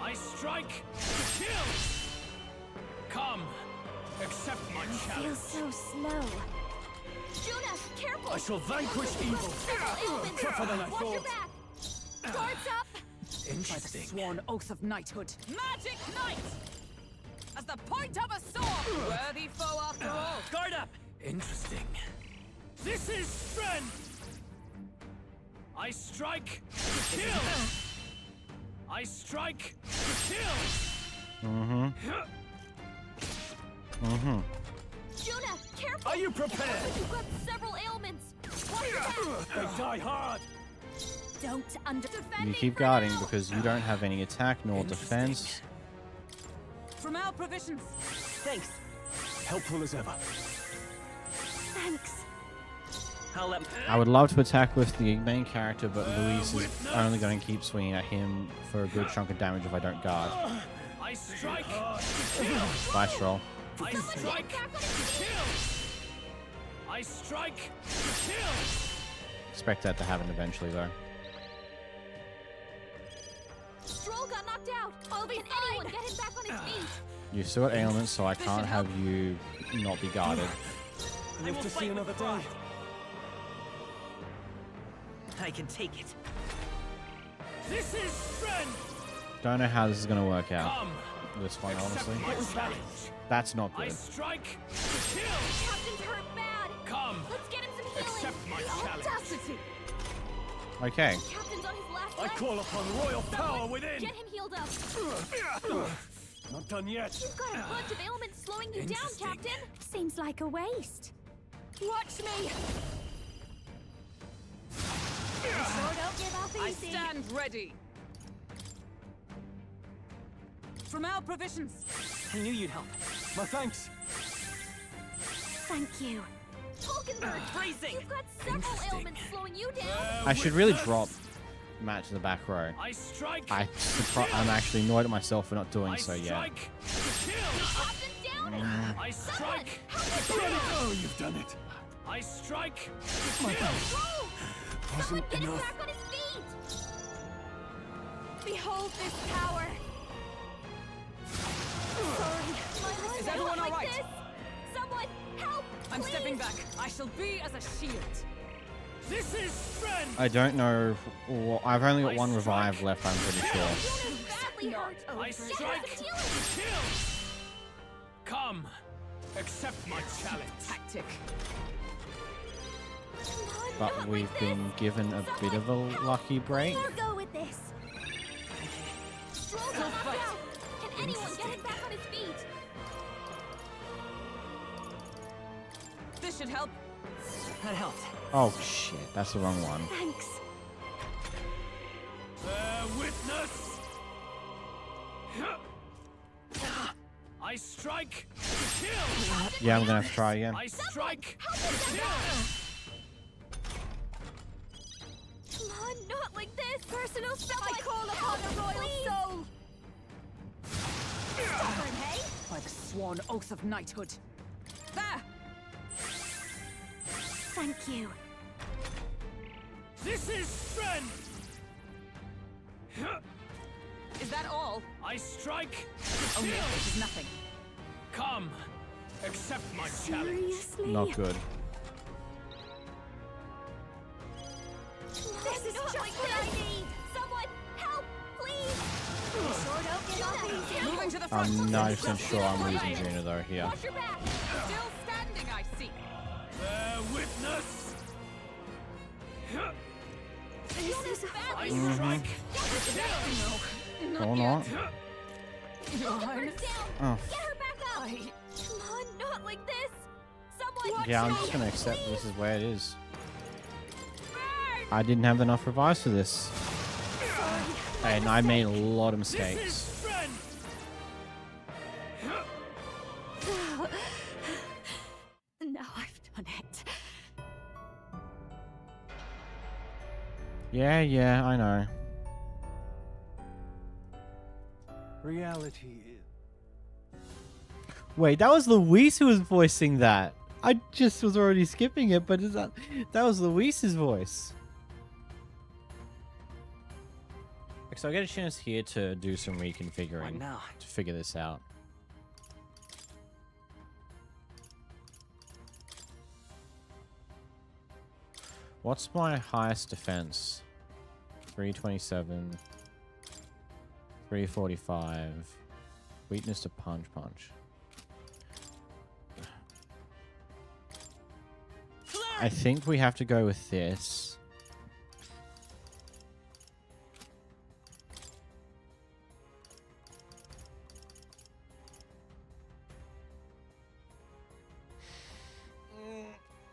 I strike! Kill! Come! Accept my challenge! so slow. Juna, careful! I shall vanquish evil. Tougher than I Watch your thought. back! Guards up! By the sworn oath of knighthood. Magic Knight! As the point of a sword! Worthy foe after all. Guard up! Interesting. This is strength! I strike! Kill! I strike! Kill! Mm-hmm. Mm-hmm. Juna, careful! Are you prepared? You've got several ailments. Watch your back! They die hard. Don't You keep guarding because you don't have any attack nor defense. From our provisions. Thanks. Helpful as ever. Thanks. I'll let. I would love to attack with the main character, but Luis is only going to keep swinging at him for a good chunk of damage if I don't guard. I strike! Bye, Stroll. I strike! Kill! I strike! Kill! Expect that to happen eventually, though. Stroll got knocked out. I'll be anyone get him back on his feet. You still got ailments, so I can't have you not be guarded. Live to see another day. I can take it. This is strength! Don't know how this is going to work out. Come! This one, honestly. My challenge! That's not I good. strike! Kill! Captain's hurt bad. Come! Let's get him some healing. Accept my challenge! Audacity. Okay. Captain's on his last I leg. call upon royal power within. Get him healed up. Not done yet. You've got a bunch of ailments slowing you down, Captain. Seems like a waste. Watch me. Sure don't give up I easy. stand ready. From our provisions. I knew you'd help. My thanks. Thank you. Falkenberg, Freezing. you've got several ailments slowing you down. I should really drop Matt to the back row. I strike! I'm actually annoyed at myself for not doing so yet. Strike! Kill! Captain's down. I strike! Oh, you've done it. I strike! My Kill! thanks. Someone Wasn't get him enough. back on his feet. Behold this power. Sorry, my Is legs everyone not all like right? this. Someone help! I'm please. stepping back. I shall be as a shield. This is strength! I don't know. Well, I've only got one revive left, I'm pretty sure. Jonas badly hurt. I strike! Kill! Come! Accept my challenge! Tactic. But we've been given a bit of a lucky break. We'll go with this. Stroll got knocked out. Can anyone get him back on his feet? This should help. That helped. Oh shit, that's the wrong one. Thanks. Bear witness! I strike! Kill! Yeah, I'm gonna have to try again. I strike! Kill! Come on, not like this. Personal stuff. I call upon the royal soul. Stubborn, hey? By the sworn oath of knighthood. There! Thank you. This is strength! Is that all? I strike! Oh no, Kill! this is nothing. Come! Accept my challenge! Seriously? Not good. This is just what I need. Someone help, please. Sure don't get off easy. Moving to the front. I'm 90% sure I'm losing Juna though here. Watch your back. Still standing, I see. Bear witness! This is I badly. strike! No. Or not. Your Put her Highness. down. Oh. Get her back up. Come on, not like this. Someone. Yeah, I'm just gonna accept this is where it is. I didn't have enough revives for this. And I made a lot of This is mistakes. strength! Now I've done it. Yeah, I know. Reality is. Wait, that was Luis who was voicing that. I just was already skipping it, but that was Luis's voice. So I get a chance here to do some reconfiguring to figure this out. What's my highest defense? 327, 345, weakness to punch. I think we have to go with this.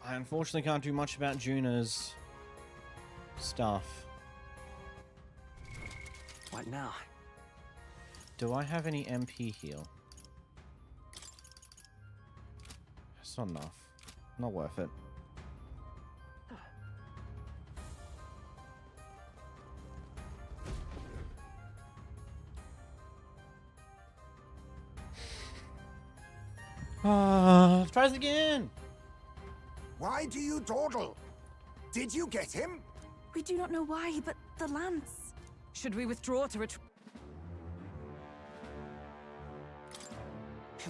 I unfortunately can't do much about Juna's stuff. What now? Do I have any MP heal? It's not enough. Not worth it. Tries again! Why do you dawdle? Did you get him? We do not know why, but the lance. Should we withdraw to retreat?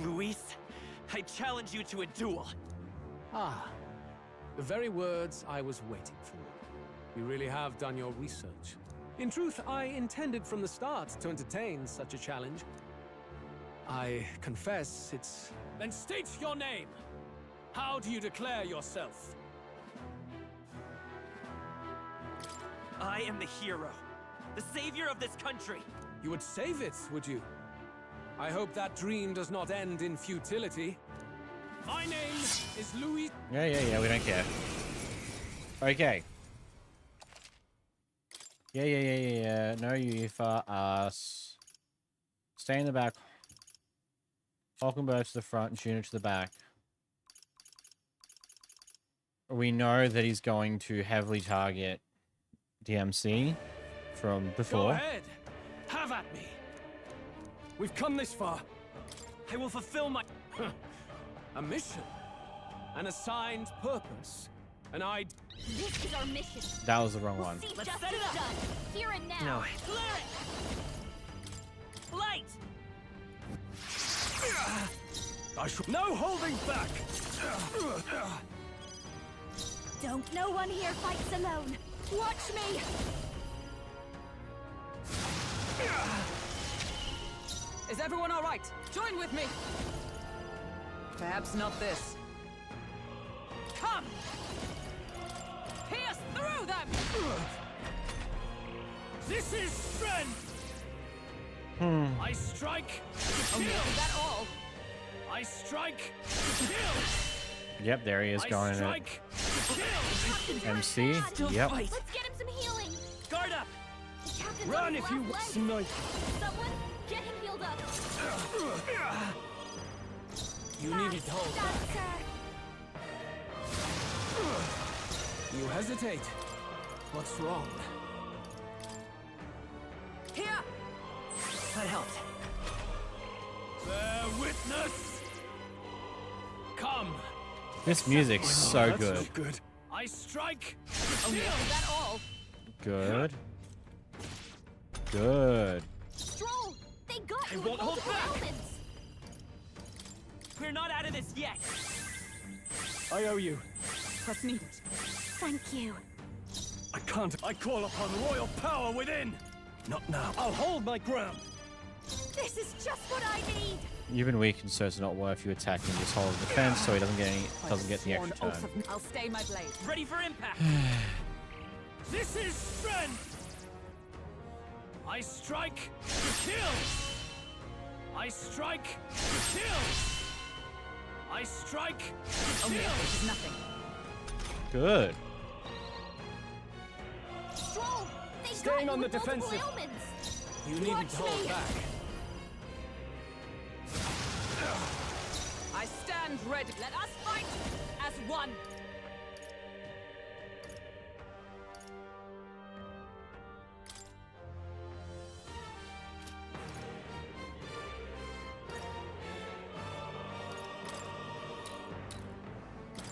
Luis, I challenge you to a duel. Ah, the very words I was waiting for. You really have done your research. In truth, I intended from the start to entertain such a challenge. I confess it's... Then state your name. How do you declare yourself? I am the hero, the savior of this country. You would save it, would you? I hope that dream does not end in futility. My name is Louis. Yeah, we don't care. Okay. Yeah. No, you for us. Stay in the back. Falkenberg to the front and Juna to the back. We know that he's going to heavily target DMC from before. Go ahead. Have at me. We've come this far. I will fulfill my... A mission. An assigned purpose. An idea. This is our mission. That was the wrong one. See justice done. Here and now. No. Clear it! Light! No holding back! Don't no one here fights alone. Watch me! Is everyone all right? Join with me. Perhaps not this. Come! Pierce through them! This is strength! I strike to kill! Is that all? I strike to kill! Yep, there he is going in it. Strike to kill! MC. Yep. Let's get him some healing. Guard up! The captain's Run on if his you last leg. snipe! Someone get him healed up. You needed hold back. You hesitate. What's wrong? Here! That helped. Bear witness! Come! This music's so That's good. not good. I strike to kill! Is that all? Good. Good. Stroll! They got I you won't with hold multiple back. elements. We're not out of this yet! I owe you. What's needed? Thank you. I can't. I call upon royal power within! Not now. I'll hold my ground. This is just what I need. You've been weakened, so it's not worth you attacking this whole defense, so he doesn't get the extra turn. I'll stay my blade. Ready for impact! This is strength! I strike to kill! I strike to kill! I strike to kill! This is nothing. Good. Stroll! They got Staying you on the with multiple defensive. ailments. You needed Watch to hold me. back. I stand ready. Let us fight as one.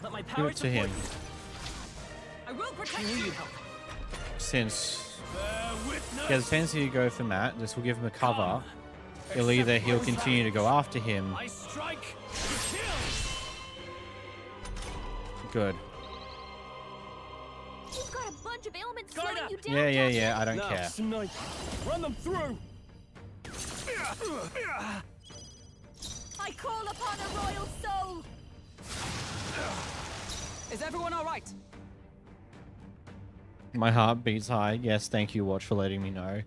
Let my Give power it to him. I will protect you. Since he has a tendency to go for Matt, this will give him a cover. He'll continue to go after him. I strike to kill. Good. You've got a bunch of ailments Guard slowing up. you down. Yeah. I don't Now, care. snipe. Run them through. I call upon a royal soul. Is everyone all right? My heart beats high. Yes, thank you, Watch, for letting me know.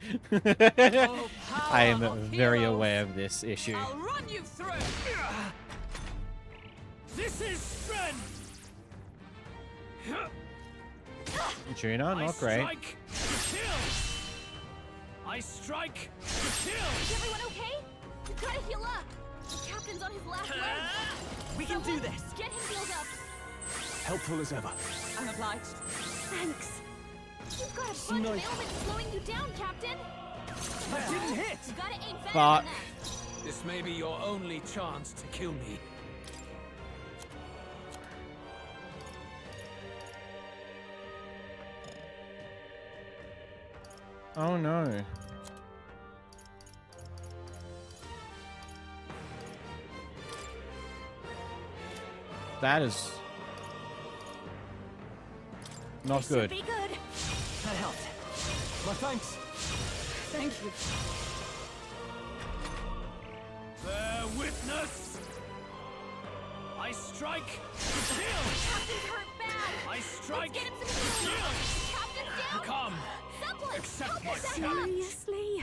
I am very aware of this issue. I'll run you through. This is strength. Juna, not great. Strike to kill. I strike to kill. Is everyone okay? You gotta heal up. The captain's on his last leg. We can do this. Get him healed up. Helpful as ever. I'm obliged. Thanks. You've got a bunch of ailments slowing you down, Captain. That didn't hit. You gotta aim better But than that. This may be your only chance to kill me. oh no. That is not This good. should be good. That helped. My thanks. Thank you. Bear witness. I strike to kill. Captain's hurt bad. I strike Let's get him to some healing. kill. Captain's down. Come. Someone Accept help my us out. challenge. Seriously?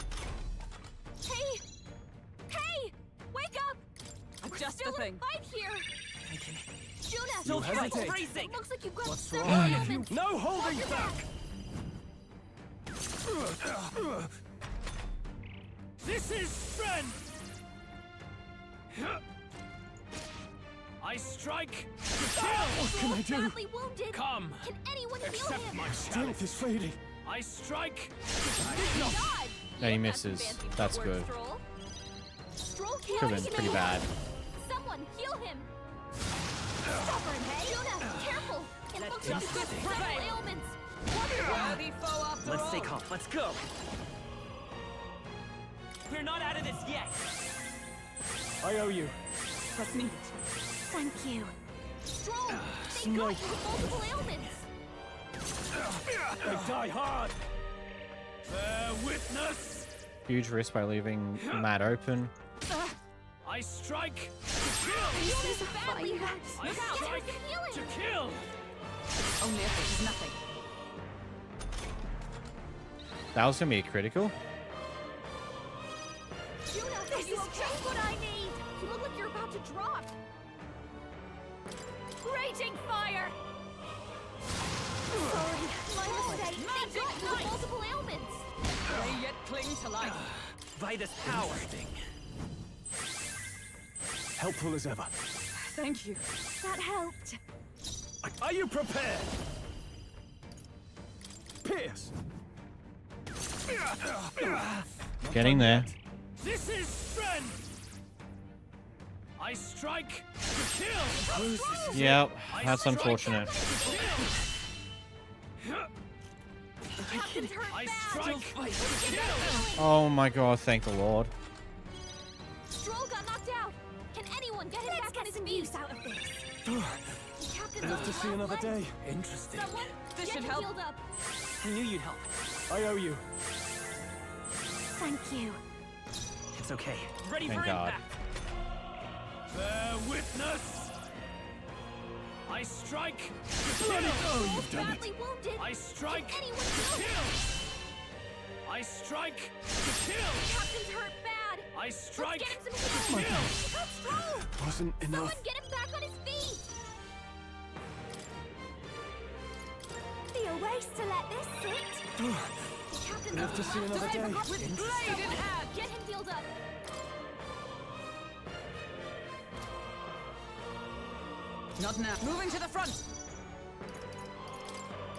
Hey! Hey! Wake up! We're Just still the in thing. a fight here. Juna, Still careful. hesitate. It looks like you've got What's several wrong? ailments. No holding back. This is strength. I strike to kill. What can I do? Badly wounded. Come. Can anyone heal Accept him? my Strength challenge. is fading. I strike. God. No, he You've got misses. some fancy That's footwork, good. Stroll. Stroll Could can't have been pretty bad. Someone heal him. Stubborn, hey? Juna, careful. It looks like you've got justice several prevail. ailments. Worthy foe after Let's all. stay calm. Let's go. We're not out of this yet. I owe you. Let's meet. Thank you. Stroll, they got you with multiple ailments. They die hard. Bear witness. Huge risk by leaving Matt open. I strike to kill. This is badly hurt. I Look out, strike there's some to healing. kill. Only if this is nothing. That was gonna be a critical. Juna, this is just what I need. You look like you're about to drop. Raging fire. Sorry, my mistake. They got you with multiple ailments. They yet cling to life. Vitus power. Helpful as ever. Thank you. That helped. Are you prepared? Pierce. Getting there. This is strength. I strike to kill. Yep, that's unfortunate. Captain's hurt I bad. strike to kill. Oh my god, thank the Lord. Stroll got knocked out. Can anyone get him back on his feet? Use out of this. Captain's Live to see another day. Interesting. Someone, This get should him help. healed up. I knew you'd help. I owe you. Thank you. It's okay. Ready Thank for God. impact. Bear witness. I strike to kill. Stroll's badly wounded. I strike Can anyone to heal him? kill. I strike to kill. Captain's hurt bad. I strike Let's get him to some healing. kill. Help Stroll. Wasn't Someone enough. get him back on his feet. Be a waste to let this sit. Captain's Live to see another day. with blade in hand. Get him healed up. Not now. Moving to the front.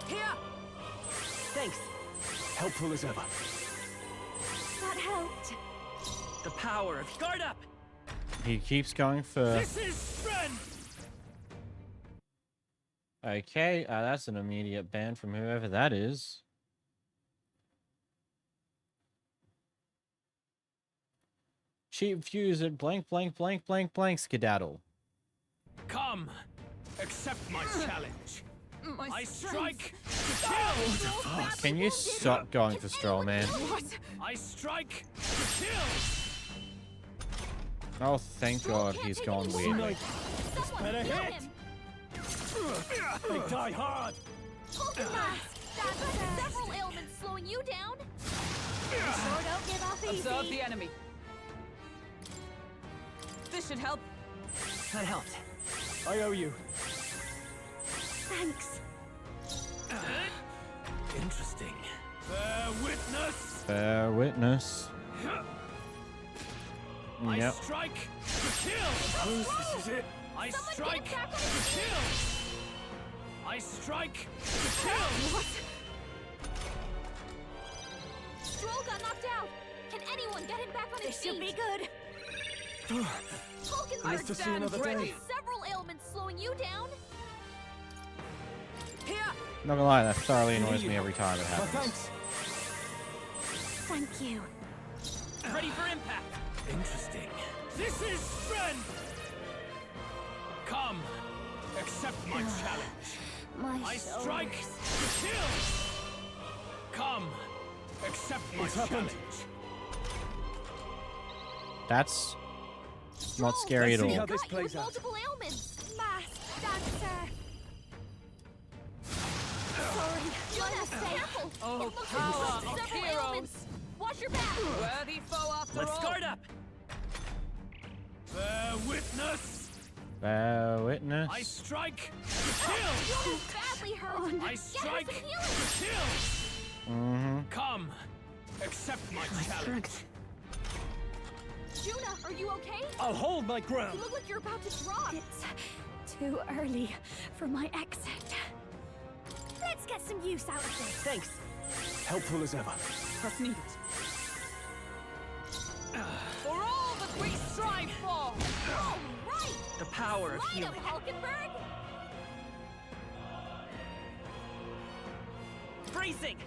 Here. Thanks. Helpful as ever. That helped. The power of guard up. He keeps going for This is strength. Okay, that's an immediate ban from whoever that is. Cheap views at blank, blank, blank, blank, blank, skedaddle. Come, accept my challenge. I strike to kill. Can you stop going for Stroll, man? I strike to kill. Oh, thank God he's gone weird. Better hit. They die hard. Several ailments slowing you down. Sure don't give up easy. Observe the enemy. This should help. That helped. I owe you. Thanks. Interesting. Bear witness. Bear witness. I Yep. strike to kill. Suppose this is it. I strike to kill. I strike to kill. Stroll got knocked out. Can anyone get him back on his This feet? should be good. Nice to see another day. Several ailments slowing you down. Here. Not gonna lie, that thoroughly annoys me every time it happens. Thanks. Thank you. Ready for impact. Interesting. This is strength. Come, accept my challenge. My I strike to kill. Come, accept my What's happened? challenge. That's not scary at Let's see all. how this plays out. Multiple ailments. Masked dancer. Sorry. Jonas, careful. Oh, It looks power like of several heroes. ailments. Watch your back. Worthy foe after Let's all. guard up. Bear witness. Bear witness. I strike to kill. Jonas badly hurt. I strike Get her some healing. to kill. Mm-hmm. Come, accept my challenge. Juna, are you okay? I'll hold my You ground. look like you're about to drop. It's too early for my exit. Let's get some use out of this. Thanks. Helpful as ever. Press needed. For all that we strive for. All right. The power of Light 'em, healing. Hulkenberg. Bracing.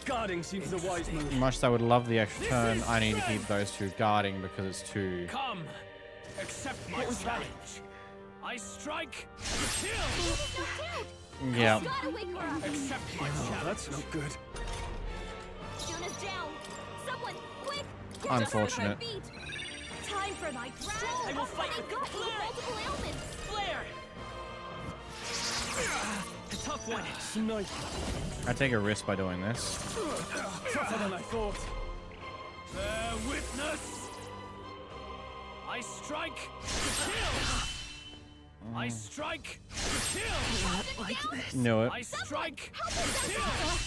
Guarding seems the wise move. Much as I would love the extra turn, I need to keep those two guarding because it's too... Come, accept my challenge. I strike to kill. Yeah. Gotta wake her up. Accept my Oh, challenge. that's not good. Juna's down. Someone, quick. Get Unfortunate. her on her feet. Time for my drag. I will fight They with got you with multiple ailments. Flare. A tough one. Snipe. I take a risk by doing this. Tougher than I thought. Bear witness. I strike to kill. I strike to kill. Knew it. I strike to kill.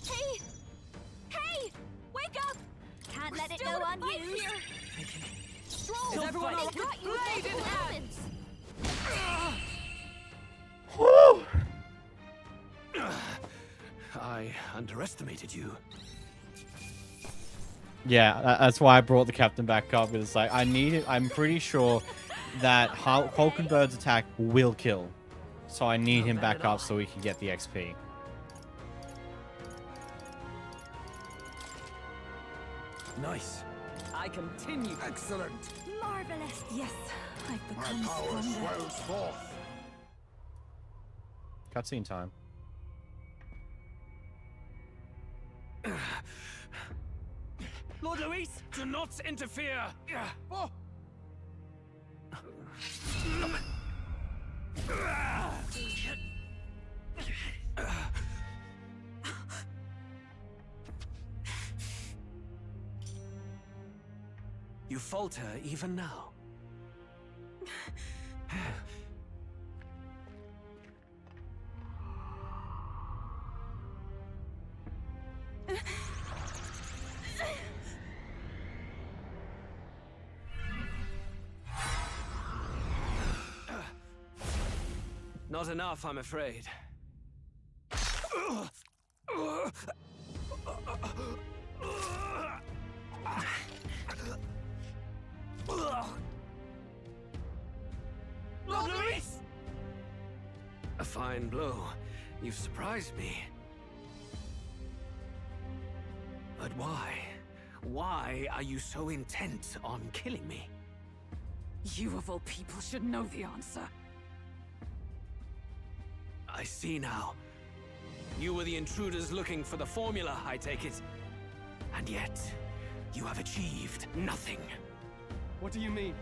Hey! Hey! Wake up! Can't let it Still go in a fight unused. here. Stroll, Is everyone they all got you with blade in multiple hand? ailments. I underestimated you. Yeah, that's why I brought the captain back up. It's like, I need it. I'm pretty sure that Hulkenberg's attack will kill. So I need him back up so we can get the XP. Nice. I continue. Excellent. Marvelous. Yes, I've My become power stronger. swells forth. Cutscene time. Lord Luis, do not interfere. Oh. You falter even now. Not enough, I'm afraid. fine blow. You've surprised me. But why? Why are you so intent on killing me? You of all people should know the answer. I see now. You were the intruders looking for the formula, I take it. And yet, you have achieved nothing. What do you mean?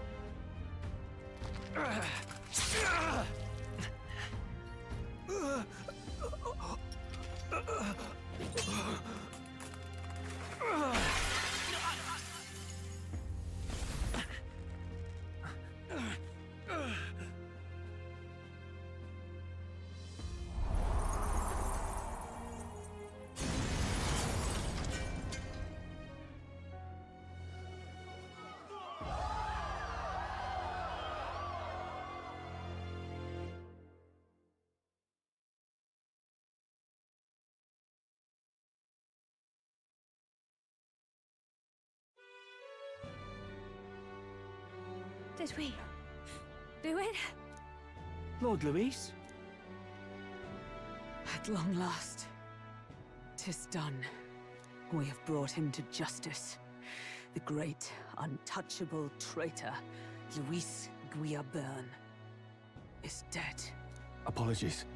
Did we do it? Lord Luis? At long last, 'tis done. We have brought him to justice. The great, untouchable traitor, Luis Guillaburn, is dead. Apologies.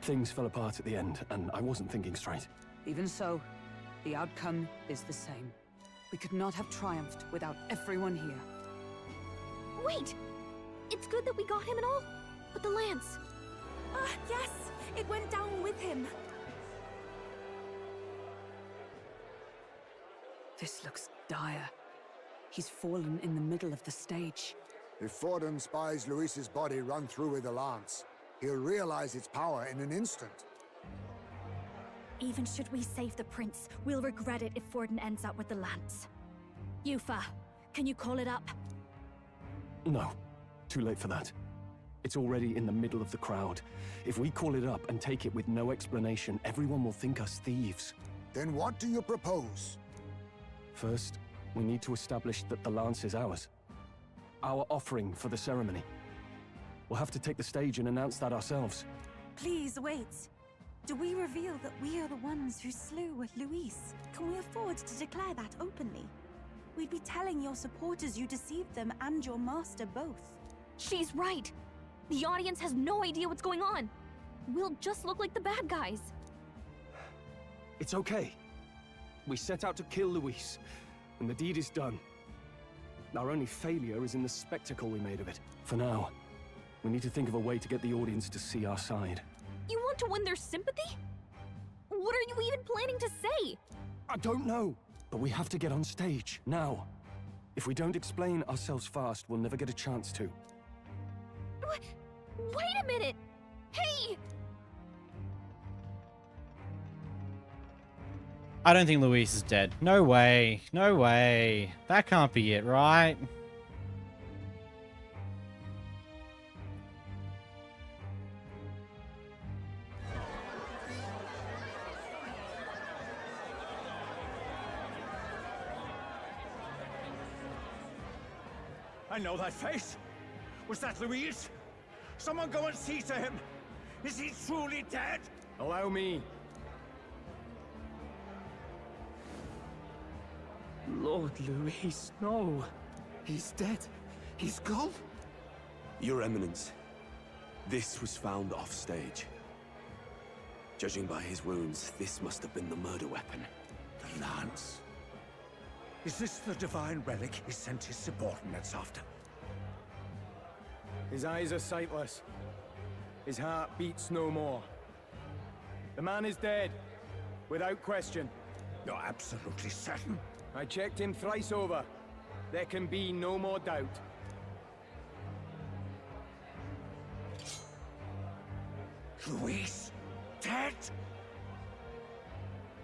Things fell apart at the end, and I wasn't thinking straight. Even so, the outcome is the same. We could not have triumphed without everyone here. Wait! It's good that we got him and all, but the lance... Ah, yes! It went down with him! This looks dire. He's fallen in the middle of the stage. If Forden spies Luis's body run through with a lance, he'll realize its power in an instant. Even should we save the prince, we'll regret it if Forden ends up with the lance. Yufa, can you call it up? No. Too late for that. It's already in the middle of the crowd. If we call it up and take it with no explanation, everyone will think us thieves. Then what do you propose? First, we need to establish that the lance is ours. Our offering for the ceremony. We'll have to take the stage and announce that ourselves. Please wait. Do we reveal that we are the ones who slew Luis? Can we afford to declare that openly? We'd be telling your supporters you deceived them and your master both. She's right! The audience has no idea what's going on! We'll just look like the bad guys. It's okay. We set out to kill Luis, and the deed is done. Our only failure is in the spectacle we made of it. For now, we need to think of a way to get the audience to see our side. You want to win their sympathy? What are you even planning to say? I don't know, but we have to get on stage, now. If we don't explain ourselves fast, we'll never get a chance to. Wait a minute! Hey! I don't think Luis is dead. No way. No way. That can't be it, right? I know that face. Was that Luis? Someone go and see to him. Is he truly dead? Allow me. Lord Luis, no. He's dead. He's gone. Your Eminence, this was found off stage. Judging by his wounds, this must have been the murder weapon. The lance. Is this the divine relic he sent his subordinates after? His eyes are sightless. His heart beats no more. The man is dead, without question. You're absolutely certain? I checked him thrice over. There can be no more doubt. Luis, dead?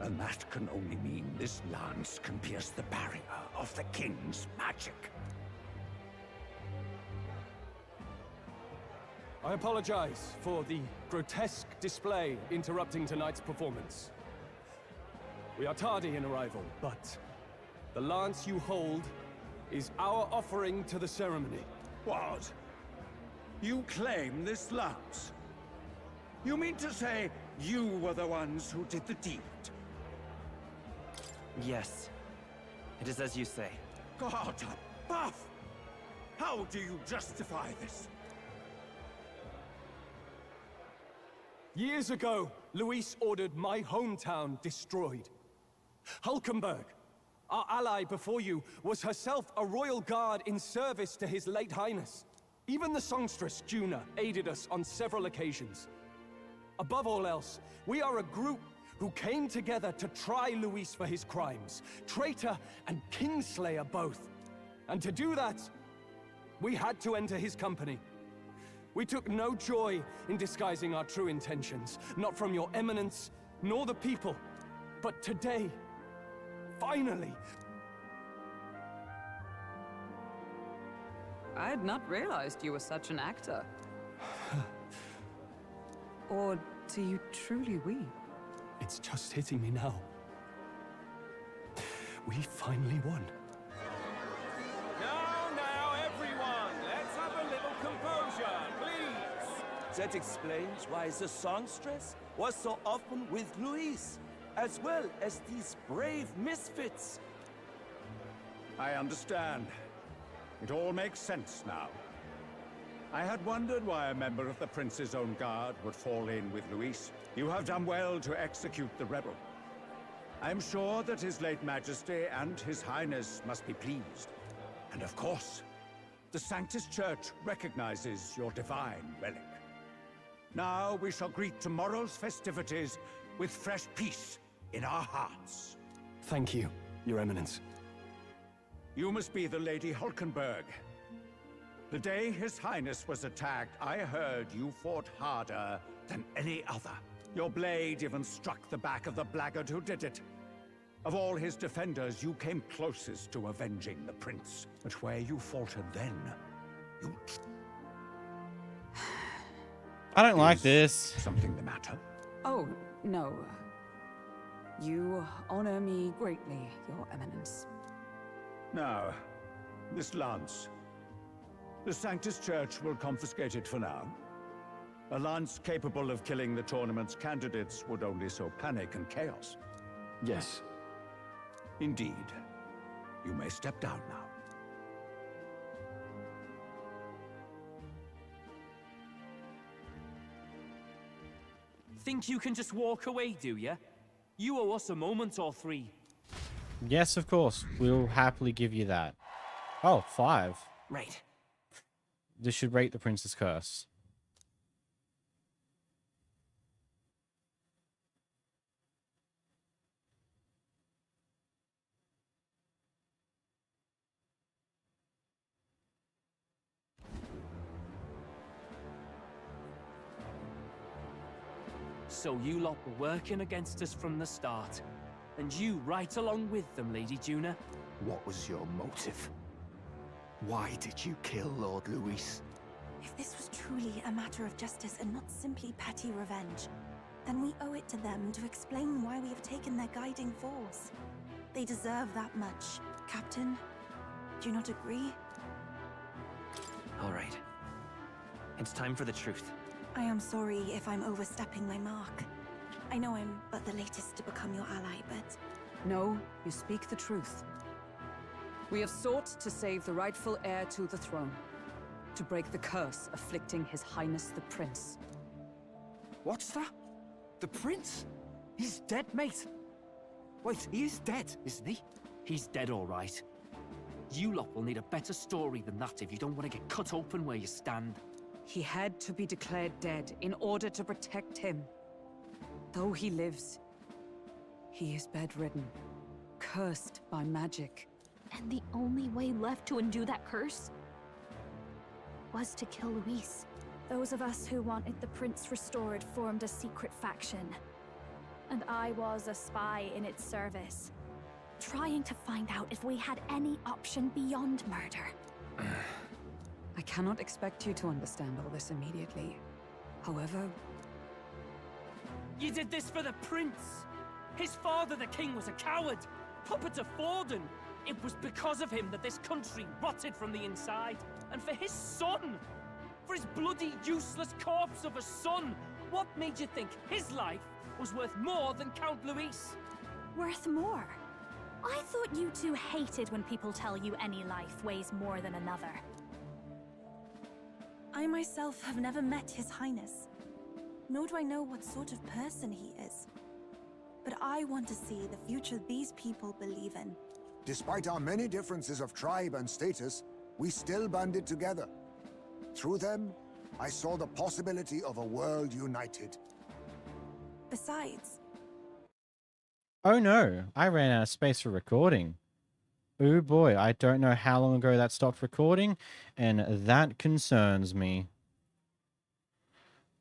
And that can only mean this lance can pierce the barrier of the king's magic. I apologize for the grotesque display interrupting tonight's performance. We are tardy in arrival, but the lance you hold is our offering to the ceremony. What? You claim this lance? You mean to say you were the ones who did the deed? Yes. It is as you say. God, Buff! How do you justify this? Years ago, Luis ordered my hometown destroyed. Hulkenberg, our ally before you, was herself a royal guard in service to his late highness. Even the songstress, Juna, aided us on several occasions. Above all else, we are a group who came together to try Luis for his crimes. Traitor and Kingslayer both. And to do that, we had to enter his company. We took no joy in disguising our true intentions, not from your eminence, nor the people. But today, finally... I had not realized you were such an actor. Or do you truly weep? It's just hitting me now. We finally won. Now, everyone, let's have a little composure, please. That explains why the songstress was so often with Luis, as well as these brave misfits. I understand. It all makes sense now. I had wondered why a member of the Prince's own guard would fall in with Luis. You have done well to execute the rebel. I am sure that His late Majesty and His Highness must be pleased. And of course, the Sanctus Church recognizes your divine relic. Now we shall greet tomorrow's festivities with fresh peace in our hearts. Thank you, Your Eminence. You must be the Lady Hulkenberg. The day His Highness was attacked, I heard you fought harder than any other. Your blade even struck the back of the blackguard who did it. Of all his defenders, you came closest to avenging the prince. But where you faltered then, you... I don't like this. Something the matter? Oh, no. You honor me greatly, Your Eminence. Now, this lance. The Sanctus Church will confiscate it for now. A lance capable of killing the tournament's candidates would only sow panic and chaos. Yes. Indeed. You may step down now. Think you can just walk away, do ya? You owe us a moment or three. Yes, of course. We'll happily give you that. Oh, 5. Right. This should rate the Prince's Curse. So you lot were working against us from the start. And you right along with them, Lady Juna? What was your motive? Why did you kill Lord Luis? If this was truly a matter of justice and not simply petty revenge, then we owe it to them to explain why we have taken their guiding force. They deserve that much. Captain, do you not agree? All right. It's time for the truth. I am sorry if I'm overstepping my mark. I know I'm but the latest to become your ally, but... No, you speak the truth. We have sought to save the rightful heir to the throne. To break the curse afflicting His Highness the Prince. What's that? The Prince? He's dead, mate. Wait, he is dead, isn't he? He's dead, all right. You lot will need a better story than that if you don't want to get cut open where you stand. He had to be declared dead in order to protect him. Though he lives, he is bedridden, cursed by magic. And the only way left to undo that curse was to kill Luis. Those of us who wanted the prince restored formed a secret faction. And I was a spy in its service, trying to find out if we had any option beyond murder. I cannot expect you to understand all this immediately. However... You did this for the prince! His father, the king, was a coward! Puppet of Forden! It was because of him that this country rotted from the inside! And for his son! For his bloody, useless corpse of a son? What made you think his life was worth more than Count Luis? Worth more? I thought you two hated when people tell you any life weighs more than another. I myself have never met His Highness, nor do I know what sort of person he is. But I want to see the future these people believe in. Despite our many differences of tribe and status, we still banded together. Through them, I saw the possibility of a world united. Besides, Oh no, I ran out of space for recording. Oh boy, I don't know how long ago that stopped recording, and that concerns me.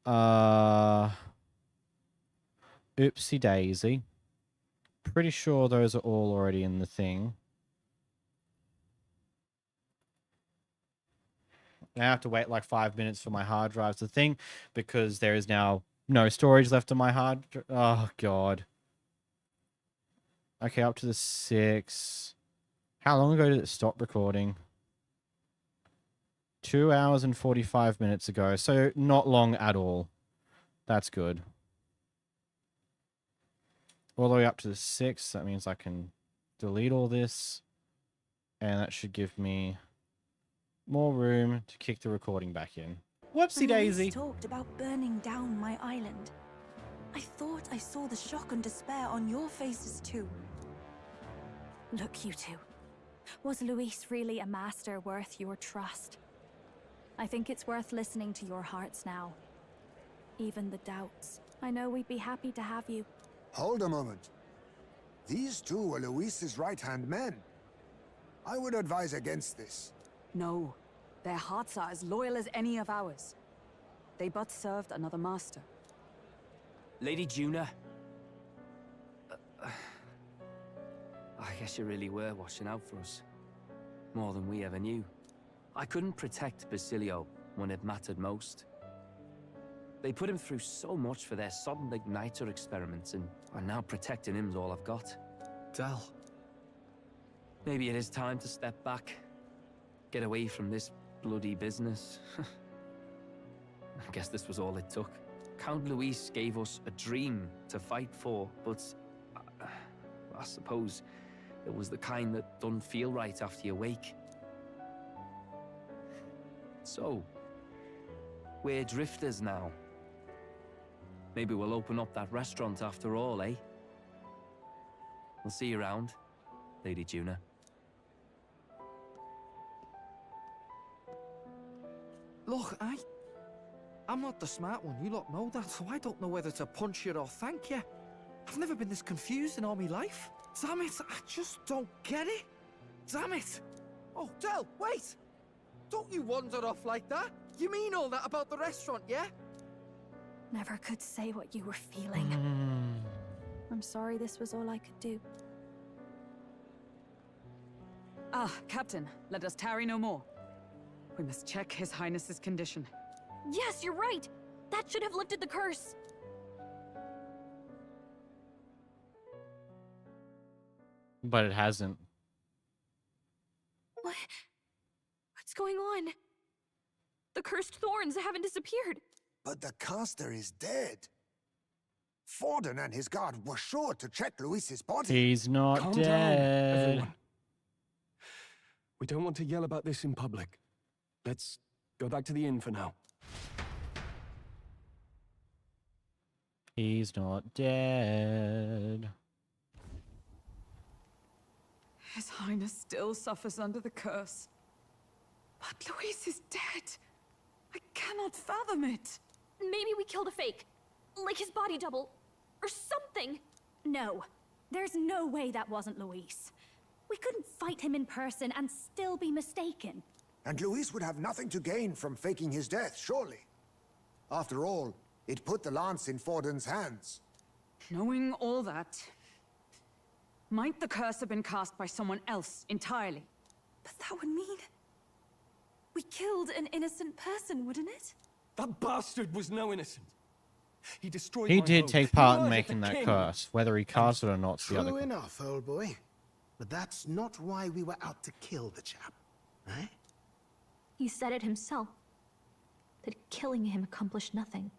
Oopsie daisy. Pretty sure those are all already in the thing. I have to wait like 5 minutes for my hard drive to think because there is now no storage left on my hard drive. Oh god. Okay, up to the 6. How long ago did it stop recording? 2 hours and 45 minutes ago. So not long at all. That's good. All the way up to the 6. That means I can delete all this. And that should give me more room to kick the recording back in. Whoopsie daisy. Luis talked about burning down my island. I thought I saw the shock and despair on your faces too. Look, you two. Was Luis really a master worth your trust? I think it's worth listening to your hearts now. Even the doubts. I know we'd be happy to have you. Hold a moment. These two were Luis's right-hand men. I would advise against this. No, their hearts are as loyal as any of ours. They but served another master. Lady Juna. I guess you really were watching out for us. More than we ever knew. I couldn't protect Basilio when it mattered most. They put him through so much for their sudden igniter experiments, and now protecting him's all I've got. Dal. Maybe it is time to step back. Get away from this bloody business. I guess this was all it took. Count Luis gave us a dream to fight for, but I suppose it was the kind that doesn't feel right after you wake. So, we're drifters now. Maybe we'll open up that restaurant after all, eh? We'll see you around, Lady Juna. Look, I'm not the smart one, you lot know that, so I don't know whether to punch you or thank you. I've never been this confused in all my life. Damn it, I just don't get it. Damn it. Oh, Del, wait! Don't you wander off like that? You mean all that about the restaurant, yeah? Never could say what you were feeling. I'm sorry this was all I could do. Ah, Captain, let us tarry no more. We must check His Highness's condition. Yes, you're right. That should have lifted the curse. But it hasn't. What's going on? The cursed thorns haven't disappeared. But the caster is dead. Forden and his guard were sure to check Luis's body. He's not Calm dead. down, everyone. We don't want to yell about this in public. Let's go back to the inn for now. He's not dead. His Highness still suffers under the curse. But Luis is dead. I cannot fathom it. Maybe we killed a fake. Like his body double. Or something. No. There's no way that wasn't Luis. We couldn't fight him in person and still be mistaken. And Luis would have nothing to gain from faking his death, surely. After all, it put the lance in Forden's hands. Knowing all that, might the curse have been cast by someone else entirely? But that would mean we killed an innocent person, wouldn't it? That bastard was no innocent. He destroyed He my did home. take He part in murdered making the that king. curse. Whether he cast it or not's the other True question. enough, old boy. But that's not why we were out to kill the chap, eh? He said it himself. that killing him accomplished nothing.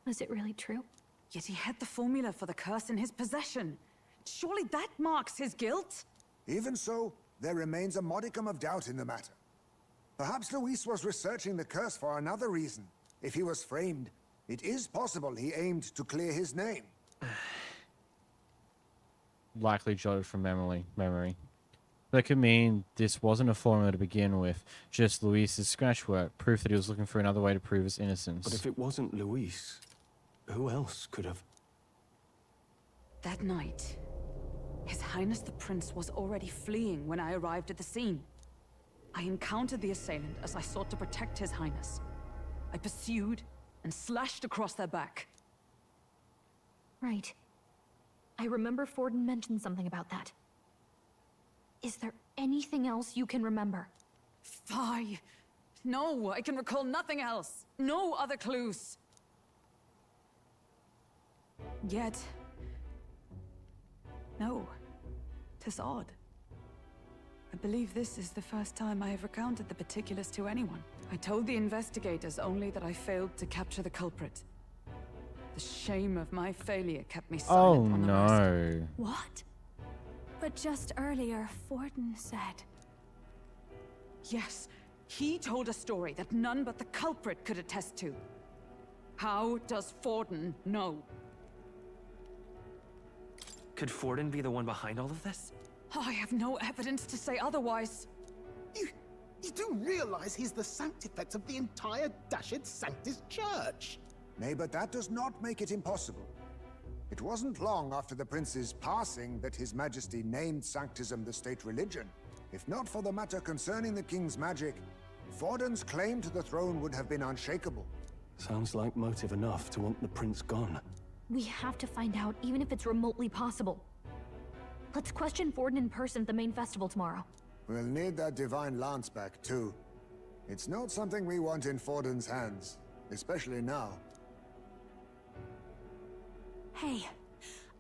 Was it really true? Yet he had the formula for the curse in his possession. Surely that marks his guilt? Even so, there remains a modicum of doubt in the matter. Perhaps Luis was researching the curse for another reason. If he was framed, it is possible he aimed to clear his name. Likely jotted from memory. That could mean this wasn't a formula to begin with, just Luis's scratch work, proof that he was looking for another way to prove his innocence. But if it wasn't Luis, who else could have... That night, His Highness the Prince was already fleeing when I arrived at the scene. I encountered the assailant as I sought to protect His Highness. I pursued and slashed across their back. Right. I remember Forden mentioned something about that. Is there anything else you can remember? Fie! No, I can recall nothing else. No other clues. Yet... no. 'Tis odd. I believe this is the first time I have recounted the particulars to anyone. I told the investigators only that I failed to capture the culprit. The shame of my failure kept me silent on the rest. No. What? But just earlier, Forden said... Yes, he told a story that none but the culprit could attest to. How does Forden know? Could Forden be the one behind all of this? I have no evidence to say otherwise. You do realize he's the sanctifex of the entire Dashed Sanctus Church? Nay, but that does not make it impossible. It wasn't long after the prince's passing that His Majesty named Sanctism the state religion. If not for the matter concerning the king's magic, Forden's claim to the throne would have been unshakable. Sounds like motive enough to want the prince gone. We have to find out, even if it's remotely possible. Let's question Forden in person at the main festival tomorrow. We'll need that divine lance back, too. It's not something we want in Forden's hands, especially now. Hey,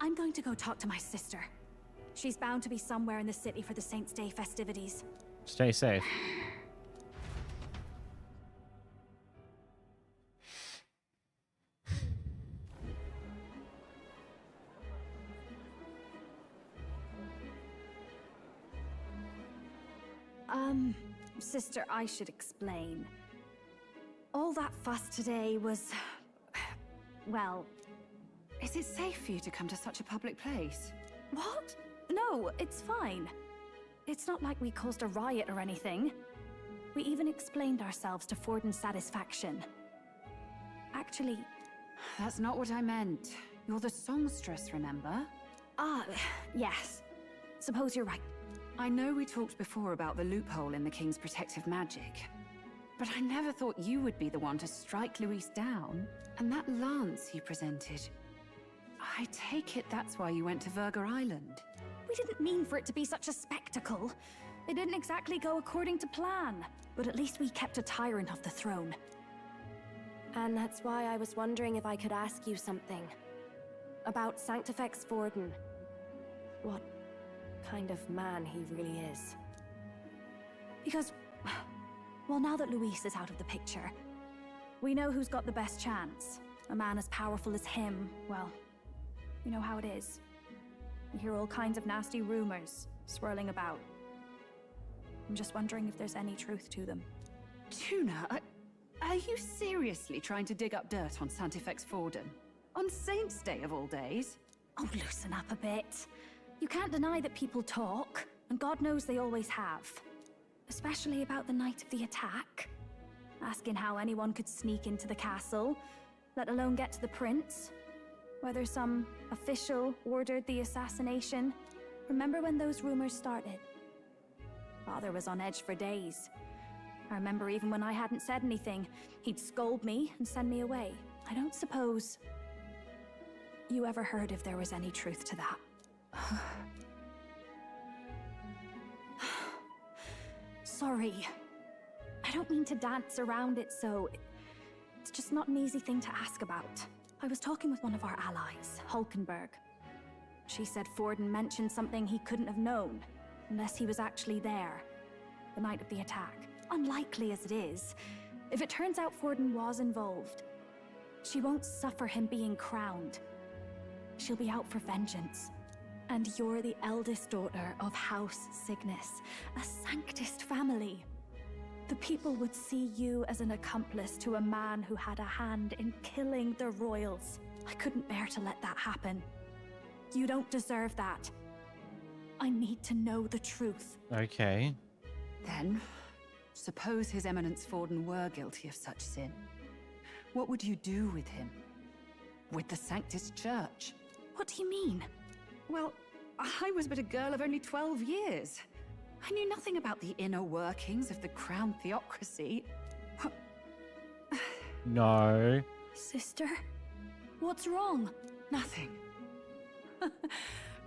I'm going to go talk to my sister. She's bound to be somewhere in the city for the Saints' Day festivities. Stay safe. Sister, I should explain. All that fuss today was... well... Is it safe for you to come to such a public place? What? No, it's fine. It's not like we caused a riot or anything. We even explained ourselves to Forden's satisfaction. Actually... That's not what I meant. You're the songstress, remember? Yes. Suppose you're right. I know we talked before about the loophole in the king's protective magic, but I never thought you would be the one to strike Luis down. And that lance you presented, I take it that's why you went to Verger Island. We didn't mean for it to be such a spectacle. It didn't exactly go according to plan, but at least we kept a tyrant off the throne. And that's why I was wondering if I could ask you something. About Sanctifex Forden. What kind of man he really is. Because, well, now that Luis is out of the picture, we know who's got the best chance. A man as powerful as him, well, you know how it is. You hear all kinds of nasty rumors swirling about. I'm just wondering if there's any truth to them. Tuna, are you seriously trying to dig up dirt on Sanctifex Forden? On Saints' Day of all days? Oh, loosen up a bit. You can't deny that people talk, and God knows they always have. Especially about the night of the attack. Asking how anyone could sneak into the castle, let alone get to the prince. Whether some official ordered the assassination. Remember when those rumors started? Father was on edge for days. I remember even when I hadn't said anything, he'd scold me and send me away. I don't suppose you ever heard if there was any truth to that. Sorry. I don't mean to dance around it, so... It's just not an easy thing to ask about. I was talking with one of our allies, Hulkenberg. She said Forden mentioned something he couldn't have known, unless he was actually there, the night of the attack. Unlikely as it is, If it turns out Forden was involved, she won't suffer him being crowned. She'll be out for vengeance. And you're the eldest daughter of House Cygnus, a Sanctist family. The people would see you as an accomplice to a man who had a hand in killing the royals. I couldn't bear to let that happen. You don't deserve that. I need to know the truth. Okay. Then, suppose His Eminence Forden were guilty of such sin. What would you do with him? With the Sanctist Church? What do you mean? Well, I was but a girl of only 12 years. I knew nothing about the inner workings of the crown theocracy. No. Sister? What's wrong? Nothing.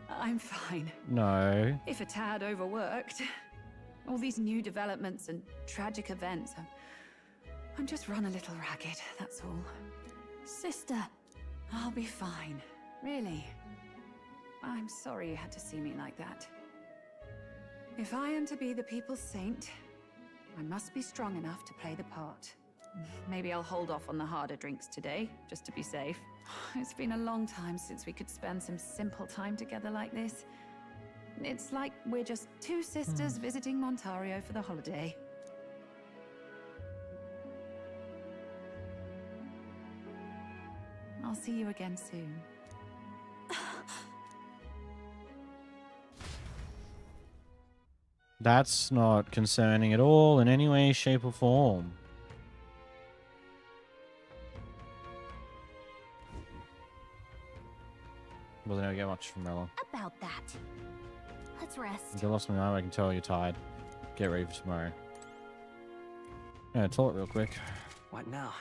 I'm fine. No. If a tad overworked. All these new developments and tragic events. I'm just run a little ragged, that's all. Sister. I'll be fine. Really. I'm sorry you had to see me like that. If I am to be the people's saint, I must be strong enough to play the part. Maybe I'll hold off on the harder drinks today, just to be safe. It's been a long time since we could spend some simple time together like this. It's like we're just two sisters visiting Montario for the holiday. I'll see you again soon. That's not concerning at all in any way, shape, or form. Wasn't able to get much from Ella. About that. Let's rest. If you lost my mind, I can tell you're tired. Get ready for tomorrow. Yeah, talk real quick. What now?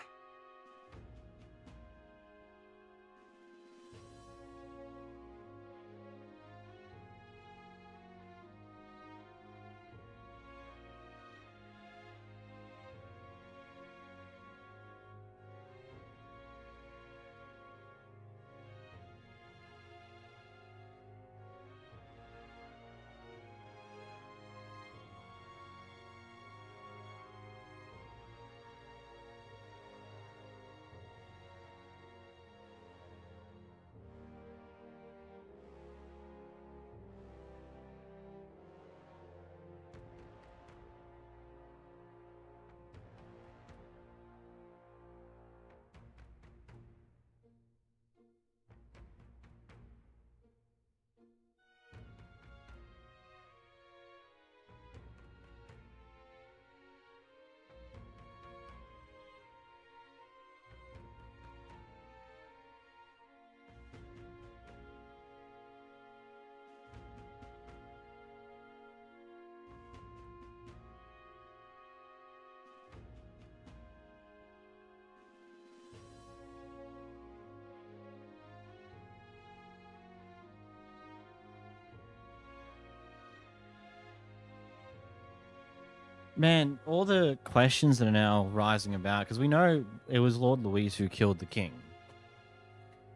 Man, all the questions that are now rising about, because we know it was Lord Louis who killed the king.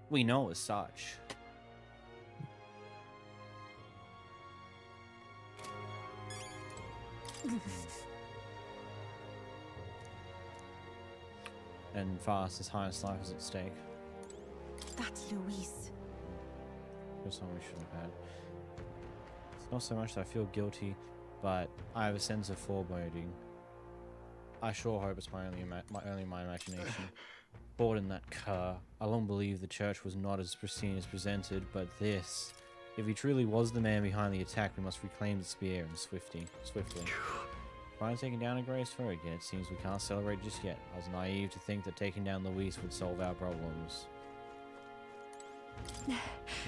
We know as such. And fast, his highest life is at stake. That's Luis. That's something we shouldn't have had. It's not so much that I feel guilty, but I have a sense of foreboding. I sure hope it's my imagination. Bored in that car, I long believed the church was not as pristine as presented, but this... If he truly was the man behind the attack, we must reclaim the spear and swiftly. Finally taking down a Gray's throat again, it seems we can't celebrate just yet. I was naive to think that taking down Luis would solve our problems. We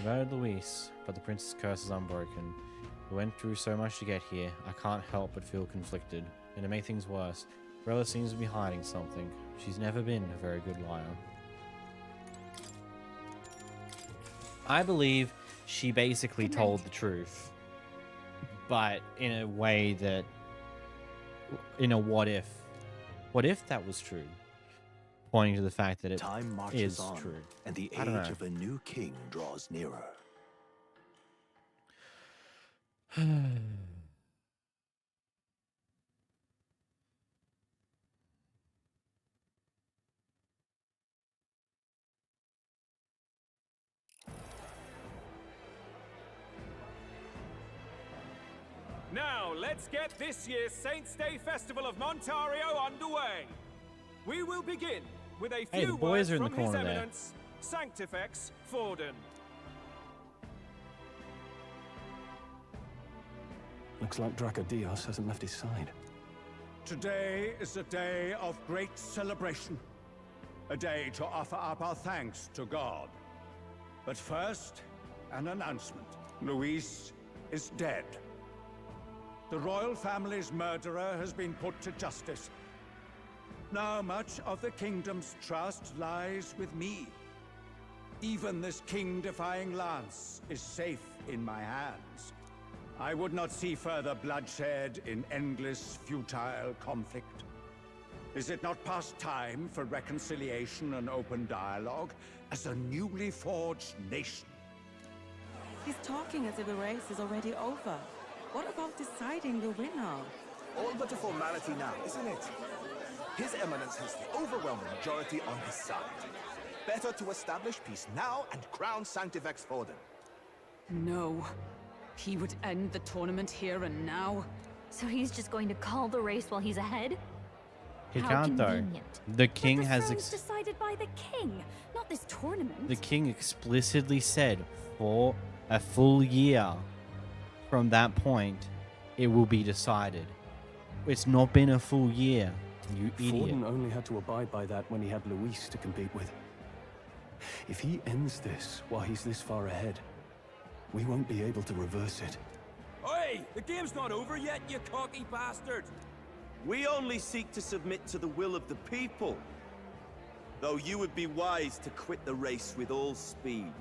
murdered Luis, but the prince's curse is unbroken. We went through so much to get here, I can't help but feel conflicted. And to make things worse, Rella seems to be hiding something. She's never been a very good liar. I believe she basically told the truth, but in a way that, in a what if that was true, pointing to the fact that it Time marches is on, true. and the I don't age know. of a new king draws nearer. Now, let's get this year's Saints' Day Festival of Montario underway. We will begin with a Hey, few the boys words are in the from His corner there. Eminence, Sanctifex Forden. Looks like Dracodios hasn't left his side. Today is a day of great celebration. A day to offer up our thanks to God. But first, an announcement. Luis is dead. The royal family's murderer has been put to justice. Now much of the kingdom's trust lies with me. Even this king-defying lance is safe in my hands. I would not see further bloodshed in endless, futile conflict. Is it not past time for reconciliation and open dialogue as a newly forged nation? He's talking as if the race is already over. What about deciding the winner? All but a formality now, isn't it? His Eminence has the overwhelming majority on his side. Better to establish peace now and crown Sanctifex Forden. No. He would end the tournament here and now. So he's just going to call the race while he's ahead? He How can't though. convenient. The king But the has throne's decided by the king, not this tournament. the king explicitly said for a full year from that point it will be decided. It's not been a full year, you idiot. Forden only had to abide by that when he had Luis to compete with. If he ends this while he's this far ahead, we won't be able to reverse it. Oi! The game's not over yet, you cocky bastard! We only seek to submit to the will of the people. Though you would be wise to quit the race with all speed.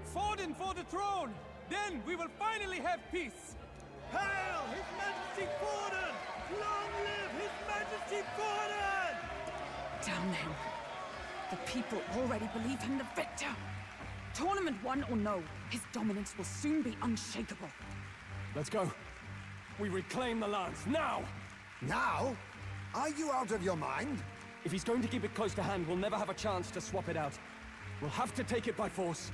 Forden for the throne! Then we will finally have peace! Hail His Majesty Forden! Long live His Majesty Forden! Damn him. The people already believe him the victor. Tournament won or no, his dominance will soon be unshakable. Let's go. We reclaim the lance, now! Now? Are you out of your mind? If he's going to keep it close to hand, we'll never have a chance to swap it out. We'll have to take it by force.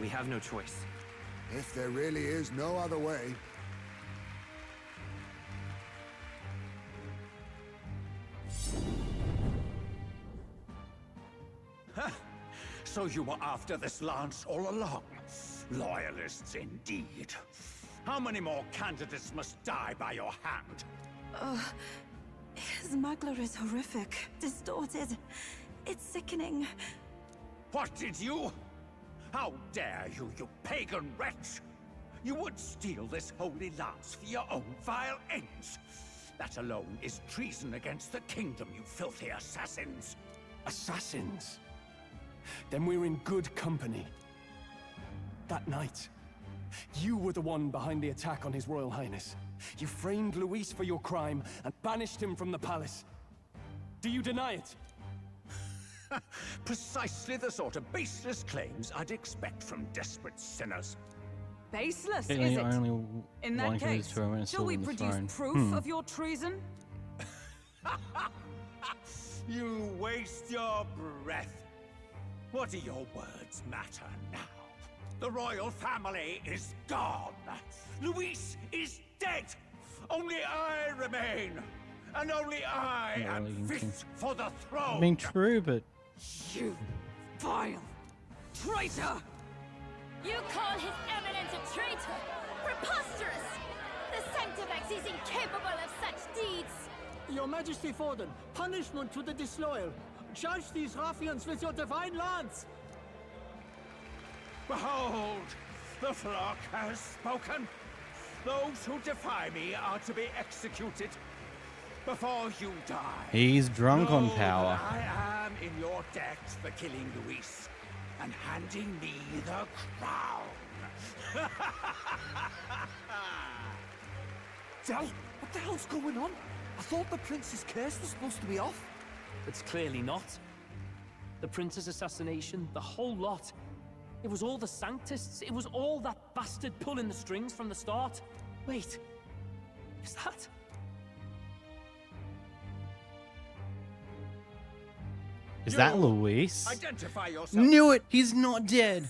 We have no choice. If there really is no other way. So you were after this lance all along? Loyalists indeed. How many more candidates must die by your hand? His smuggler is horrific, distorted. It's sickening. What did you? How dare you, you pagan wretch! You would steal this holy lance for your own vile ends. That alone is treason against the kingdom, you filthy assassins. Assassins? Then we're in good company. That night, you were the one behind the attack on His Royal Highness. You framed Luis for your crime and banished him from the palace. Do you deny it? Precisely the sort of baseless claims I'd expect from desperate sinners. Baseless, Apparently is it? only In one that for this case, tournament shall we still on the produce throne. proof of your treason? You waste your breath. What do your words matter now? The royal family is gone. Luis is dead. Only I remain. And only I am fit for the throne. I mean, true, but You vile traitor! You call His Eminence a traitor? Preposterous! The Sanctifex is incapable of such deeds! Your Majesty Forden, punishment to the disloyal. Judge these ruffians with your divine lance! Behold, the flock has spoken. Those who defy me are to be executed. Before you die, he's drunk on know power. that I am in your debt for killing Luis and handing me the crown. Del, what the hell's going on? I thought the prince's curse was supposed to be off. It's clearly not. The prince's assassination, the whole lot. It was all the Sanctists. It was all that bastard pulling the strings from the start. Wait, is that... Is that Luis? Identify yourself. Knew it! He's not dead!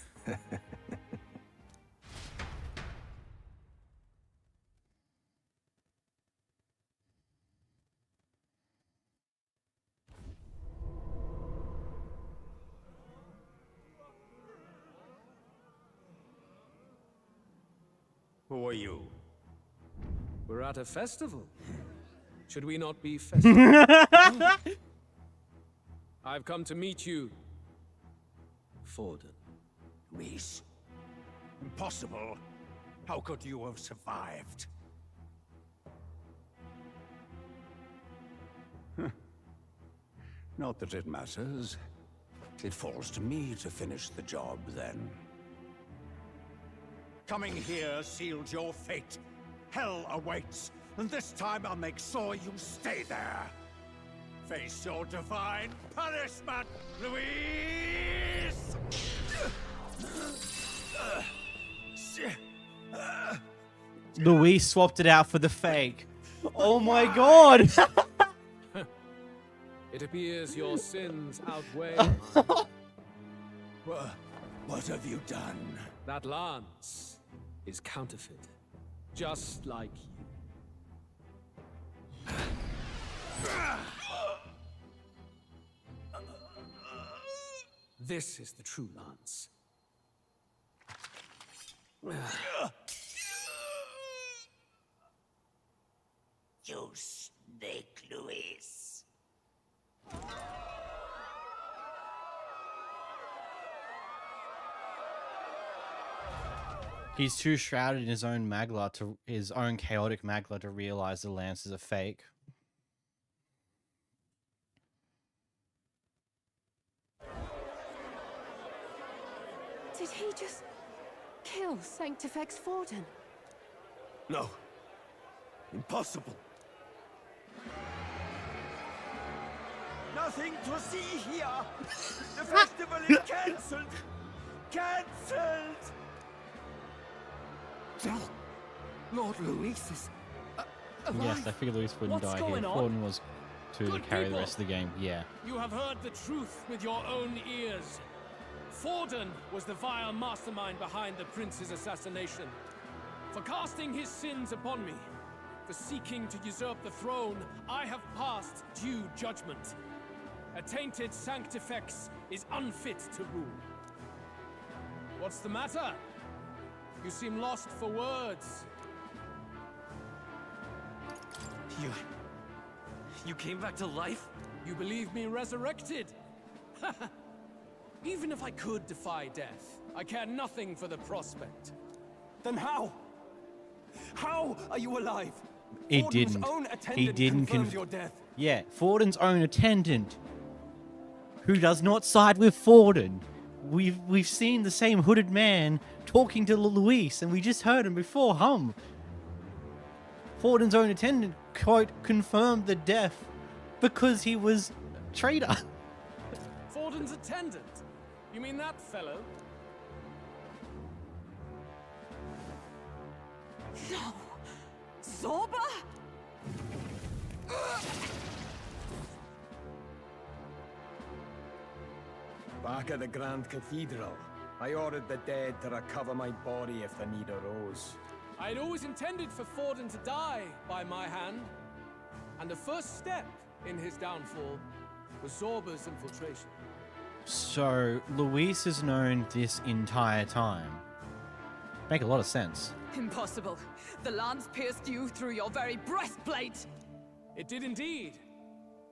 Who are you? We're at a festival. Should we not be festive? I've come to meet you, Forden. Reese. Impossible. How could you have survived? Not that it matters. It falls to me to finish the job, then. Coming here sealed your fate. Hell awaits, and this time I'll make sure you stay there. Face your divine punishment, Louise! Luis swapped it out for the fake. Oh my god! It appears your sins outweigh. What have you done? That lance is counterfeit, just like you. This is the true lance. You snake, Luis. He's too shrouded in his own magla his own chaotic magla to realize the lance is a fake. Did he just kill Sanctifex Forden? No. Impossible. Nothing to see here. The festival is cancelled. Cancelled. Lord Luis is Yes, I figured Luis wouldn't die here. Forden was to carry the rest of the game. Yeah. You have heard the truth with your own ears. Forden was the vile mastermind behind the prince's assassination. For casting his sins upon me, for seeking to usurp the throne, I have passed due judgment. A tainted Sanctifex is unfit to rule. What's the matter? You seem lost for words. You came back to life? You believe me resurrected? Even if I could defy death, I care nothing for the prospect. Then how? How are you alive? He Forden's didn't. own He attendant didn't confirmed your death. Yeah, Forden's own attendant, who does not side with Forden. We've seen the same hooded man talking to Luis, and we just heard him before. Forden's own attendant, quote, confirmed the death because he was a traitor. Forden's attendant? You mean that fellow? No! Zorba? Back at the Grand Cathedral, I ordered the dead to recover my body if the need arose. I'd always intended for Forden to die by my hand. And the first step in his downfall was Zorba's infiltration. So, Luis has known this entire time. Make a lot of sense. Impossible. The lance pierced you through your very breastplate. It did indeed.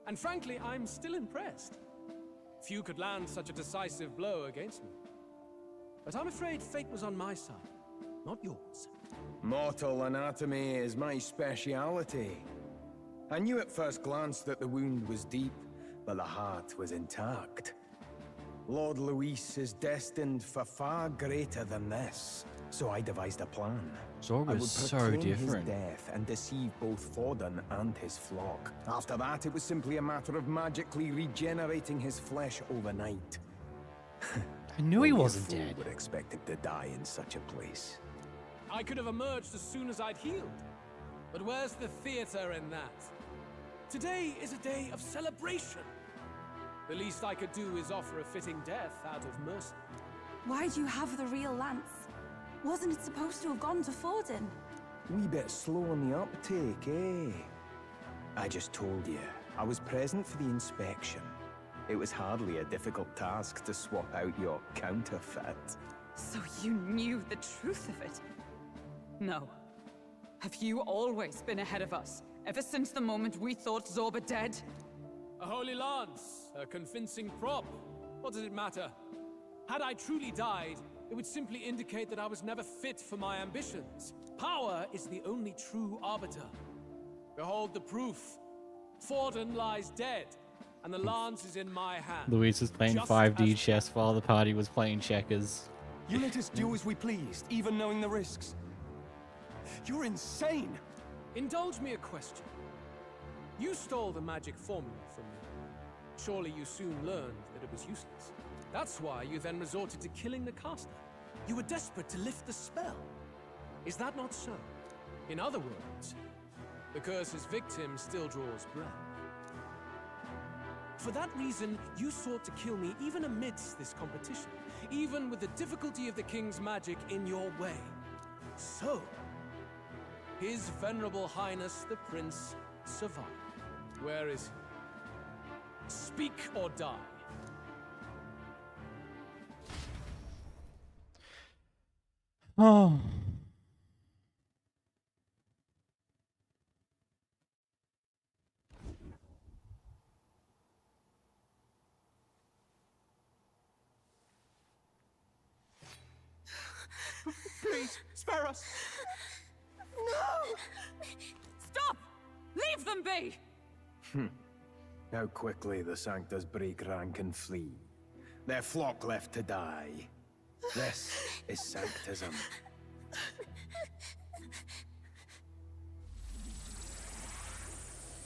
And frankly, I'm still impressed. Few could land such a decisive blow against me. But I'm afraid fate was on my side, not yours. Mortal anatomy is my speciality. I knew at first glance that the wound was deep, but the heart was intact. Lord Luis is destined for far greater than this, so I devised a plan. Zorba I would is so proclaim different. his death and deceive both Forden and his flock. After that, it was simply a matter of magically regenerating his flesh overnight. I knew he Only a wasn't fool dead. would expect him to die in such a place. I could have emerged as soon as I'd healed. But where's the theater in that? Today is a day of celebration. The least I could do is offer a fitting death out of mercy. Why do you have the real lance? Wasn't it supposed to have gone to Forden? Wee bit slow on the uptake, eh? I just told you, I was present for the inspection. It was hardly a difficult task to swap out your counterfeit. So you knew the truth of it? No. Have you always been ahead of us? Ever since the moment we thought Zorba dead? A holy lance, a convincing prop. What does it matter? Had I truly died, it would simply indicate that I was never fit for my ambitions. Power is the only true arbiter. Behold the proof. Forden lies dead, and the lance is in my hand. Luis was playing Just 5D as- chess while the party was playing checkers. You let us do as we pleased, even knowing the risks. You're insane! Indulge me a question. You stole the magic formula from me. Surely you soon learned that it was useless. That's why you then resorted to killing the caster. You were desperate to lift the spell. Is that not so? In other words, the curse's victim still draws breath. For that reason, you sought to kill me even amidst this competition, even with the difficulty of the king's magic in your way. So, His Venerable Highness the Prince survived. Where is he? Speak or die. Oh. Please, spare us. No! Stop! Leave them be! How quickly the Sanctus break rank and flee. Their flock left to die. This is Sanctism.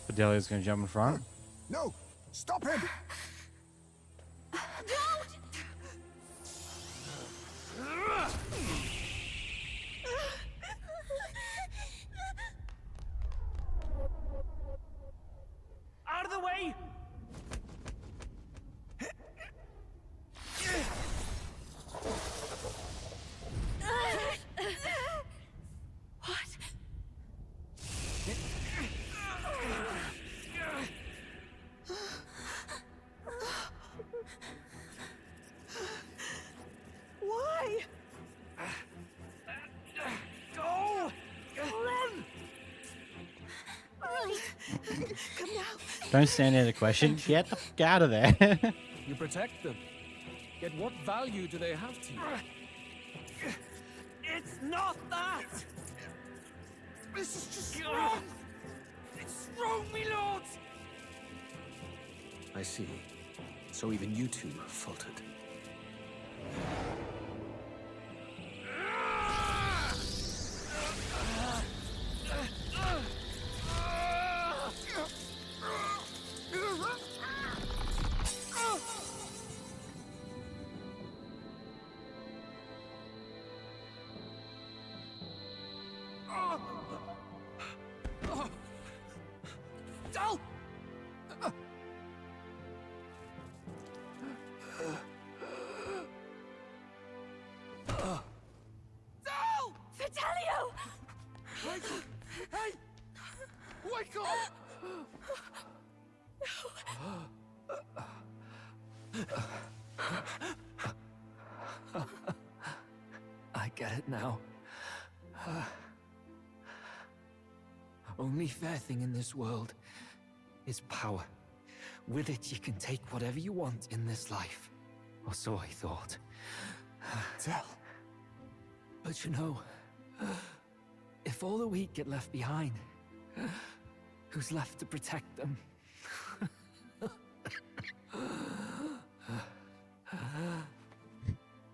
Fidelia's gonna jump in front. No! Stop him! Out of the way! What? Why? Go! Run! Come now. Don't stand there to question. Get the fuck out of there. You protect them. Yet what value do they have to you? It's not that! This is just wrong! It's wrong, me lord! I see. So even you two faltered. Dal! Dal! Fidelio! Hey! Wake up! I get it now. Only fair thing in this world is power. With it, you can take whatever you want in this life. Or so I thought. Tell. But you know, if all the weak get left behind, who's left to protect them?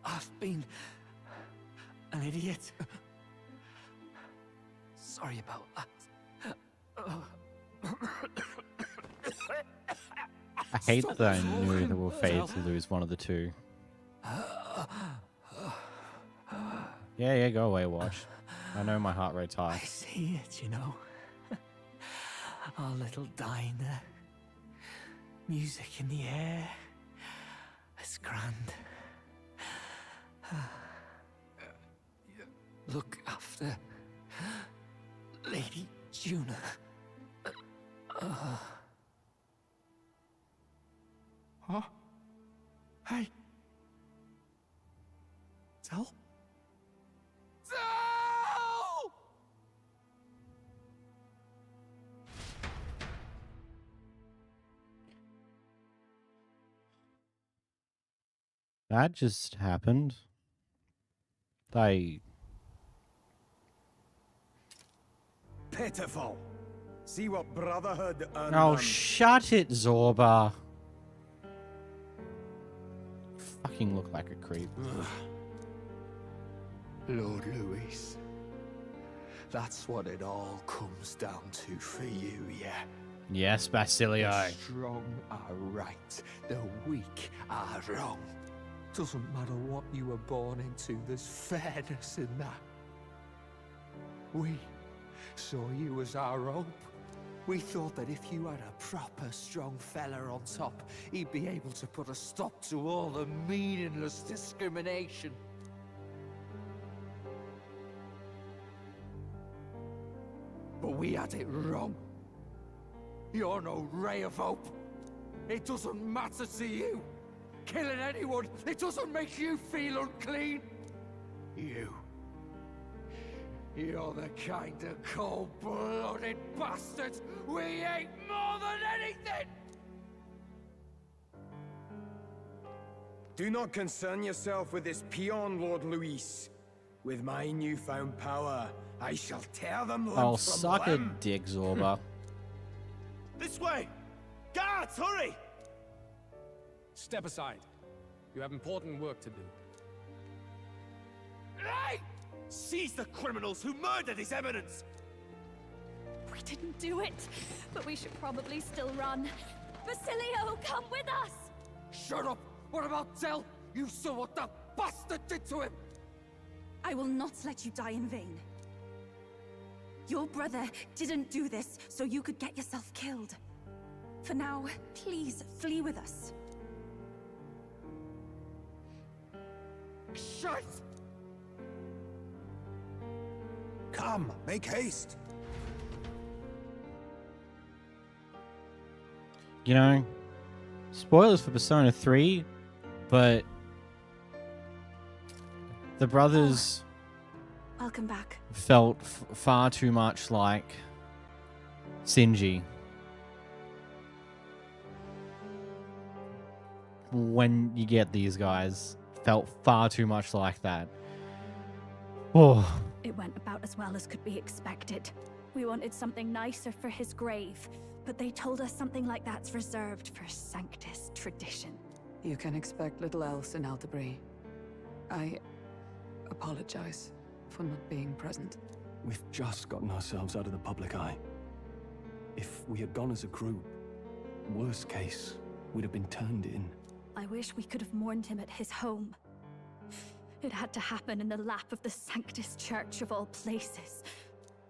I've been an idiot. Sorry about that. I hate that I knew that we're fated to lose one of the two. Yeah, go away, Watch. I know my heart rate's high. I see it, you know. Our little diner. Music in the air. It's grand. Look after Lady Juna. Huh? Hey. Tell? Tell! That just happened. Pitiful. See what brotherhood and Oh, shut it, Zorba. Fucking look like a creep. Lord Louis. That's what it all comes down to for you, yeah? Yes, Basilio. The strong are right, the weak are wrong. Doesn't matter what you were born into, there's fairness in that. We saw you as our hope. We thought that if you had a proper strong fella on top, he'd be able to put a stop to all the meaningless discrimination. But we had it wrong. You're no ray of hope. It doesn't matter to you. Killing anyone, it doesn't make you feel unclean. You're the kind of cold-blooded bastards we hate more than anything! Do not concern yourself with this peon, Lord Luis. With my newfound power, I shall tear them limb I'll from suck a limb. dick, Zorba. This way! Guards, hurry! Step aside. You have important work to do. Hey! Seize the criminals who murdered His Eminence! We didn't do it, but we should probably still run. Basilio, come with us! Shut up! What about Tell? You saw what that bastard did to him! I will not let you die in vain. Your brother didn't do this so you could get yourself killed. For now, please flee with us. Shite! Come, make haste. You know, spoilers for Persona 3, but the brothers Welcome back. felt far too much like Shinji when you get these guys. Felt far too much like that. Oh. It went about as well as could be expected. We wanted something nicer for his grave, but they told us something like that's reserved for Sanctus tradition. You can expect little else in Altabri. I apologize for not being present. We've just gotten ourselves out of the public eye. If we had gone as a group, worst case, we'd have been turned in. I wish we could have mourned him at his home. It had to happen in the lap of the Sanctus Church of all places.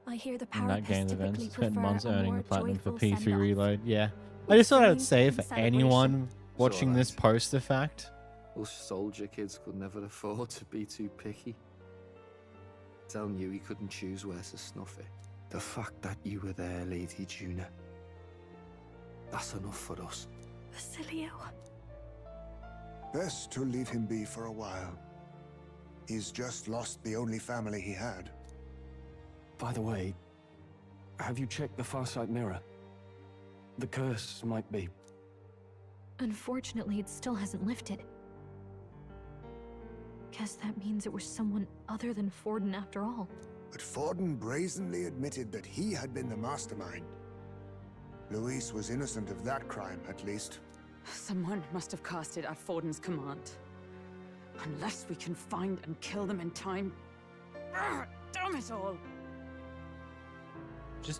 I hear the In that Parapists game's typically events, spent prefer months a earning more the platinum for joyful P3 send-off. Reload. Yeah. I just thought I would say for Celebration. anyone watching alright. this post the fact. Us soldier kids could never afford to be too picky. Telling you he couldn't choose where to snuff it. The fact that you were there, Lady Juna. That's enough for us. Basilio. Best to leave him be for a while. He's just lost the only family he had. By the way, have you checked the Farsight mirror? The curse might be... Unfortunately, it still hasn't lifted. Guess that means it was someone other than Forden after all. But Forden brazenly admitted that he had been the mastermind. Luis was innocent of that crime, at least. Someone must have cast it at Forden's command. Unless we can find and kill them in time. Damn it all!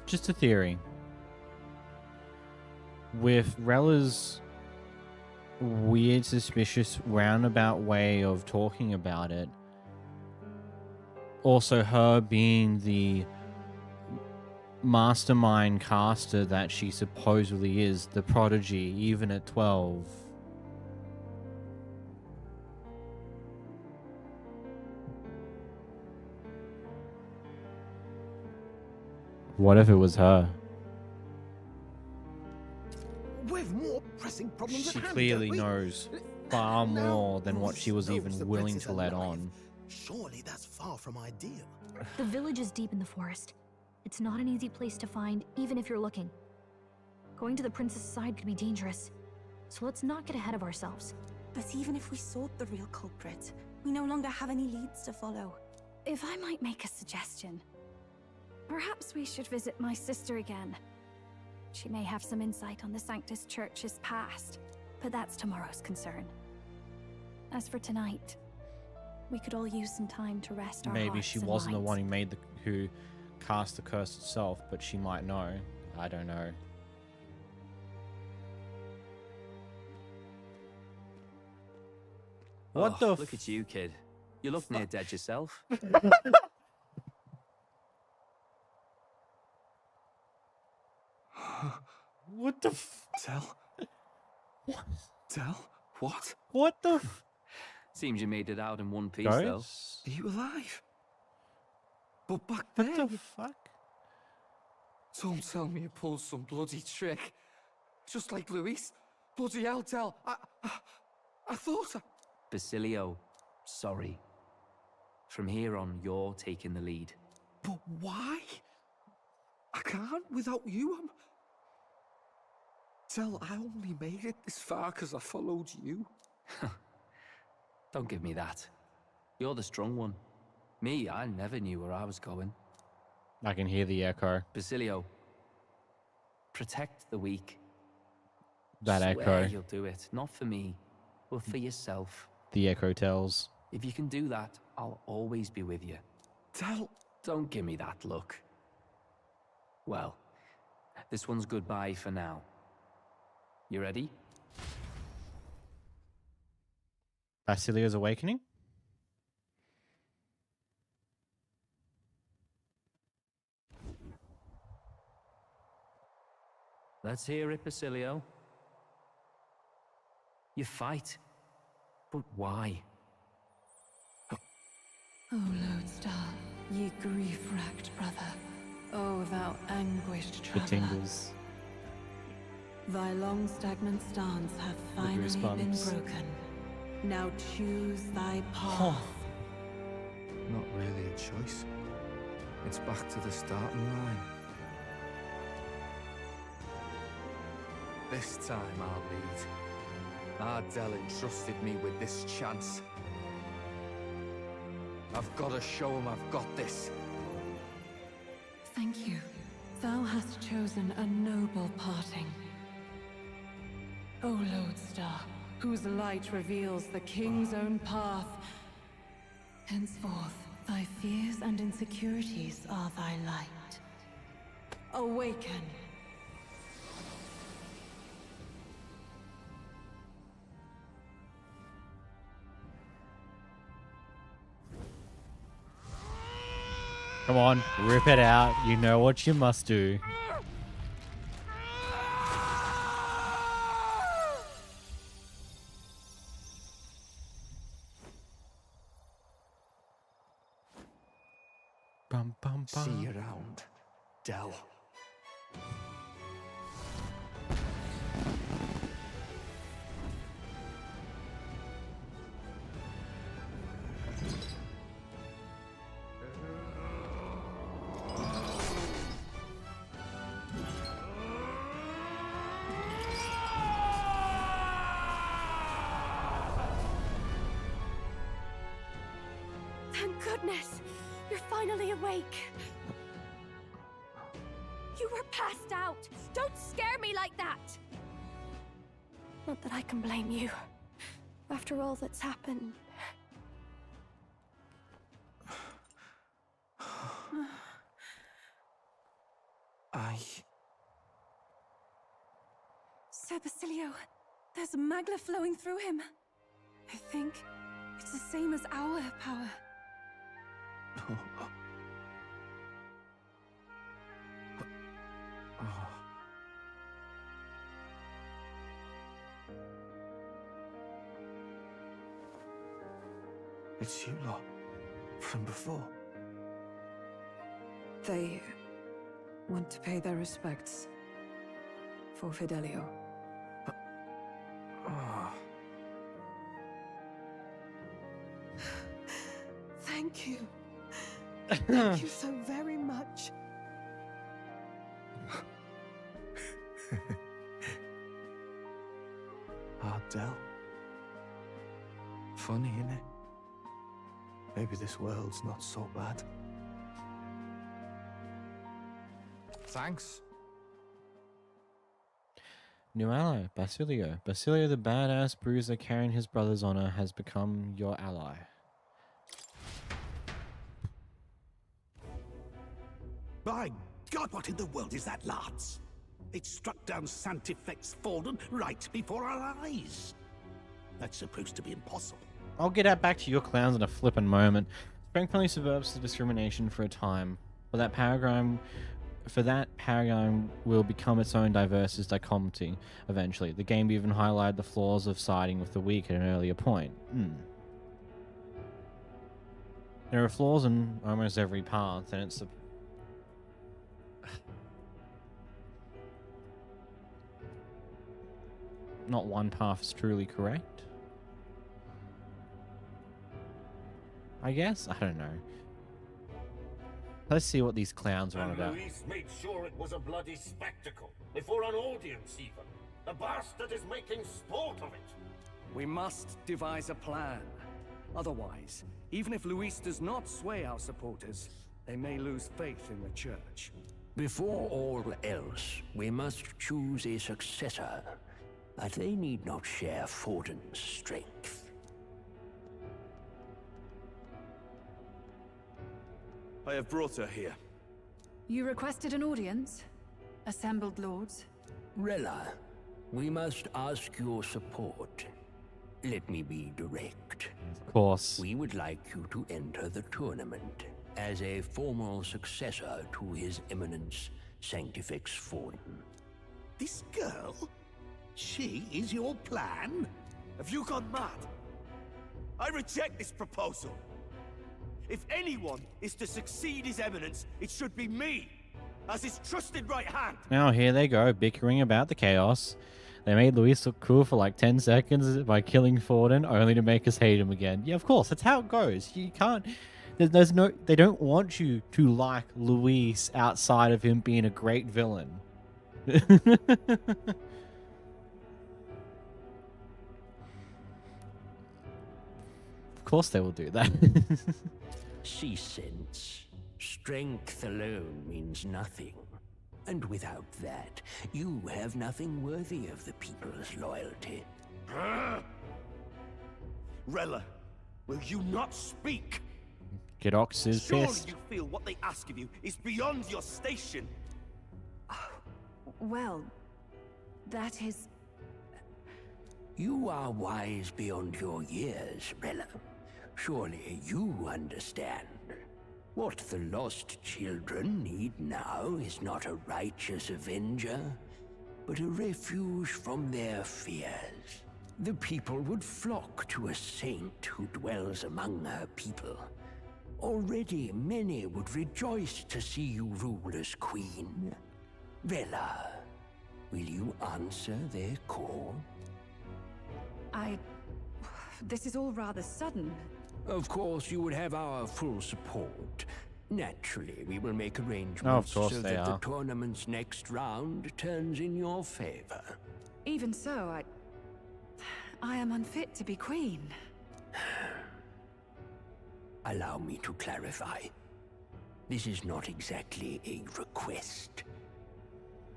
Just a theory. With Rella's weird, suspicious, roundabout way of talking about it, also her being the mastermind caster that she supposedly is, the prodigy, even at 12. What if it was her? We've more pressing problems She at hand, clearly don't we? knows far more than what she was knows even the willing prince to is let alive? on. Surely that's far from ideal. The village is deep in the forest. It's not an easy place to find, even if you're looking. Going to the prince's side could be dangerous, so let's not get ahead of ourselves. But even if we sought the real culprit, we no longer have any leads to follow. If I might make a suggestion, perhaps we should visit my sister again. She may have some insight on the Sanctus Church's past, but that's tomorrow's concern. As for tonight, we could all use some time to rest our Maybe hearts she and wasn't the minds. one who cast the curse itself, but she might know. I don't know. What Oh, the look at you, kid. You look near dead yourself. What the Tell? What? Tell? What? What the Seems you made it out in one piece, though. Ghosts? Are you alive? But back What there... the fuck? Don't tell me you pulled some bloody trick. Just like Luis. Bloody hell, Tell. I thought I... Basilio, sorry. From here on, you're taking the lead. But why? I can't without you. Tell, I only made it this far because I followed you. Don't give me that. You're the strong one. Me, I never knew where I was going. I can hear the echo. Basilio, protect the weak. That Swear echo. you'll do it, not for me, but for yourself. The echo tells. If you can do that, I'll always be with you. Tell... Don't give me that look. Well, this one's goodbye for now. You ready? Basilio's awakening? Let's hear it, Basilio. You fight. But why? O Lodestar, ye grief-racked brother, O thou anguished The traveler, tingles. thy long stagnant stance hath finally been goosebumps. broken. Now choose thy path. Not really a choice. It's back to the starting line. This time I'll lead. Ardell entrusted me with this chance. I've got to show him I've got this. Thank you. Thou hast chosen a noble parting. O Lodestar, whose light reveals the king's own path. Henceforth, thy fears and insecurities are thy light. Awaken. Come on, rip it out. You know what you must do. Bum, bum, bum. See you around, Dell. Thank goodness! You're finally awake! You were passed out! Don't scare me like that! Not that I can blame you. After all that's happened. Sir Basilio, there's magla flowing through him. I think it's the same as our power. It's you lot. From before. They want to pay their respects for Fidelio. Thank you. Thank you so very much. Ardell. Funny, innit? Maybe this world's not so bad. Thanks. New ally, Basilio. Basilio, the badass bruiser carrying his brother's honor, has become your ally. By God, what in the world is that, lads? It struck down Sanctifex Forden right before our eyes. That's supposed to be impossible. I'll get out back to your clowns in a flippin' moment. Strength only subverts the discrimination for a time, but that paradigm will become its own diverse dichotomy eventually. The game even highlighted the flaws of siding with the weak at an earlier point. There are flaws in almost every path, and it's not one path is truly correct. I guess? I don't know. Let's see what these clowns are on about. Luis made sure it was a bloody spectacle, before an audience even. The bastard is making sport of it. We must devise a plan. Otherwise, even if Luis does not sway our supporters, they may lose faith in the church. Before all else, we must choose a successor. But they need not share Forden's strength. I have brought her here. You requested an audience? Assembled lords? Rella, we must ask your support. Let me be direct. Of course. We would like you to enter the tournament as a formal successor to His Eminence Sanctifex Forden. This girl? She is your plan? Have you gone mad? I reject this proposal. If anyone is to succeed His Eminence, it should be me, as his trusted right hand. Now here they go, bickering about the chaos. They made Luis look cool for like 10 seconds by killing Forden, only to make us hate him again. Yeah, of course, that's how it goes. You can't... There's no... They don't want you to like Luis outside of him being a great villain. Of course they will do that. See sense. Strength alone means nothing. And without that, you have nothing worthy of the people's loyalty. Rella, will you not speak? Gidox is Surely pissed. you feel what they ask of you is beyond your station. Well, that is... You are wise beyond your years, Rella. Surely you understand. What the lost children need now is not a righteous avenger, but a refuge from their fears. The people would flock to a saint who dwells among her people. Already many would rejoice to see you rule as queen. Rella, will you answer their call? This is all rather sudden. Of course, you would have our full support. Naturally, we will make arrangements course so they that are. the tournament's next round turns in your favor. Even so, I am unfit to be queen. Allow me to clarify. This is not exactly a request.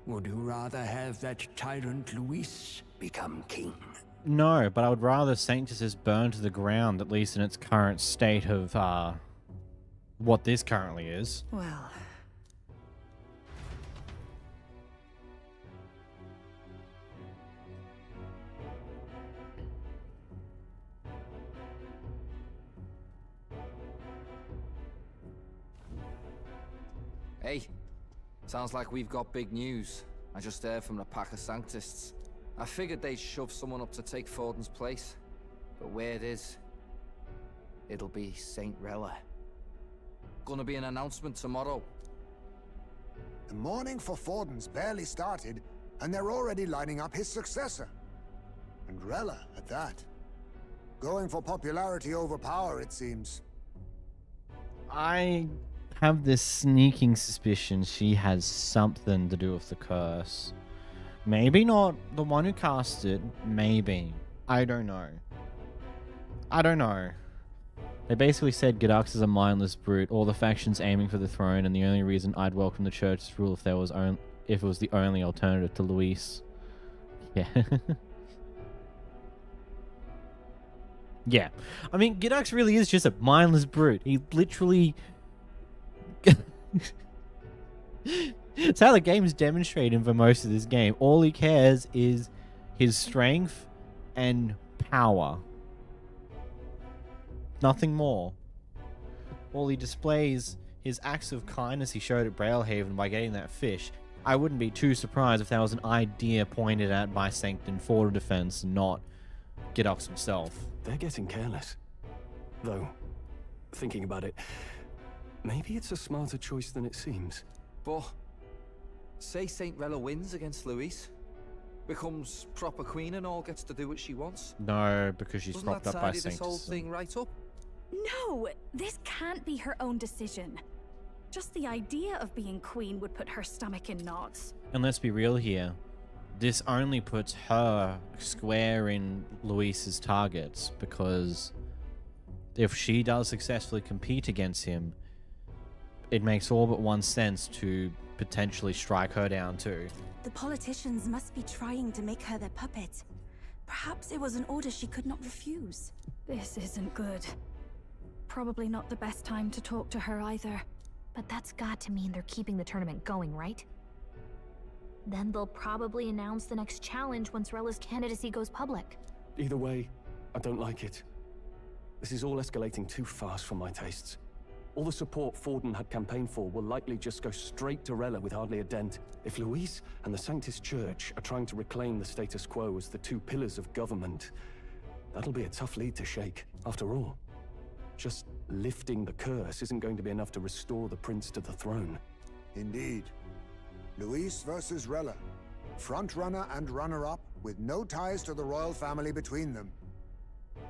Would you rather have that tyrant Luis become king? No, but I would rather Sanctus burn to the ground, at least in its current state of what this currently is. Well... Hey, Sounds like we've got big news. I just heard from the pack of Sanctists. I figured they'd shove someone up to take Forden's place. But where it is, it'll be Saint Rella. Gonna be an announcement tomorrow. The mourning for Forden's barely started, and they're already lining up his successor. And Rella, at that. Going for popularity over power, it seems. I have this sneaking suspicion she has something to do with the curse. Maybe not the one who cast it, maybe. I don't know. They basically said Gedux is a mindless brute, all the factions aiming for the throne, and the only reason I'd welcome the church's rule if it was the only alternative to Luis. Yeah. Yeah. I mean, Gedux really is just a mindless brute. He literally... It's how the game is demonstrating for most of this game. All he cares is his strength and power. Nothing more. All he displays his acts of kindness he showed at Brailhaven by getting that fish. I wouldn't be too surprised if that was an idea pointed at by Sanctum for defense, not Gedux himself. They're getting careless. Though, thinking about it, maybe it's a smarter choice than it seems. But, say Saint Rella wins against Luis, becomes proper queen and all, gets to do what she wants. No, because she's Doesn't propped that up by tidy this whole Sanctum. thing right up? No, this can't be her own decision. Just the idea of being queen would put her stomach in knots. And let's be real here. This only puts her square in Luis's targets, because if she does successfully compete against him, it makes all but one sense to potentially strike her down too. The politicians must be trying to make her their puppet. Perhaps it was an order she could not refuse. This isn't good. Probably not the best time to talk to her either. But that's got to mean they're keeping the tournament going, right? Then they'll probably announce the next challenge once Rella's candidacy goes public. Either way, I don't like it. This is all escalating too fast for my tastes. All the support Forden had campaigned for will likely just go straight to Rella with hardly a dent. If Luis and the Sanctus Church are trying to reclaim the status quo as the two pillars of government, that'll be a tough lead to shake. After all, just lifting the curse isn't going to be enough to restore the prince to the throne. Indeed. Luis versus Rella. Frontrunner and runner-up, with no ties to the royal family between them.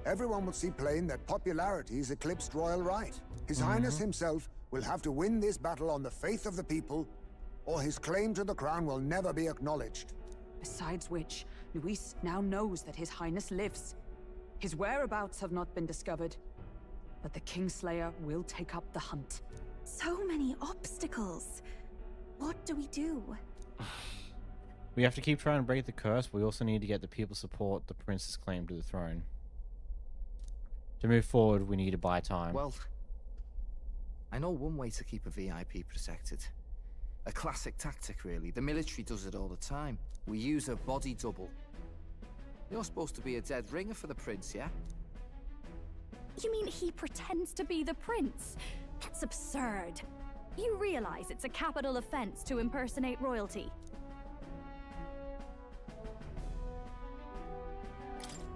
Everyone will see plain that popularity's eclipsed royal right. His Highness himself will have to win this battle on the faith of the people, or his claim to the crown will never be acknowledged. Besides which, Luis now knows that his Highness lives. His whereabouts have not been discovered, but the Kingslayer will take up the hunt. So many obstacles. What do we do? We have to keep trying to break the curse, but we also need to get the people support the prince's claim to the throne. To move forward, we need to buy time. Well, I know one way to keep a VIP protected. A classic tactic, really. The military does it all the time. We use a body double. You're supposed to be a dead ringer for the prince, yeah? You mean he pretends to be the prince? That's absurd. You realize it's a capital offense to impersonate royalty?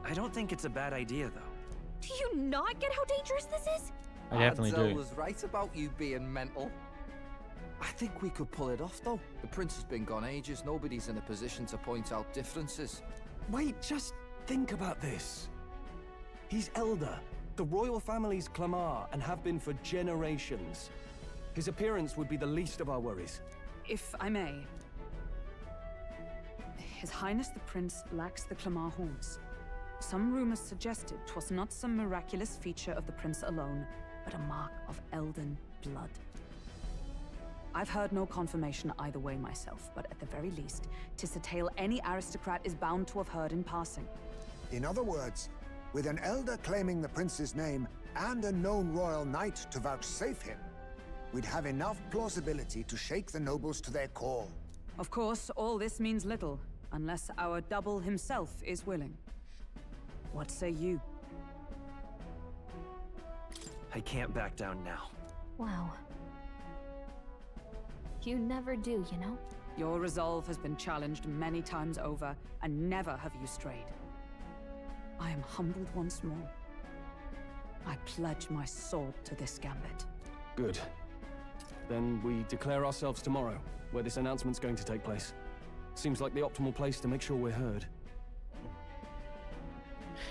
I don't think it's a bad idea, though. Do you not get how dangerous this is? I definitely Adzel do. was right about you being mental. I think we could pull it off, though. The prince has been gone ages. Nobody's in a position to point out differences. Wait, just think about this. He's elder. The royal family's Clamar and have been for generations. His appearance would be the least of our worries. If I may. His Highness the Prince lacks the Clamar horns. Some rumors suggested 'twas not some miraculous feature of the prince alone, but a mark of Elden blood. I've heard no confirmation either way myself, but at the very least, 'tis a tale any aristocrat is bound to have heard in passing. In other words, with an elder claiming the prince's name and a known royal knight to vouchsafe him, we'd have enough plausibility to shake the nobles to their core. Of course, all this means little, unless our double himself is willing. What say you? I can't back down now. Wow. You never do, you know? Your resolve has been challenged many times over, and never have you strayed. I am humbled once more. I pledge my sword to this gambit. Good. Then we declare ourselves tomorrow, where this announcement's going to take place. Seems like the optimal place to make sure we're heard.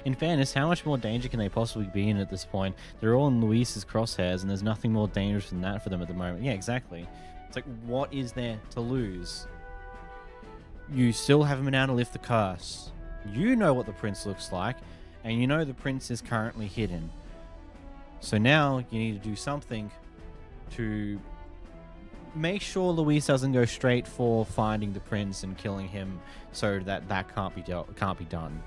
In fairness, how much more danger can they possibly be in at this point? They're all in Luis's crosshairs, and there's nothing more dangerous than that for them at the moment. Yeah, exactly. It's like, what is there to lose? You still haven't been able to lift the curse. You know what the prince looks like, and you know the prince is currently hidden. So now you need to do something to make sure Luis doesn't go straight for finding the prince and killing him, so that can't be done.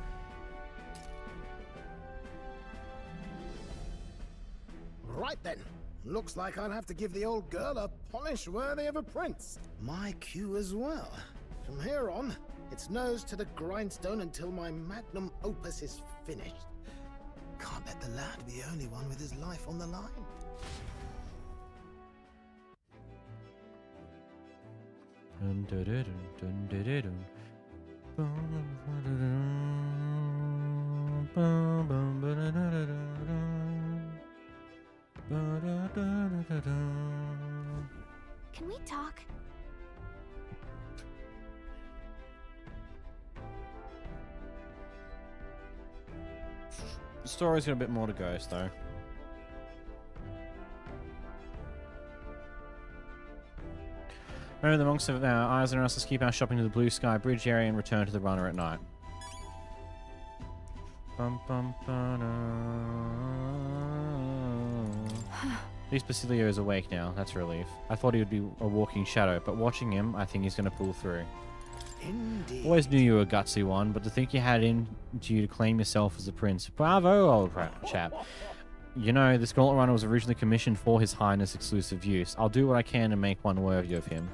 Right then. Looks like I'll have to give the old girl a polish worthy of a prince. My cue as well. From here on, it's nose to the grindstone until my magnum opus is finished. Can't let the lad be the only one with his life on the line. Can we talk? The story's got a bit more to go, though. Remember, the monks have our eyes on us. Let's keep our shopping to the Blue Sky Bridge area and return to the runner at night. At least Basilio is awake now. That's a relief. I thought he would be a walking shadow, but watching him, I think he's going to pull through. Indeed. Always knew you were a gutsy one, but to think you had it in to you to claim yourself as a prince. Bravo, old chap. You know, this gauntlet runner was originally commissioned for His Highness' exclusive use. I'll do what I can to make one worthy of him.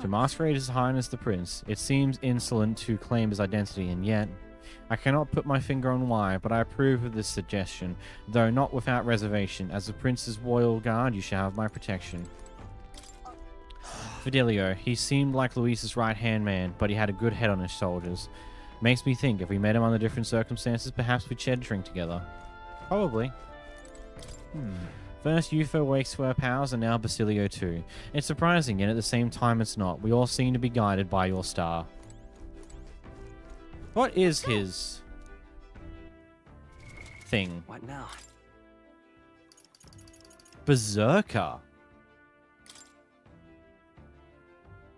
To masquerade as His Highness the Prince, it seems insolent to claim his identity, and yet I cannot put my finger on why, but I approve of this suggestion, though not without reservation. As the Prince's royal guard, you shall have my protection. Fidelio, he seemed like Luis's right-hand man, but he had a good head on his shoulders. Makes me think, if we met him under different circumstances, perhaps we'd share a drink together. Probably. First, Eupha wakes to her powers, and now Basilio too. It's surprising, yet at the same time it's not. We all seem to be guided by your star. What is his thing? What now? Berserker.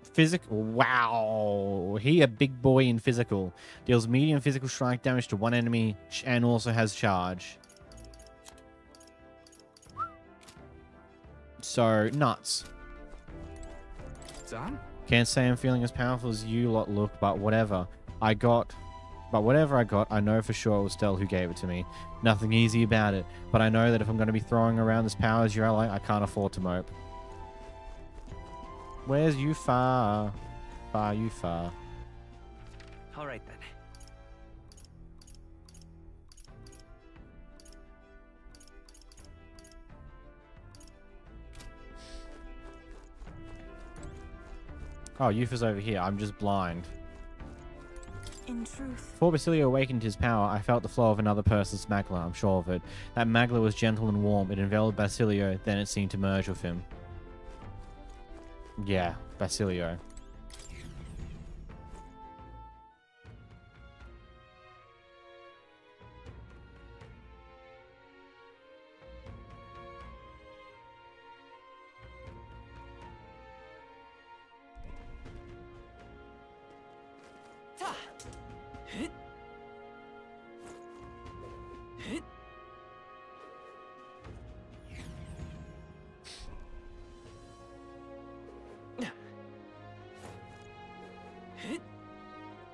Physical. Wow. He a big boy in physical. Deals medium physical strike damage to one enemy and also has charge. So, nuts. Done? Can't say I'm feeling as powerful as you lot look, but whatever I got, I know for sure it was Stell who gave it to me. Nothing easy about it, but I know that if I'm going to be throwing around this power as your ally, I can't afford to mope. Where's Eupha? Eupha. Alright then. Oh, Eupha's over here. I'm just blind. In truth, Before Basilio awakened his power, I felt the flow of another person's magla, I'm sure of it. That magla was gentle and warm. It enveloped Basilio, then it seemed to merge with him. Yeah, Basilio.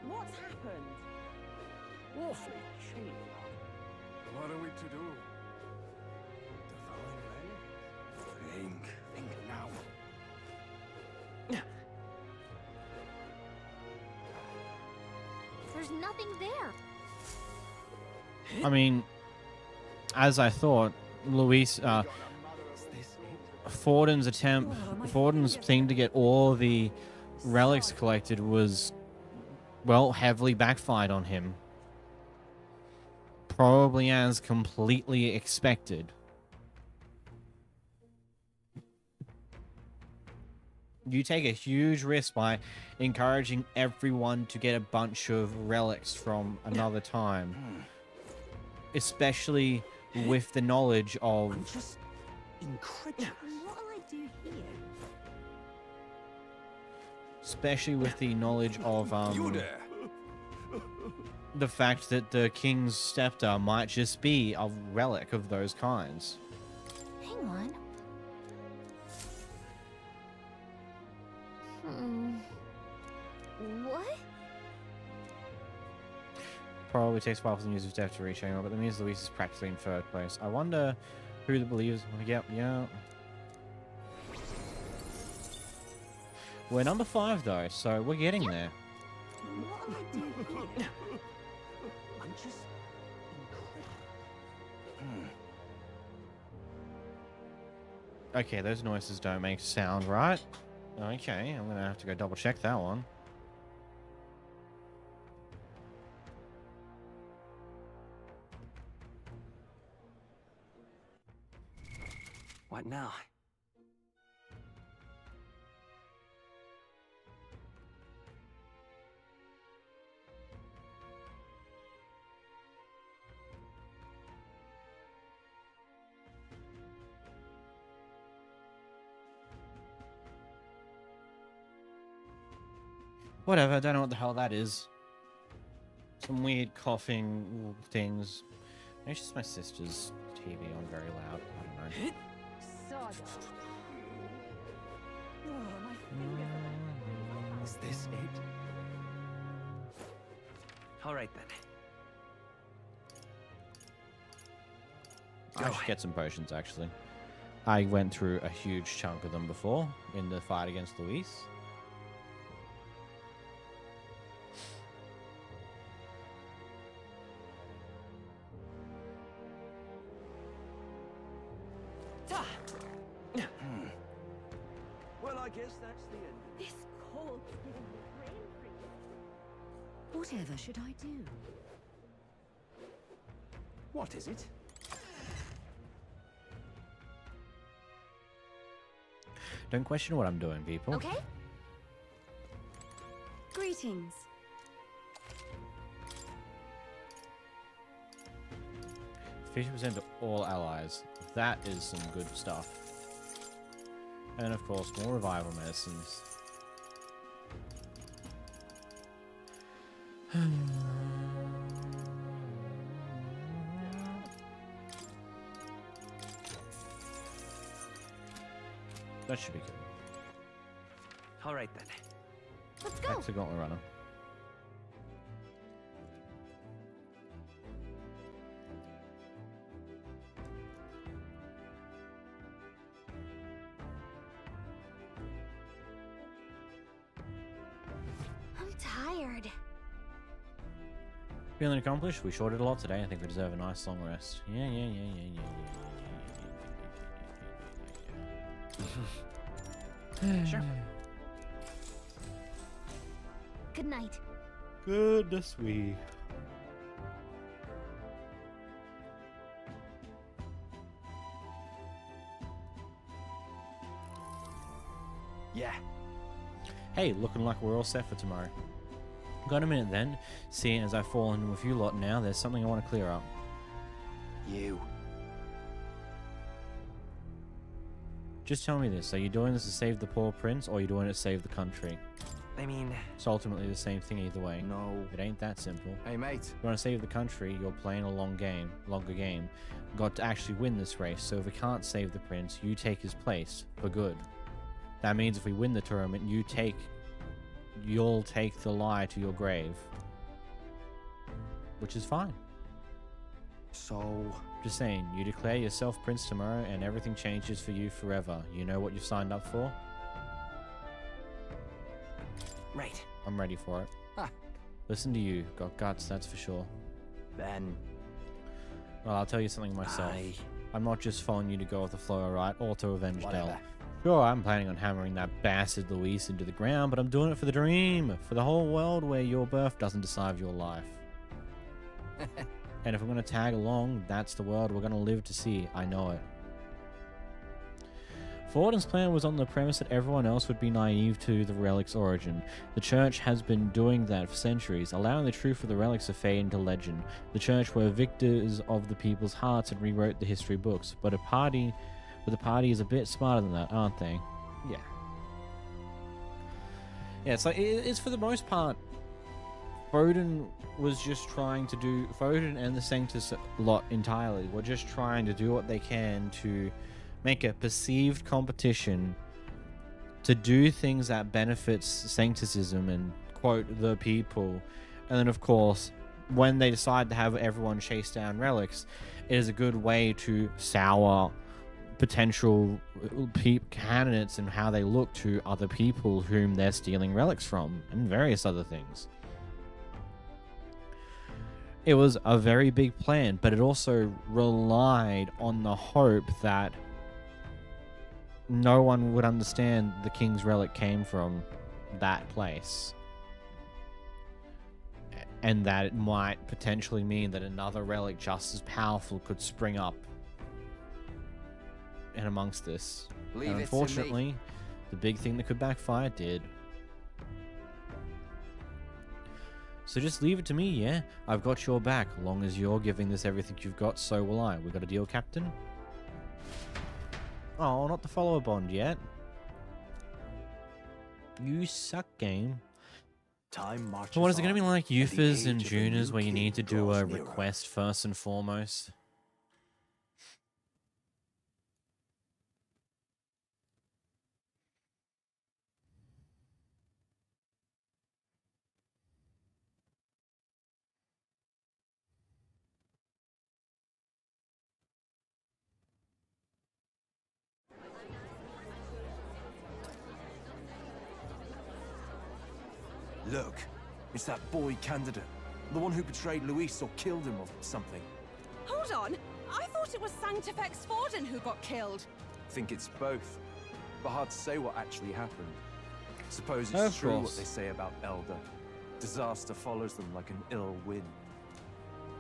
What's happened? Awfully cheap. What are we to do? Think now. There's nothing there. I mean, as I thought, Luis, Forden's thing to get all the relics collected was, well, heavily backfired on him. Probably as completely expected. You take a huge risk by encouraging everyone to get a bunch of relics from another time. Especially with the knowledge of... Just incredible. What'll I do here? Especially with the knowledge of, the fact that the king's scepter might just be a relic of those kinds. Hang on. What? Probably takes a while for the news of death to reach anyone, but that means Luis is practically in third place. I wonder who the believers... Yep, yeah. We're number 5 though, so we're getting there. What'll I do here? I'm just incredible. Okay, those noises don't make sound, right? Okay, I'm gonna have to go double check that one. What now? Whatever, I don't know what the hell that is. Some weird coughing things. Maybe it's just my sister's TV on very loud. I don't know. Sawdust. Oh, my fingers. Is this it? All right then. I should get some potions, actually. I went through a huge chunk of them before in the fight against Luis. Well, I guess that's the end. This cold is giving me brain freeze. Whatever should I do? What is it? Don't question what I'm doing, people. Okay. Greetings. 50% to all allies. That is some good stuff. And of course, more revival medicines. That should be good. All right then. Let's go. Back to Gauntlet Runner. I'm tired. Feeling accomplished? We sure did a lot today. I think we deserve a nice long rest. Yeah. Sure. Good night. Goodness we. Yeah. Hey, looking like we're all set for tomorrow. Got a minute then? Seeing as I've fallen with you lot now, there's something I want to clear up. You. Just tell me this, are you doing this to save the poor prince, or are you doing it to save the country? I mean... It's ultimately the same thing either way. No. It ain't that simple. Hey, mate. If you want to save the country, you're playing a longer game. Got to actually win this race, so if we can't save the prince, you take his place, for good. That means if we win the tournament, you'll take the lie to your grave. Which is fine. So... Just saying, you declare yourself prince tomorrow and everything changes for you forever. You know what you've signed up for? Right. I'm ready for it. Ah. Listen to you. Got guts, that's for sure. Then... Well, I'll tell you something myself. I'm not just following you to go with the flow, alright? Or to avenge Del. Whatever. Sure, I'm planning on hammering that bastard Luis into the ground, but I'm doing it for the dream. For the whole world where your birth doesn't decide your life. And if we're going to tag along, that's the world we're going to live to see. I know it. Forden's plan was on the premise that everyone else would be naive to the relic's origin. The church has been doing that for centuries, allowing the truth of the relics to fade into legend. The church were victors of the people's hearts and rewrote the history books. But the party is a bit smarter than that, aren't they? Yeah. Yeah, it's like, it's for the most part, Foden was just trying to do, Foden and the Sanctus lot entirely were just trying to do what they can to make a perceived competition to do things that benefits Sancticism and, quote, the people. And then, of course, when they decide to have everyone chase down relics, it is a good way to sour potential candidates and how they look to other people whom they're stealing relics from, and various other things. It was a very big plan, but it also relied on the hope that no one would understand the King's Relic came from that place. And that it might potentially mean that another relic just as powerful could spring up in amongst this. Leave And it to unfortunately, me. the big thing that could backfire did. So just leave it to me, yeah? I've got your back. Long as you're giving this everything you've got, so will I. We got a deal, Captain? Oh, not the follower bond yet. You suck, game. Time marches So what is it going to be on, like, and the Euphas and age of the Junas, new where you king need to do a draws nearer. request first and foremost? Look, it's that boy candidate. The one who betrayed Luis or killed him or something. Hold on! I thought it was Sanctifex Forden who got killed. Think it's both. But hard to say what actually happened. Suppose it's Of true what course. they say about Elder. Disaster follows them like an ill wind.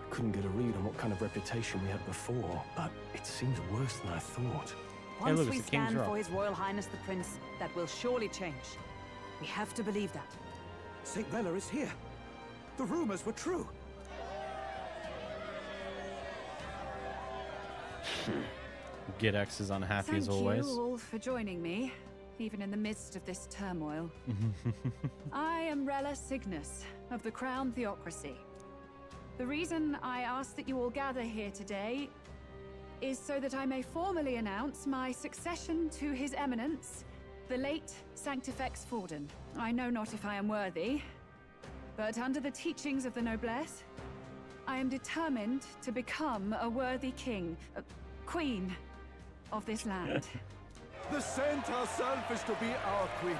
Couldn't get a read on what kind of reputation we had before, but it seems worse than I thought. Once look, we it's the King's stand Rock. for His Royal Highness the Prince, that will surely change. We have to believe that. St. Rella is here. The rumors were true. Gidex is unhappy as Thank always. you all for joining me, even in the midst of this turmoil. I am Rella Cygnus of the Crown Theocracy. The reason I ask that you all gather here today is so that I may formally announce my succession to His Eminence, the late Sanctifex Forden. I know not if I am worthy, but under the teachings of the noblesse, I am determined to become a worthy king, queen of this land. The saint herself is to be our queen.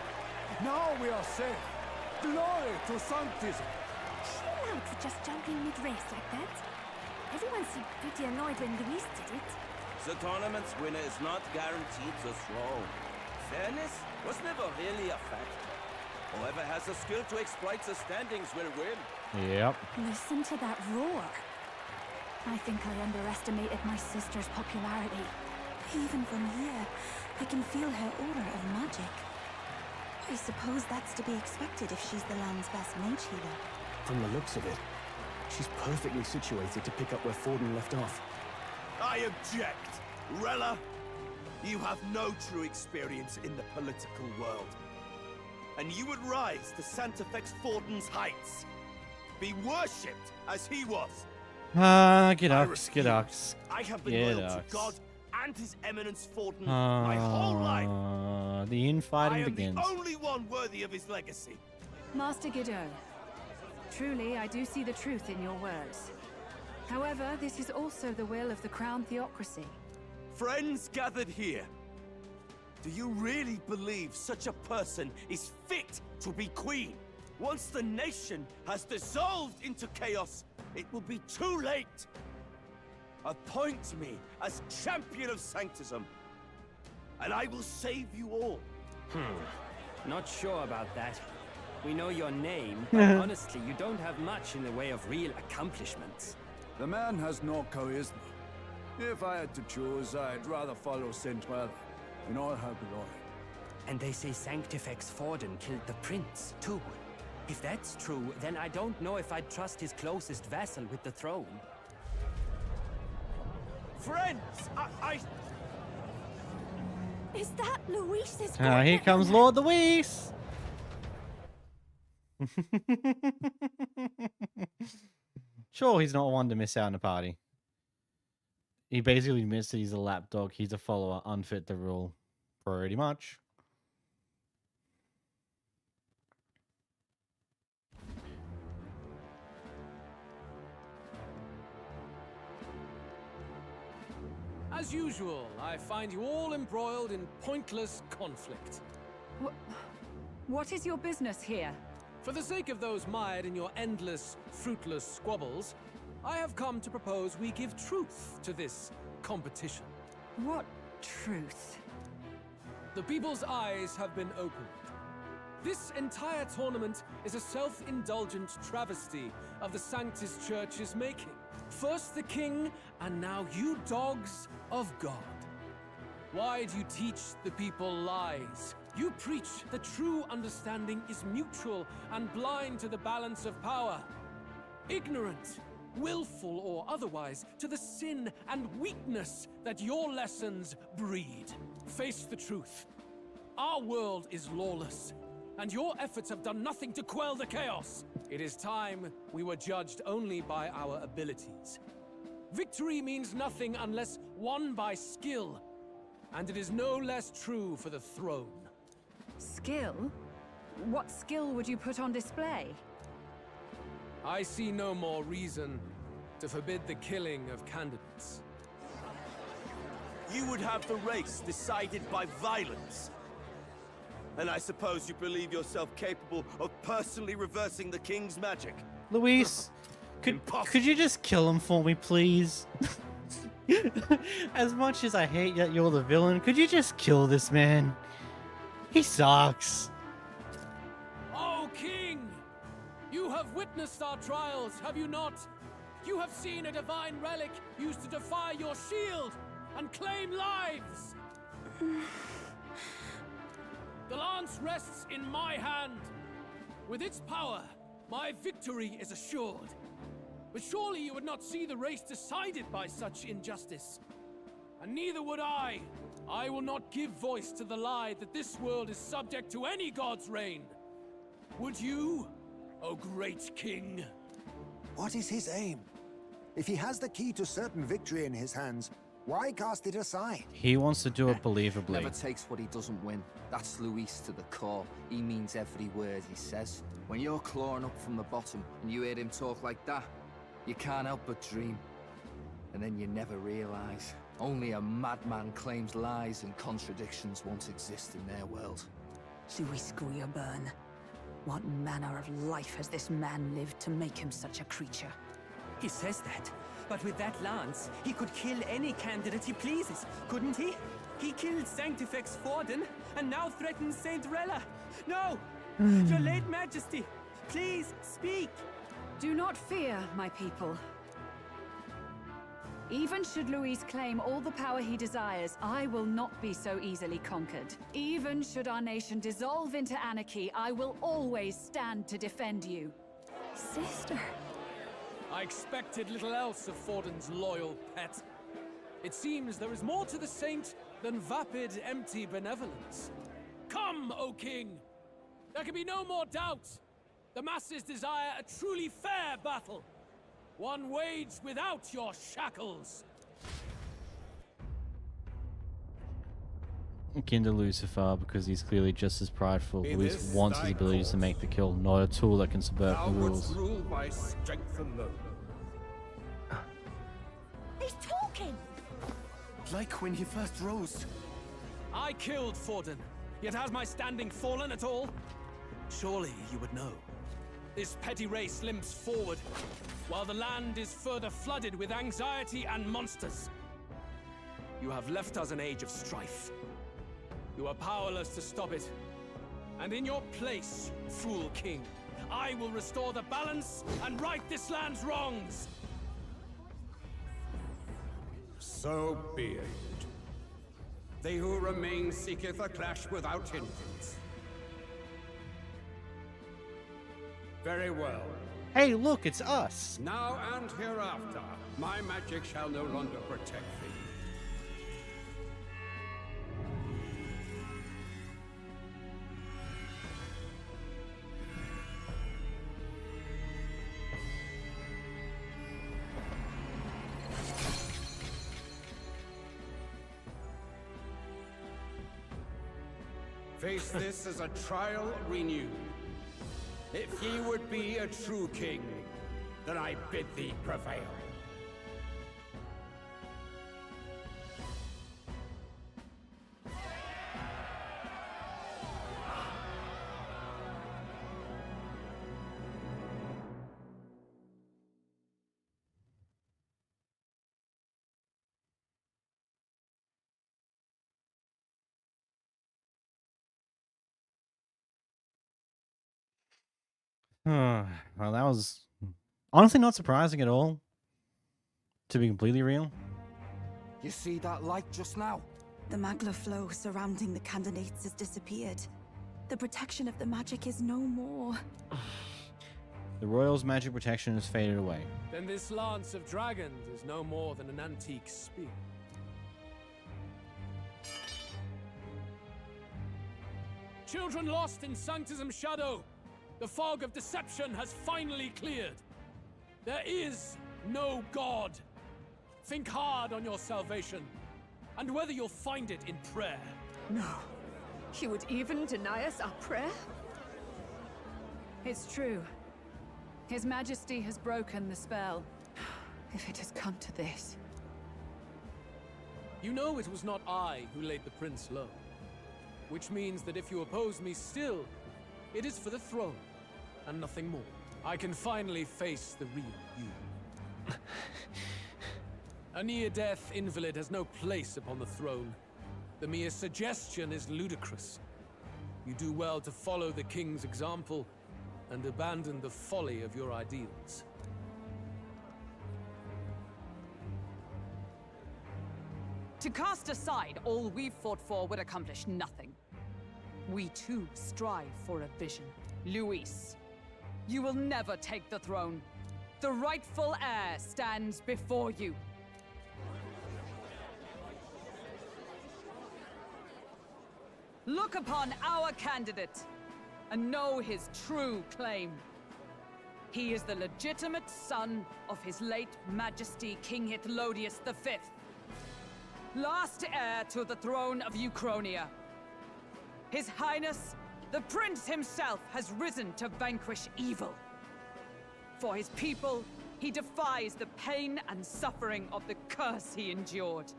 Now we are safe. Glory to Sanctism. Chill out for just jumping mid-race like that. Everyone seemed pretty annoyed when Luis did it. The tournament's winner is not guaranteed the throne. Fairness was never really a fact. Whoever has the skill to exploit the standings will win. Yep. Listen to that roar. I think I underestimated my sister's popularity. Even from here, I can feel her aura of magic. I suppose that's to be expected if she's the land's best mage healer. From the looks of it, she's perfectly situated to pick up where Forden left off. I object! Rella, you have no true experience in the political world. And you would rise to Sanctifex Forden's heights. Be worshipped as he was. Gidex. I have been loyal to God and His Eminence Forden Ah, my whole life. The infighting I am begins. the only one worthy of his legacy. Master Godot, truly I do see the truth in your words. However, this is also the will of the Crown Theocracy. Friends gathered here, do you really believe such a person is fit to be queen? Once the nation has dissolved into chaos, it will be too late. appoint me as champion of Sanctism, and I will save you all. Not sure about that. We know your name, but honestly, you don't have much in the way of real accomplishments. The man has no charisma. If I had to choose, I'd rather follow Saint Well in all her glory. And they say Sanctifex Forden killed the prince, too. If that's true, then I don't know if I'd trust his closest vassal with the throne. Friends, I... Is that Luis's Here comes Lord Luis. Sure, he's not one to miss out on a party. He basically admits that he's a lapdog. He's a follower, unfit to rule. Pretty much. As usual, I find you all embroiled in pointless conflict. What is your business here? For the sake of those mired in your endless, fruitless squabbles, I have come to propose we give truth to this competition. What truth? The people's eyes have been opened. This entire tournament is a self-indulgent travesty of the Sanctus Church's making. First the king, and now you dogs of God. Why do you teach the people lies? You preach that true understanding is mutual and blind to the balance of power. Ignorant, willful or otherwise, to the sin and weakness that your lessons breed. Face the truth. Our world is lawless, and your efforts have done nothing to quell the chaos. It is time we were judged only by our abilities. Victory means nothing unless won by skill, and it is no less true for the throne. Skill? What skill would you put on display? I see no more reason to forbid the killing of candidates. You would have the race decided by violence. And I suppose you believe yourself capable of personally reversing the king's magic. Luis, could you just kill him for me, please? As much as I hate that you're the villain, could you just kill this man? He sucks. Oh, King! You have witnessed our trials, have you not? You have seen a divine relic used to defy your shield and claim lives! The lance rests in my hand. With its power, my victory is assured. But surely you would not see the race decided by such injustice. And neither would I. I will not give voice to the lie that this world is subject to any god's reign. Would you, O great king? What is his aim? If he has the key to certain victory in his hands, why cast it aside? He wants to do it believably. Never takes what he doesn't win. That's Luis to the core. He means every word he says. When you're clawing up from the bottom and you hear him talk like that, you can't help but dream. And then you never realize. Only a madman claims lies and contradictions won't exist in their world. Luis Guyaburn. What manner of life has this man lived to make him such a creature? He says that, but with that lance, he could kill any candidate he pleases, couldn't he? He killed Sanctifex Forden, and now threatens Saint Rella. No! Your late majesty, please speak! Do not fear, my people. Even should Luis claim all the power he desires, I will not be so easily conquered. Even should our nation dissolve into anarchy, I will always stand to defend you. Sister. I expected little else of Forden's loyal pet. It seems there is more to the saint than vapid, empty benevolence. Come, O king! There can be no more doubt. The masses desire a truly fair battle. One waged without your shackles. Akin to Lucifer, because he's clearly just as prideful. In Luis this wants his thy abilities to make the kill, not a tool that can subvert Thou the wouldst rules. rule by strength alone. He's talking! Like when he first rose. I killed Forden, yet has my standing fallen at all? Surely you would know. This petty race limps forward, while the land is further flooded with anxiety and monsters. You have left us an age of strife. You are powerless to stop it. And in your place, fool king, I will restore the balance and right this land's wrongs! So be it. They who remain seeketh a clash without hindrance. Very well. Hey, look, it's us. Now and hereafter, my magic shall no longer protect thee. Face this as a trial renewed. If ye would be a true king, then I bid thee prevail. Well, that was honestly not surprising at all, to be completely real. You see that light just now? The magla flow surrounding the candidates has disappeared. The protection of the magic is no more. The royal's magic protection has faded away. Then this lance of dragons is no more than an antique spear. Children lost in Sanctism's shadow! The fog of deception has finally cleared. There is no God. Think hard on your salvation, and whether you'll find it in prayer. No. He would even deny us our prayer? It's true. His Majesty has broken the spell. If it has come to this. You know it was not I who laid the prince low. Which means that if you oppose me still, it is for the throne, and nothing more. I can finally face the real you. A near-death invalid has no place upon the throne. The mere suggestion is ludicrous. You do well to follow the king's example, and abandon the folly of your ideals. To cast aside all we've fought for would accomplish nothing. We too strive for a vision. Luis, you will never take the throne. The rightful heir stands before you. Look upon our candidate and know his true claim. He is the legitimate son of his late Majesty King Hithlodius V, last heir to the throne of Uchronia. His Highness, the Prince himself, has risen to vanquish evil. For his people, he defies the pain and suffering of the curse he endured.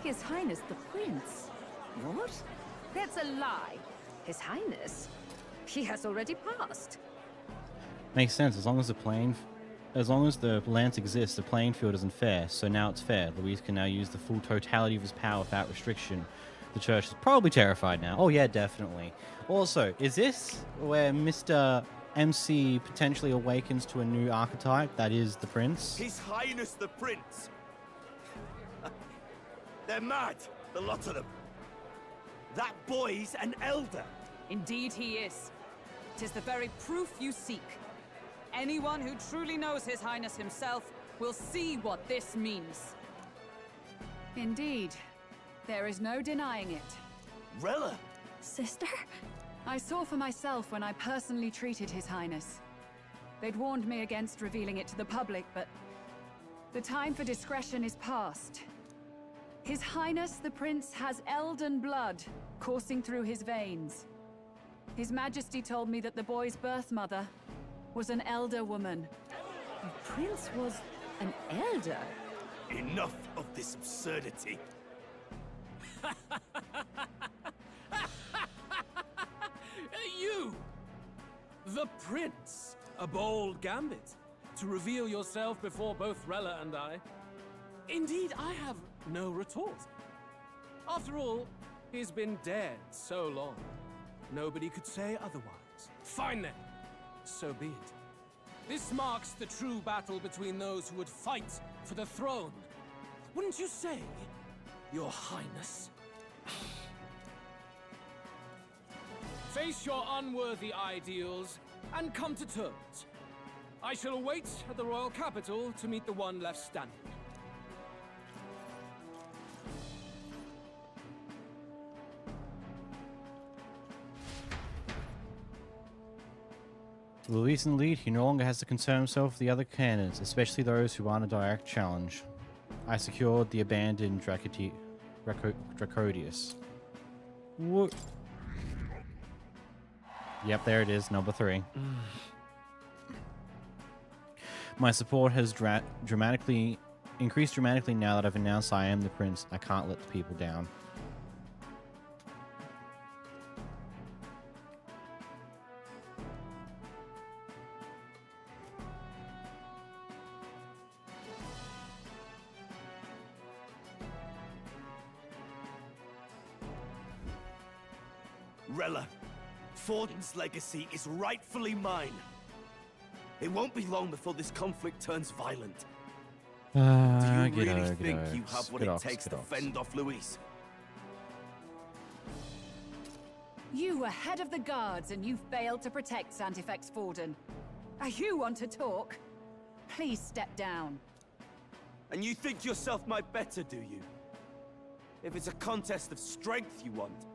His Highness the Prince? What? That's a lie. His Highness? He has already passed. Makes sense. As long as the lance exists, the playing field isn't fair. So now it's fair. Luis can now use the full totality of his power without restriction. The church is probably terrified now. Oh yeah, definitely. Also, is this where Mr. MC potentially awakens to a new archetype that is the prince? His Highness the Prince. They're mad, the lot of them. That boy's an elder. Indeed he is. 'Tis the very proof you seek. Anyone who truly knows His Highness himself will see what this means. Indeed. There is no denying it. Rella! Sister? I saw for myself when I personally treated His Highness. They'd warned me against revealing it to the public, but the time for discretion is past. His Highness the Prince has elden blood coursing through his veins. His Majesty told me that the boy's birth mother was an elder woman. The Prince was an elder? Enough of this absurdity. You! The Prince! A bold gambit to reveal yourself before both Rella and I. Indeed, I have no retort. After all, he's been dead so long. Nobody could say otherwise. Fine then. So be it. This marks the true battle between those who would fight for the throne. Wouldn't you say, Your Highness? Face your unworthy ideals and come to terms. I shall await at the royal capital to meet the one left standing. Luis in the lead, he no longer has to concern himself with the other candidates, especially those who aren't a direct challenge. I secured the abandoned Dracodius. What? Yep, there it is, number 3. My support has increased dramatically now that I've announced I am the prince. I can't let the people down. Rella, Forden's legacy is rightfully mine. It won't be long before this conflict turns violent. Do you really think you have what it takes to fend off Luis? You were head of the guards and you failed to protect Santifex Forden. You want to talk? Please step down. And you think yourself my better, do you? If it's a contest of strength you want,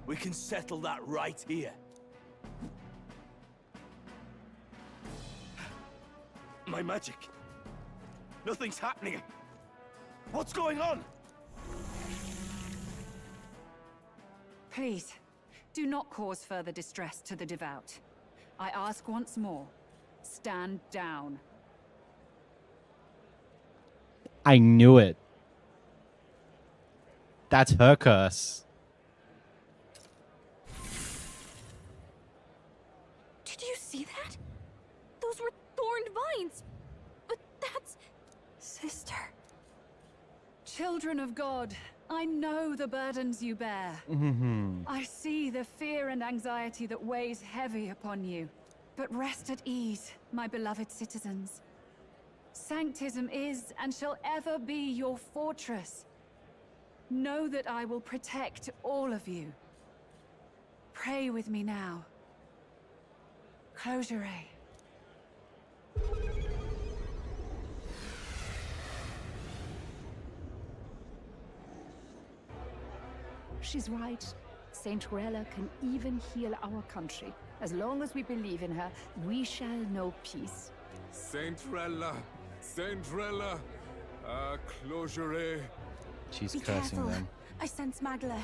we can settle that right here. My magic. Nothing's happening. What's going on? Please, do not cause further distress to the devout. I ask once more, stand down. I knew it. That's her curse. Did you see that? Those were thorned vines. But that's... Sister. Children of God, I know the burdens you bear. I see the fear and anxiety that weighs heavy upon you. But rest at ease, my beloved citizens. Sanctism is and shall ever be your fortress. Know that I will protect all of you. Pray with me now. Close your eye. She's right. Saint Rella can even heal our country. As long as we believe in her, we shall know peace. Saint Rella, closure. She's Be cursing careful. them. I sense Magla.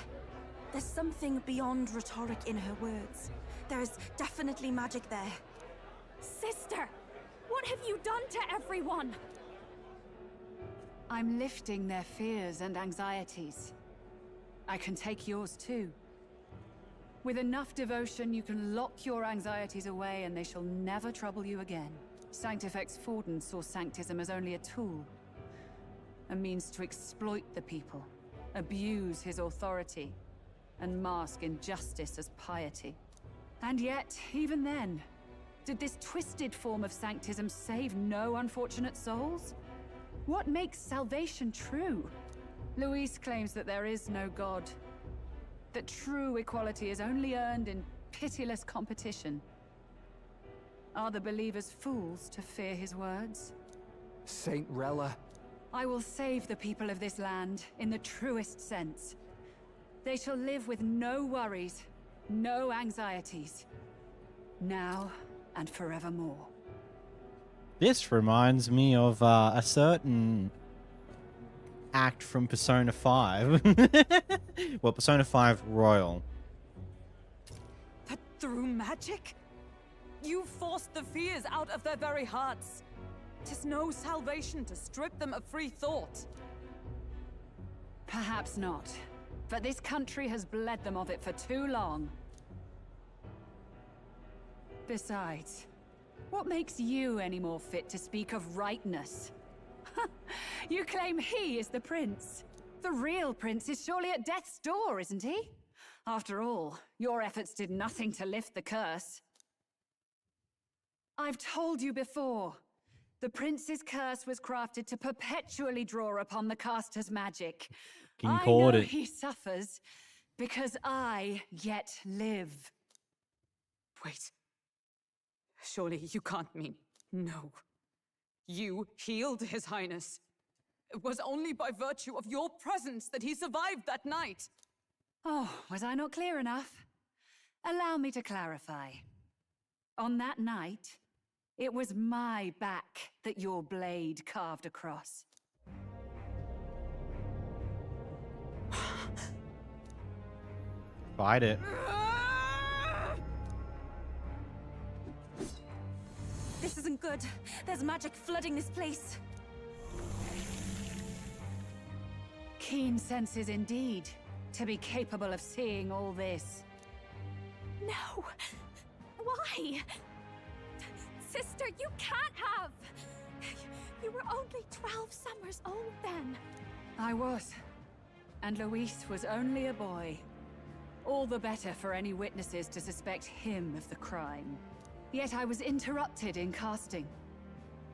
There's something beyond rhetoric in her words. There's definitely magic there. Sister! What have you done to everyone? I'm lifting their fears and anxieties. I can take yours too. With enough devotion, you can lock your anxieties away and they shall never trouble you again. Sanctifex Forden saw Sanctism as only a tool. A means to exploit the people, abuse his authority, and mask injustice as piety. And yet, even then, did this twisted form of Sanctism save no unfortunate souls? What makes salvation true? Luis claims that there is no God. That true equality is only earned in pitiless competition. Are the believers fools to fear his words? Saint Rella. I will save the people of this land in the truest sense. They shall live with no worries, no anxieties. Now and forevermore. This reminds me of a certain act from Persona 5. Well, Persona 5 Royal. But through magic? You forced the fears out of their very hearts. 'Tis no salvation to strip them of free thought. Perhaps not. But this country has bled them of it for too long. Besides, What makes you any more fit to speak of rightness? You claim he is the prince. The real prince is surely at death's door, isn't he? After all, your efforts did nothing to lift the curse. I've told you before. The prince's curse was crafted to perpetually draw upon the caster's magic. King I called know it. he suffers because I yet live. Wait. Surely you can't mean... No. You healed His Highness. It was only by virtue of your presence that he survived that night. Oh, was I not clear enough? Allow me to clarify. On that night, it was my back that your blade carved across. Fight it. This isn't good. There's magic flooding this place. Keen senses indeed, to be capable of seeing all this. No! Why? Sister, you can't have! You were only 12 summers old then. I was. And Luis was only a boy. All the better for any witnesses to suspect him of the crime. Yet I was interrupted in casting.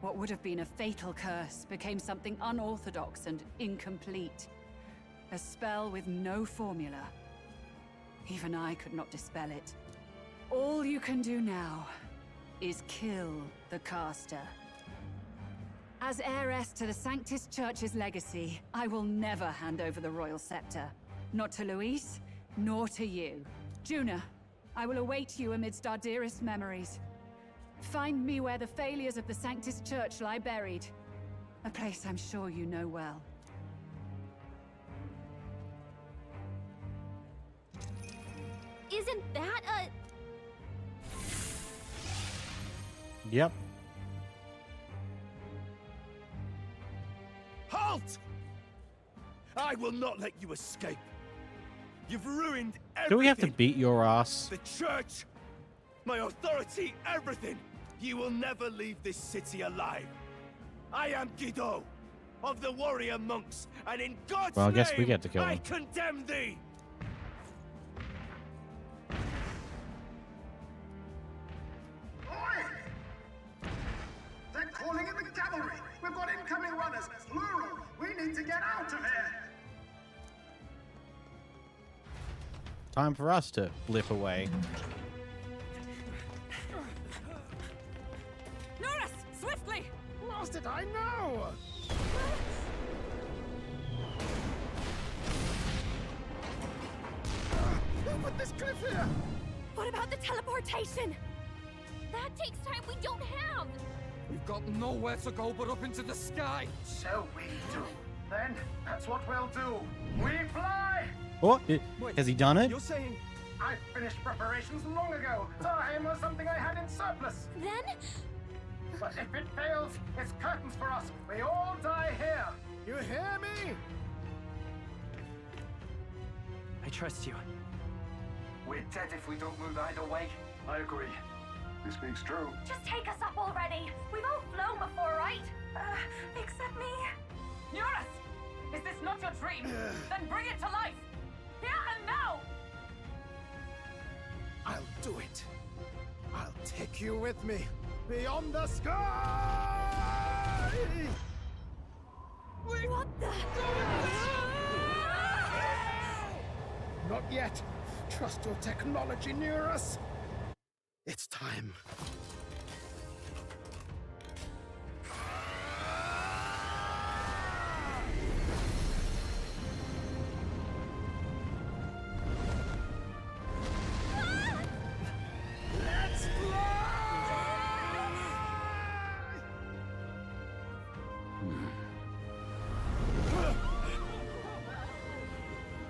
What would have been a fatal curse became something unorthodox and incomplete. A spell with no formula. Even I could not dispel it. All you can do now is kill the caster. As heiress to the Sanctus Church's legacy, I will never hand over the royal scepter. Not to Luis, nor to you. Juna, I will await you amidst our dearest memories. Find me where the failures of the Sanctus Church lie buried. A place I'm sure you know well. Isn't that a... Yep. Halt! I will not let you escape. You've ruined everything. Do we have to beat your ass? The church, my authority, everything. You will never leave this city alive. I am Guido, of the warrior monks, and in God's Well, I guess we name, get to kill I him. condemn thee. They're calling in the cavalry! We've got incoming runners, plural! We need to get out of here! Time for us to blip away. Norris, swiftly! Lost it, I know! Who put this cliff here? What about the teleportation? That takes time we don't have! We've got nowhere to go but up into the sky. So we do. Then, that's what we'll do. We fly! What? Has he done it? You're saying... I finished preparations long ago. Time was something I had in surplus. Then? But if it fails, it's curtains for us. We all die here. You hear me? I trust you. We're dead if we don't move either way. I agree. He speaks true. Just take us up already. We've all flown before, right? Except me. Eurus! Is this not your dream? Then bring it to life! Here and now! I'll do it. I'll take you with me. Beyond the sky! What the? Not yet. Trust your technology near us. It's time. Let's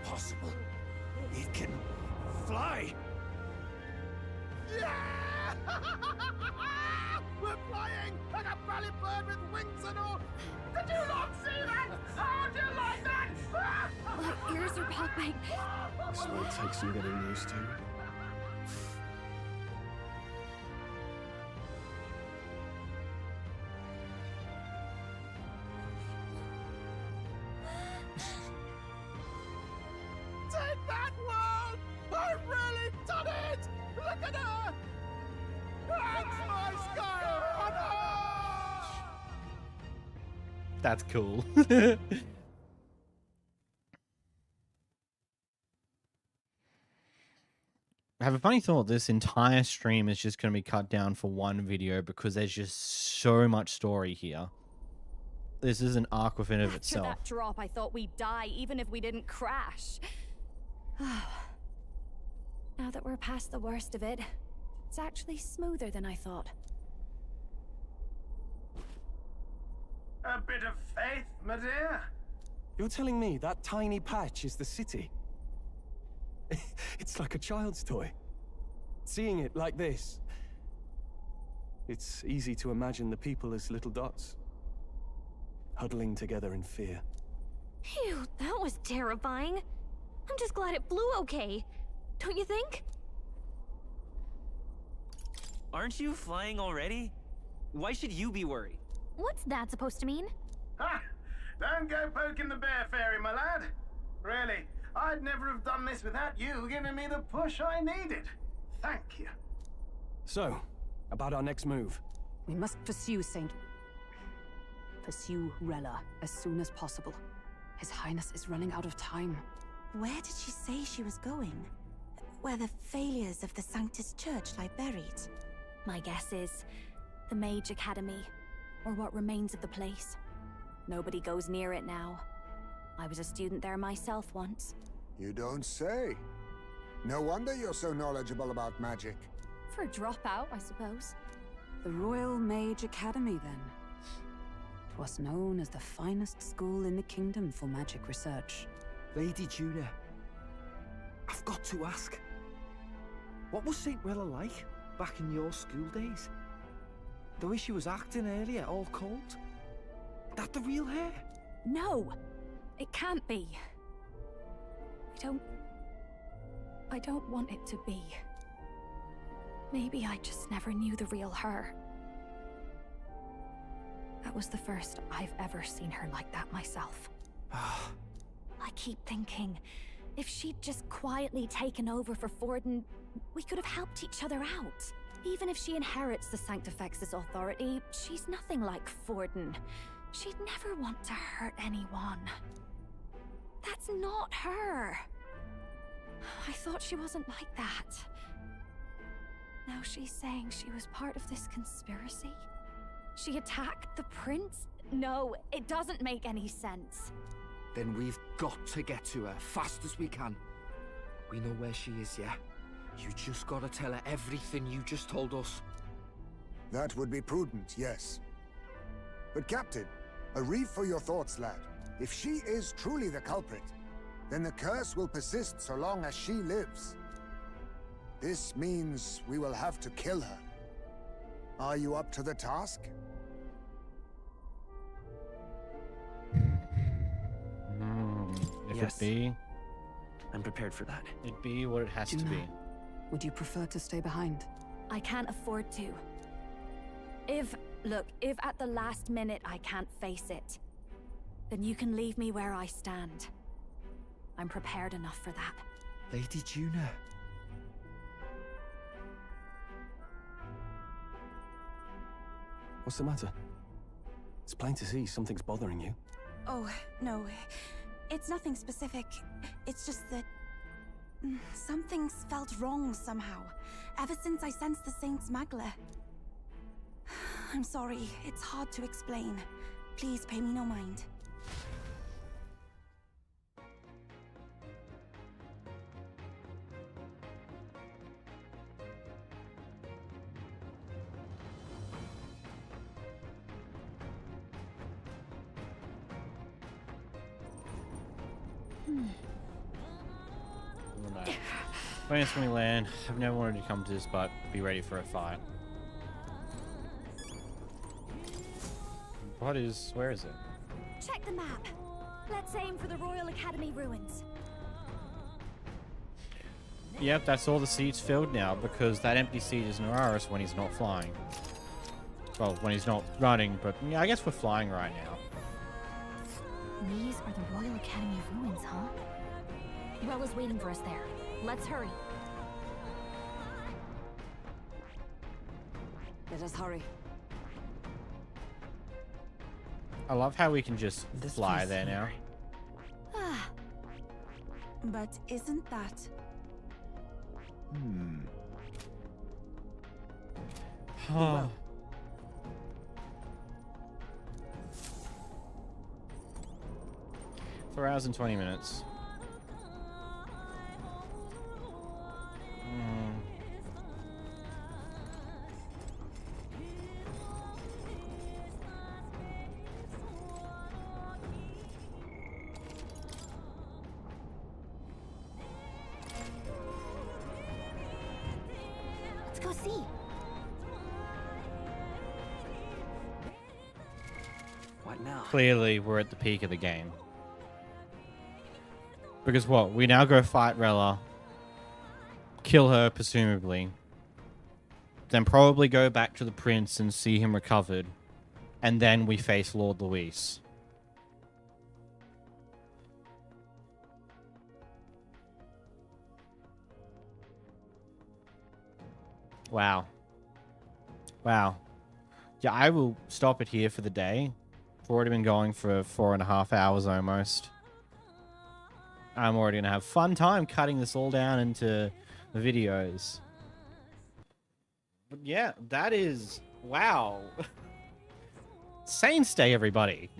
Possible. It can fly. Yeah! We're flying like a bally bird with wings and all. Did you not see that? How do you like that? My ears are popping. This might take some getting used to. Look at her! That's my sky! That's cool. I have a funny thought. This entire stream is just going to be cut down for one video because there's just so much story here. This is an arc within of After itself. that drop, I thought we'd die even if we didn't crash. Now that we're past the worst of it, it's actually smoother than I thought. A bit of faith, my dear. You're telling me that tiny patch is the city? It's like a child's toy. Seeing it like this, it's easy to imagine the people as little dots, huddling together in fear. Phew, that was terrifying. I'm just glad it flew okay. Don't you think? Aren't you flying already? Why should you be worried? What's that supposed to mean? Ha! Don't go poking the bear fairy, my lad. Really, I'd never have done this without you giving me the push I needed. Thank you. So, about our next move. We must pursue Rella as soon as possible. His Highness is running out of time. Where did she say she was going? Where the failures of the Sanctus Church lie buried? My guess is the Mage Academy, or what remains of the place. Nobody goes near it now. I was a student there myself once. You don't say. No wonder you're so knowledgeable about magic. For a dropout, I suppose. The Royal Mage Academy, then. It was known as the finest school in the kingdom for magic research. Lady Juna, I've got to ask. What was St. Rella like back in your school days? The way she was acting earlier, all cold? That the real hair? No! It can't be. I don't want it to be. Maybe I just never knew the real her. That was the first I've ever seen her like that myself. I keep thinking, if she'd just quietly taken over for Forden, we could have helped each other out. Even if she inherits the Sanctifex's authority, she's nothing like Forden. She'd never want to hurt anyone. That's not her. I thought she wasn't like that. Now she's saying she was part of this conspiracy? She attacked the prince? No, it doesn't make any sense. Then we've got to get to her fast as we can. We know where she is, yeah? You just gotta tell her everything you just told us. That would be prudent, yes. But Captain, a reef for your thoughts, lad. If she is truly the culprit, then the curse will persist so long as she lives. This means we will have to kill her. Are you up to the task? If Yes. it be, I'm prepared for that. it be what it has to Juna, be. would you prefer to stay behind? I can't afford to. If at the last minute I can't face it, then you can leave me where I stand. I'm prepared enough for that. Lady Juna. What's the matter? It's plain to see something's bothering you. Oh, no. It's nothing specific. It's just that... something's felt wrong somehow, ever since I sensed the Saint's Magla. I'm sorry, it's hard to explain. Please pay me no mind. When it's when we land, I've never wanted to come to this, but be ready for a fight. Where is it? Check the map. Let's aim for the Royal Academy ruins. Yep, that's all the seats filled now, because that empty seat is Nararis when he's not flying. Well, when he's not running, but yeah, I guess we're flying right now. These are the Royal Academy ruins, huh? Rella's waiting for us there. Let's hurry. Let us hurry. I love how we can just fly there now. But isn't that... Oh. 4 hours and 20 minutes. Let's go see. What now? Clearly, we're at the peak of the game. Because what? We now go fight Rella. Kill her, presumably. Then probably go back to the prince and see him recovered. And then we face Lord Luis. Wow. Wow. Yeah, I will stop it here for the day. We've already been going for 4.5 hours almost. I'm already going to have fun time cutting this all down into the videos. But yeah, that is... Wow. Saints Day, everybody.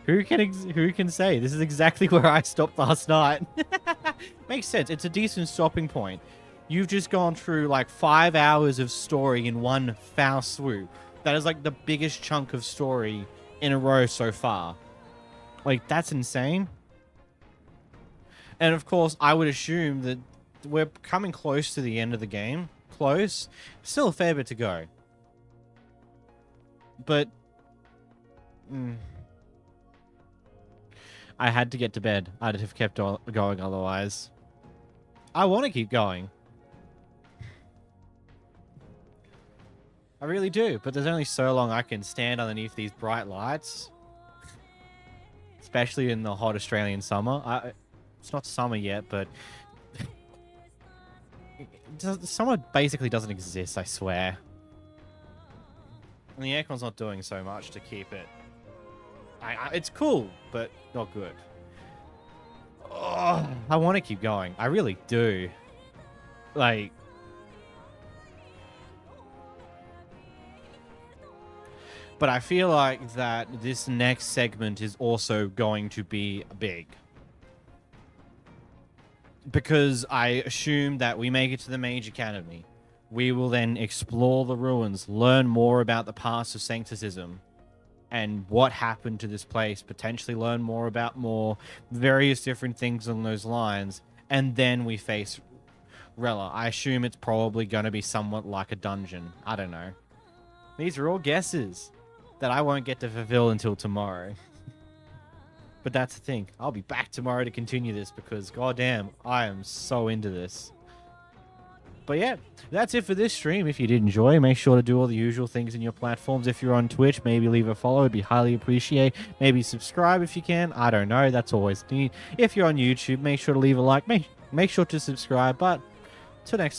Who can say? This is exactly where I stopped last night. Makes sense. It's a decent stopping point. You've just gone through like 5 hours of story in one foul swoop. That is like the biggest chunk of story in a row so far. Like, that's insane. And of course, I would assume that we're coming close to the end of the game. Close. Still a fair bit to go. But... I had to get to bed. I'd have kept going otherwise. I want to keep going. I really do, but there's only so long I can stand underneath these bright lights. Especially in the hot Australian summer. It's not summer yet, but... summer basically doesn't exist, I swear. And the aircon's not doing so much to keep it. It's cool, but not good. Oh, I want to keep going. I really do. Like... But I feel like that this next segment is also going to be big. Because I assume that we make it to the Mage Academy. We will then explore the ruins, learn more about the past of Sancticism, and what happened to this place, potentially learn more about various different things on those lines, and then we face Rella. I assume it's probably going to be somewhat like a dungeon. I don't know. These are all guesses that I won't get to fulfill until tomorrow. But that's the thing. I'll be back tomorrow to continue this because, goddamn, I am so into this. But yeah, that's it for this stream. If you did enjoy, make sure to do all the usual things in your platforms. If you're on Twitch, maybe leave a follow. It'd be highly appreciated. Maybe subscribe if you can. I don't know. That's always neat. If you're on YouTube, make sure to leave a like. Make sure to subscribe. But till next time.